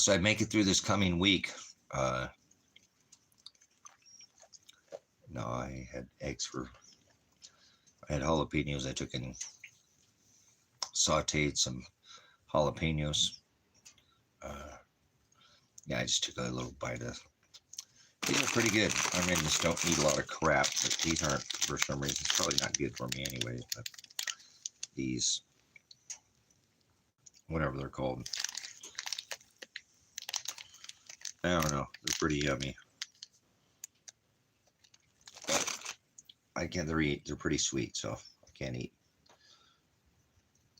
So I'd make it through this coming week. No, I had eggs for, I had jalapenos. I took and sauteed some jalapenos. Yeah, I just took a little bite of. These are pretty good. I mean, just don't need a lot of crap, but these aren't, for some reason, it's probably not good for me anyway. But these, whatever they're called, I don't know. They're pretty yummy. I can't. They're pretty sweet, so I can't eat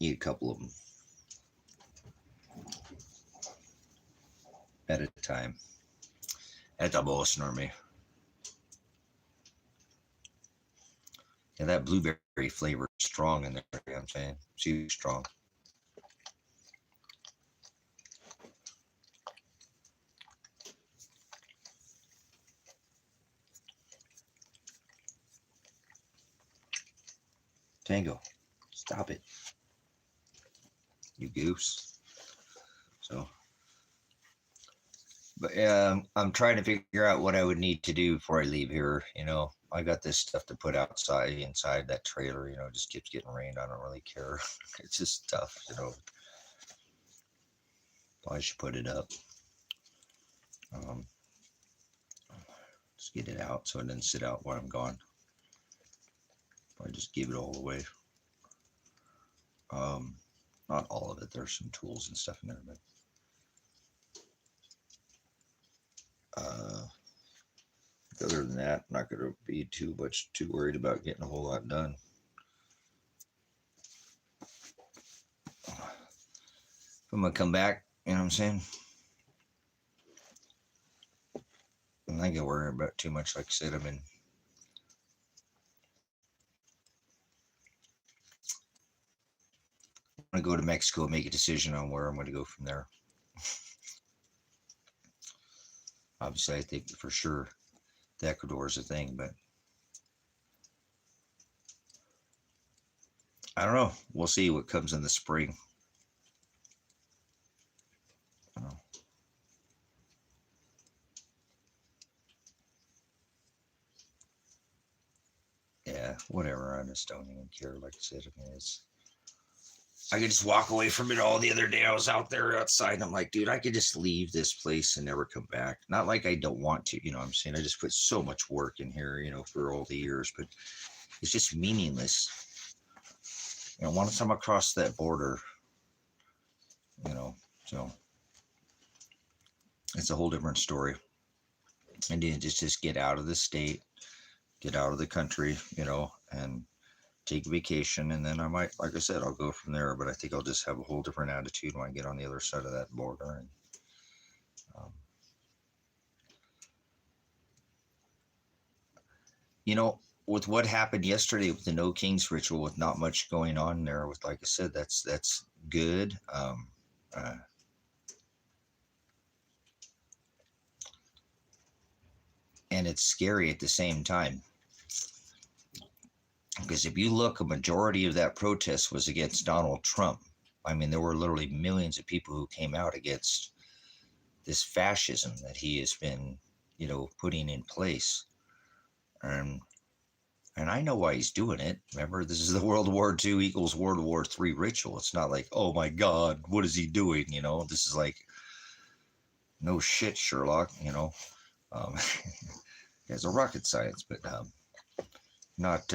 a couple of them at a time. At the most, normally. Yeah, that blueberry flavor is strong in there. You know what I'm saying, super strong. Tango, stop it, you goose. So, but I'm trying to figure out what I would need to do before I leave here. You know, I got this stuff to put outside, inside that trailer. You know, it just keeps getting rained. I don't really care. It's just tough, you know. I should put it up. Just get it out so it doesn't sit out while I'm gone. I just give it all away. Not all of it. There's some tools and stuff in there, but other than that, I'm not going to be too worried about getting a whole lot done. If I'm going to come back, you know what I'm saying? I'm not going to worry about too much. Like I said, I want to go to Mexico and make a decision on where I'm going to go from there. Obviously, I think for sure the Ecuador is a thing, but I don't know. We'll see what comes in the spring. Yeah, whatever. I just don't even care. Like I said, I mean, I could just walk away from it all. The other day I was out there outside and I'm like, dude, I could just leave this place and never come back. Not like I don't want to, you know what I'm saying? I just put so much work in here, you know, for all the years, but it's just meaningless. You know, once I'm across that border, you know, so it's a whole different story. And then just get out of the state, get out of the country, you know, and take a vacation. And then I might, like I said, I'll go from there, but I think I'll just have a whole different attitude when I get on the other side of that border. And you know, with what happened yesterday with the No Kings ritual, with not much going on there, with, like I said, that's good. And it's scary at the same time, because if you look, a majority of that protest was against Donald Trump. I mean, there were literally millions of people who came out against this fascism that he has been, you know, putting in place. And I know why he's doing it. Remember, this is the World War II equals World War III ritual. It's not like, oh my God, what is he doing? You know, this is like, no shit, Sherlock, you know. It's a rocket science, but not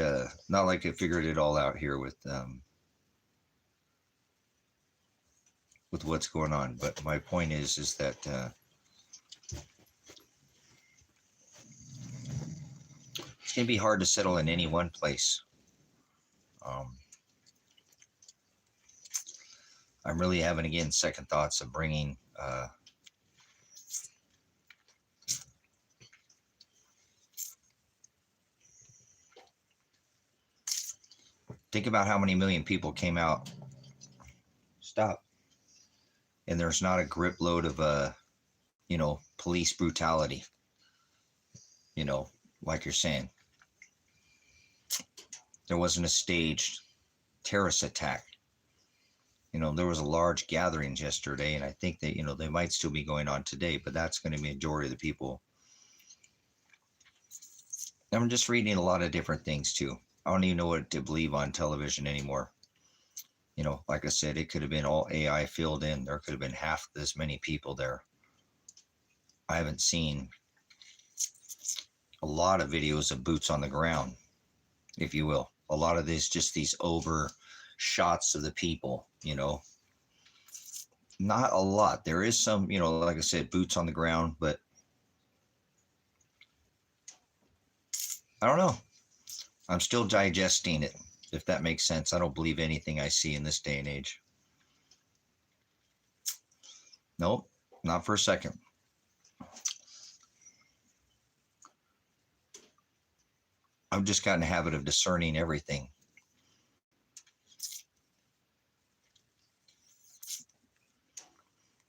like I figured it all out here with what's going on. But my point is that it's going to be hard to settle in any one place. I'm really having, again, second thoughts of bringing think about how many million people came out. Stop. And there's not a grip load of, police brutality, like you're saying. There wasn't a staged terrorist attack. There was a large gatherings yesterday, and I think that, they might still be going on today, but that's going to be a majority of the people. I'm just reading a lot of different things too. I don't even know what to believe on television anymore. Like I said, it could have been all AI filled in. There could have been half as many people there. I haven't seen a lot of videos of boots on the ground, if you will. A lot of this, just these over shots of the people, not a lot. There is some, like I said, boots on the ground, but I don't know. I'm still digesting it, if that makes sense. I don't believe anything I see in this day and age. Nope, not for a second. I've just gotten a habit of discerning everything.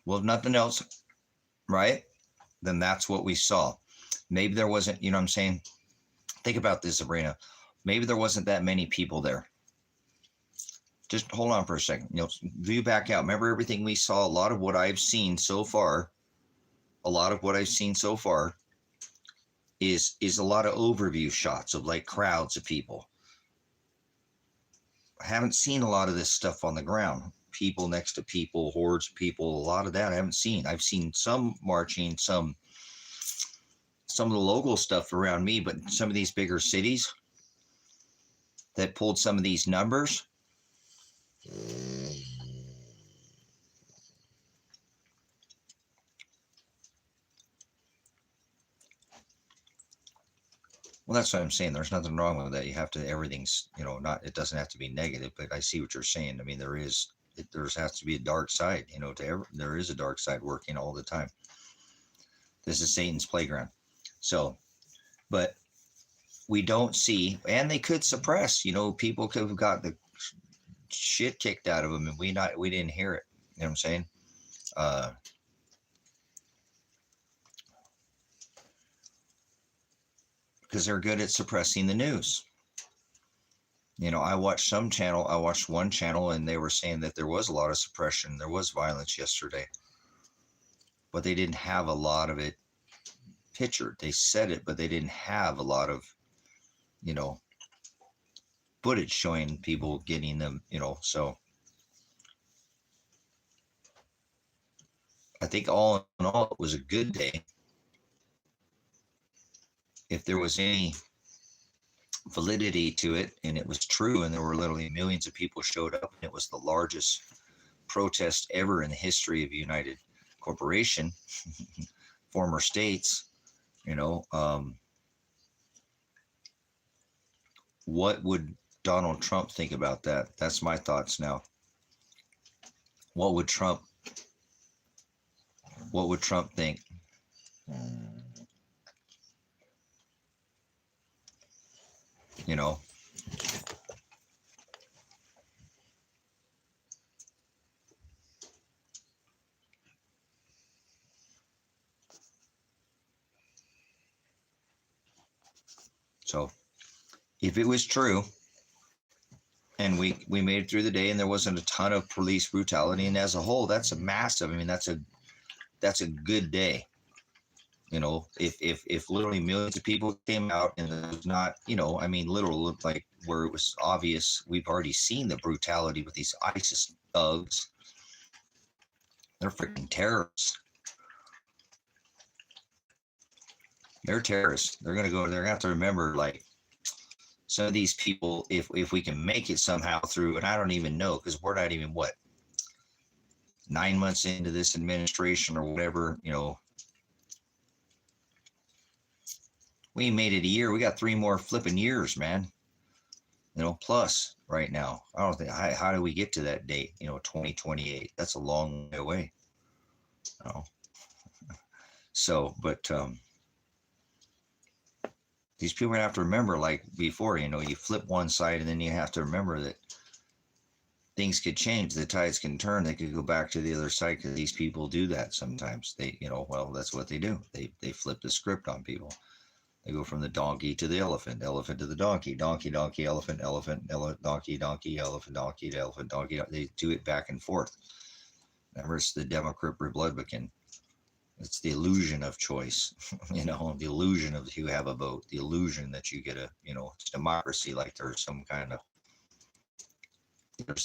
Well, if nothing else, right? Then that's what we saw. Maybe there wasn't, what I'm saying? Think about this, Sabrina. Maybe there wasn't that many people there. Just hold on for a second. View back out. Remember everything we saw, a lot of what I've seen so far, is a lot of overview shots of like crowds of people. I haven't seen a lot of this stuff on the ground. People next to people, hordes of people, a lot of that I haven't seen. I've seen some marching, some of the local stuff around me, but some of these bigger cities that pulled some of these numbers. Well, that's what I'm saying. There's nothing wrong with that. You have to, everything's, it doesn't have to be negative, but I see what you're saying. I mean, there has to be a dark side, there is a dark side working all the time. This is Satan's playground. So, but we don't see, and they could suppress, people could have got the shit kicked out of them and we didn't hear it. You know what I'm saying? Because they're good at suppressing the news. I watched one channel and they were saying that there was a lot of suppression. There was violence yesterday, but they didn't have a lot of it pictured. They said it, but they didn't have a lot of, footage showing people getting them, so I think all in all, it was a good day. If there was any validity to it and it was true and there were literally millions of people showed up and it was the largest protest ever in the history of United Corporation, former states, what would Donald Trump think about that? That's my thoughts now. What would Trump think? So if it was true and we made it through the day and there wasn't a ton of police brutality, and as a whole, that's a massive, that's a good day. If literally millions of people came out and there's not, literal, like where it was obvious, we've already seen the brutality with these ISIS thugs. They're freaking terrorists. They're terrorists. They're going to have to remember, like, some of these people, if we can make it somehow through, and I don't even know, because we're not even, 9 months into this administration or whatever, We made it a year. We got 3 more flipping years, man. Plus right now. I don't think, how do we get to that date? 2028. That's a long way away. So, but these people are gonna have to remember, like before, you flip one side and then you have to remember that things could change. The tides can turn. They could go back to the other side because these people do that sometimes. They, well, that's what they do. They flip the script on people. They go from the donkey to the elephant, elephant to the donkey, donkey, donkey, elephant, elephant, donkey, donkey, elephant, donkey, elephant, donkey. They do it back and forth. Remember, it's the Democrat Republican. It's the illusion of choice, the illusion of you have a vote, the illusion that you get it's democracy, like there's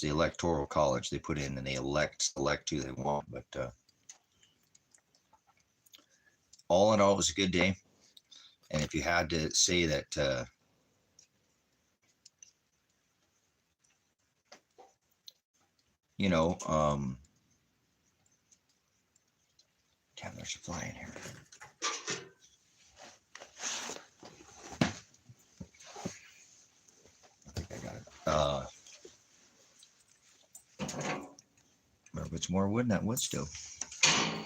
the electoral college they put in and they select who they want. But all in all, it was a good day. And if you had to say that, damn, there's a fly in here. I think I got it. Remember, it's more wood in that wood stove.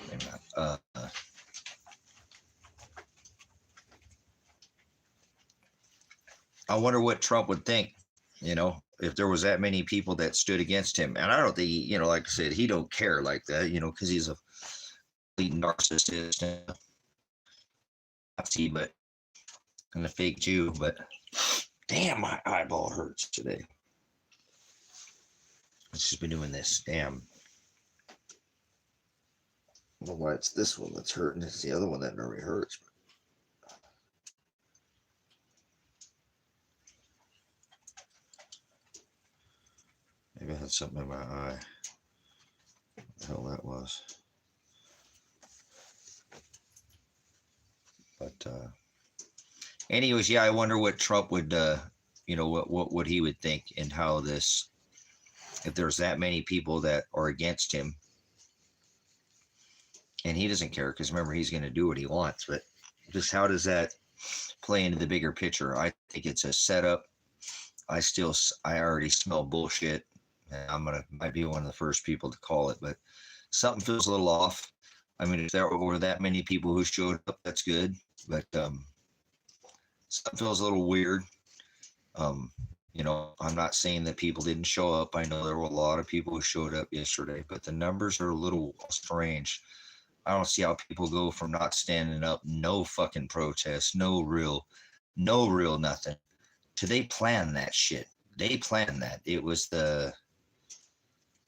Maybe not. I wonder what Trump would think, if there was that many people that stood against him. And I don't think, like I said, he don't care like that, because he's a narcissist and a fake Jew. But damn, my eyeball hurts today. It's just been doing this. Damn. I don't know why it's this one that's hurting. It's the other one that never hurts. Maybe I had something in my eye. What the hell that was. But anyways, yeah, I wonder what Trump would, what he would think, and how this, if there's that many people that are against him, and he doesn't care, because remember, he's going to do what he wants. But just how does that play into the bigger picture? I think it's a setup. I already smell bullshit. And might be one of the first people to call it, but something feels a little off. I mean, if there were that many people who showed up, that's good. But something feels a little weird. I'm not saying that people didn't show up. I know there were a lot of people who showed up yesterday, but the numbers are a little strange. I don't see how people go from not standing up, no fucking protest, no real nothing, to they plan that shit. They planned that. It was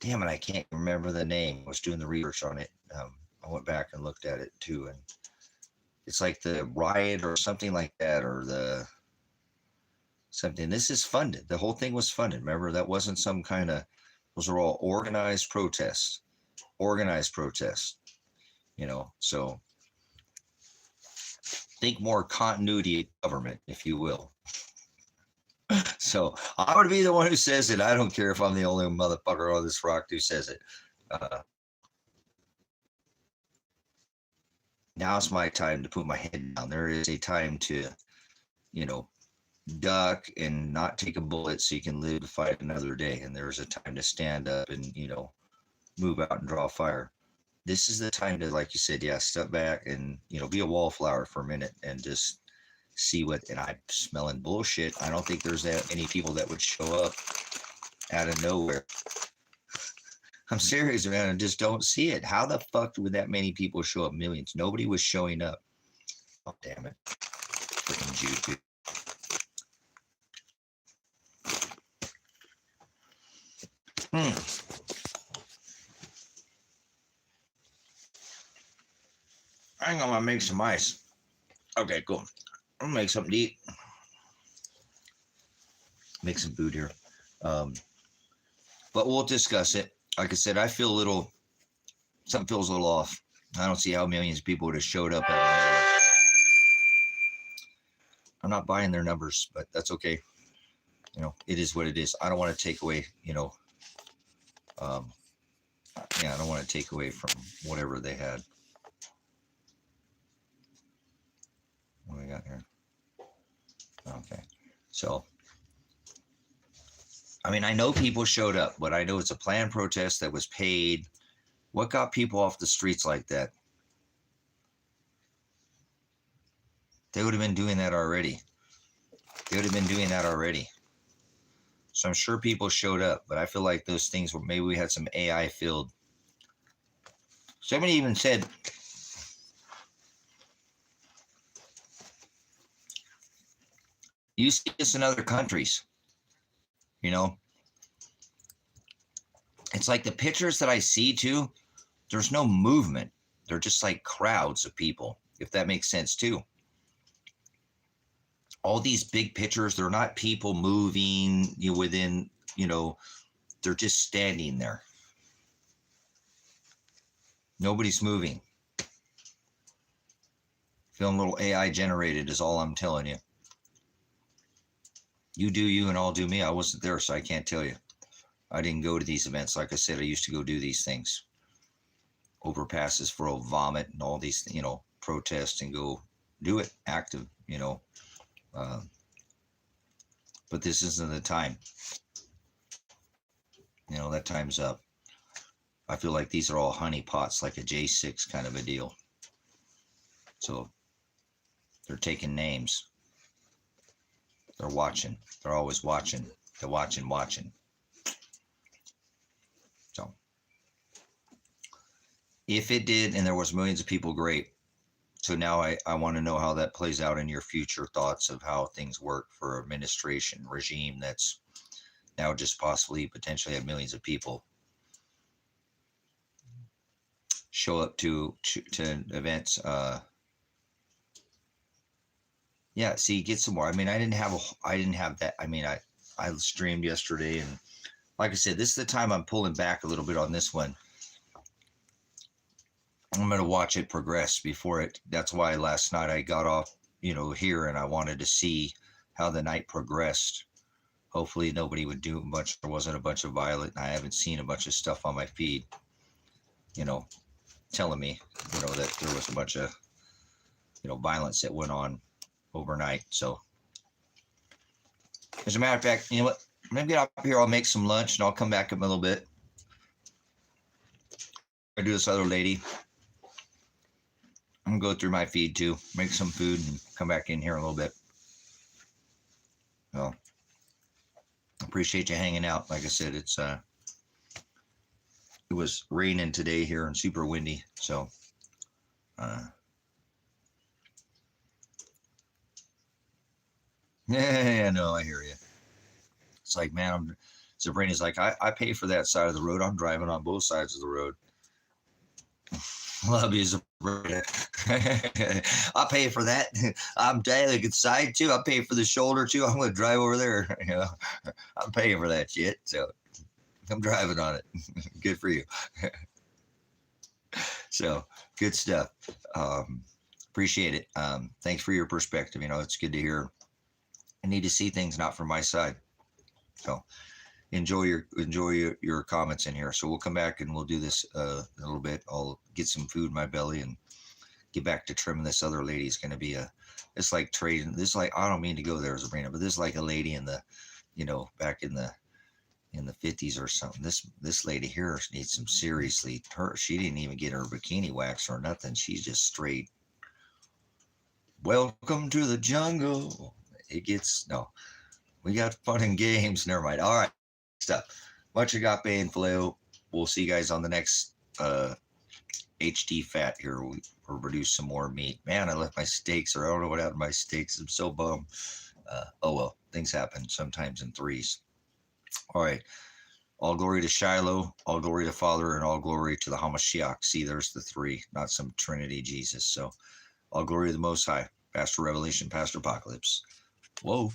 damn it, I can't remember the name. I was doing the research on it. I went back and looked at it too, and it's like the riot or something like that, or something. This is funded. The whole thing was funded. Remember, that wasn't some kind of, those are all organized protests. So think more continuity of government, if you will. So I'm going to be the one who says it. I don't care if I'm the only motherfucker on this rock who says it. Now's my time to put my head down. There is a time to, duck and not take a bullet so you can live to fight another day. And there's a time to stand up and, move out and draw fire. This is the time to, like you said, step back and, be a wallflower for a minute and just see and I'm smelling bullshit. I don't think there's that many people that would show up out of nowhere. I'm serious, man. I just don't see it. How the fuck would that many people show up? Millions. Nobody was showing up. Oh, damn it. Freaking Jew. I'm gonna make some ice. Okay, cool. I'm gonna make something to eat. Make some food here. But we'll discuss it. Like I said, I feel something feels a little off. I don't see how millions of people would have showed up. I'm not buying their numbers, but that's okay. It is what it is. I don't want to take away, I don't want to take away from whatever they had. What do we got here? Okay. So, I mean, I know people showed up, but I know it's a planned protest that was paid. What got people off the streets like that? They would have been doing that already. They would have been doing that already. So I'm sure people showed up, but I feel like those things were, maybe we had some AI filled. Somebody even said, you see this in other countries, you know? It's like the pictures that I see too, there's no movement. They're just like crowds of people, if that makes sense too. All these big pictures, they're not people moving, you know, within, you know, they're just standing there. Nobody's moving. Feeling a little AI generated is all I'm telling you. You do you and I'll do me. I wasn't there, so I can't tell you. I didn't go to these events. Like I said, I used to go do these things. Overpasses for a vomit and all these, you know, protest and go do it active, you know. But this isn't the time. You know, that time's up. I feel like these are all honey pots, like a J6 kind of a deal. So they're taking names. They're watching. They're always watching. They're watching. So if it did and there was millions of people, great. So now I want to know how that plays out in your future thoughts of how things work for administration regime that's now just possibly potentially have millions of people show up to events. Yeah, see, get some more. I mean, I didn't have that. I mean, I streamed yesterday, and like I said, this is the time I'm pulling back a little bit on this one. I'm going to watch it progress before it. That's why last night I got off, you know, here, and I wanted to see how the night progressed. Hopefully nobody would do much. There wasn't a bunch of violent. I haven't seen a bunch of stuff on my feed, you know, telling me, you know, that there was a bunch of, you know, violence that went on overnight. So as a matter of fact, you know what? I'm going to get up here. I'll make some lunch, and I'll come back in a little bit. I do this other lady. I'm going to go through my feed too, make some food, and come back in here in a little bit. Well, appreciate you hanging out. Like I said, it was raining today here and super windy. So, yeah, no, I hear you. It's like, man, Sabrina's like, I pay for that side of the road. I'm driving on both sides of the road. Love you, Sabrina. I'll pay for that. I'm dialing the side too. I'll pay for the shoulder too. I'm going to drive over there. You know, I'm paying for that shit. So I'm driving on it. Good for you. So good stuff. Appreciate it. Thanks for your perspective. You know, it's good to hear. I need to see things not from my side. So enjoy your comments in here. So we'll come back and we'll do this a little bit. I'll get some food in my belly and get back to trimming. This other lady is going to be it's like trading. This is like, I don't mean to go there, Sabrina, but this is like a lady in the, you know, back in the 50s or something. This lady here needs some seriously. She didn't even get her bikini wax or nothing. She's just straight. Welcome to the jungle. It gets no. We got fun and games. Never mind. All right. Stuff. Much Agape and Phileo. We'll see you guys on the next HD Fat here. We'll produce some more meat. Man, I left my steaks, or I don't know what happened to my steaks. I'm so bummed. Oh well, things happen sometimes in threes. All right. All glory to Shiloh, all glory to Father, and all glory to the Hamashiach. See, there's the three, not some Trinity Jesus. So all glory to the Most High. Pastor Revelation, Pastor Apocalypse. Whoa.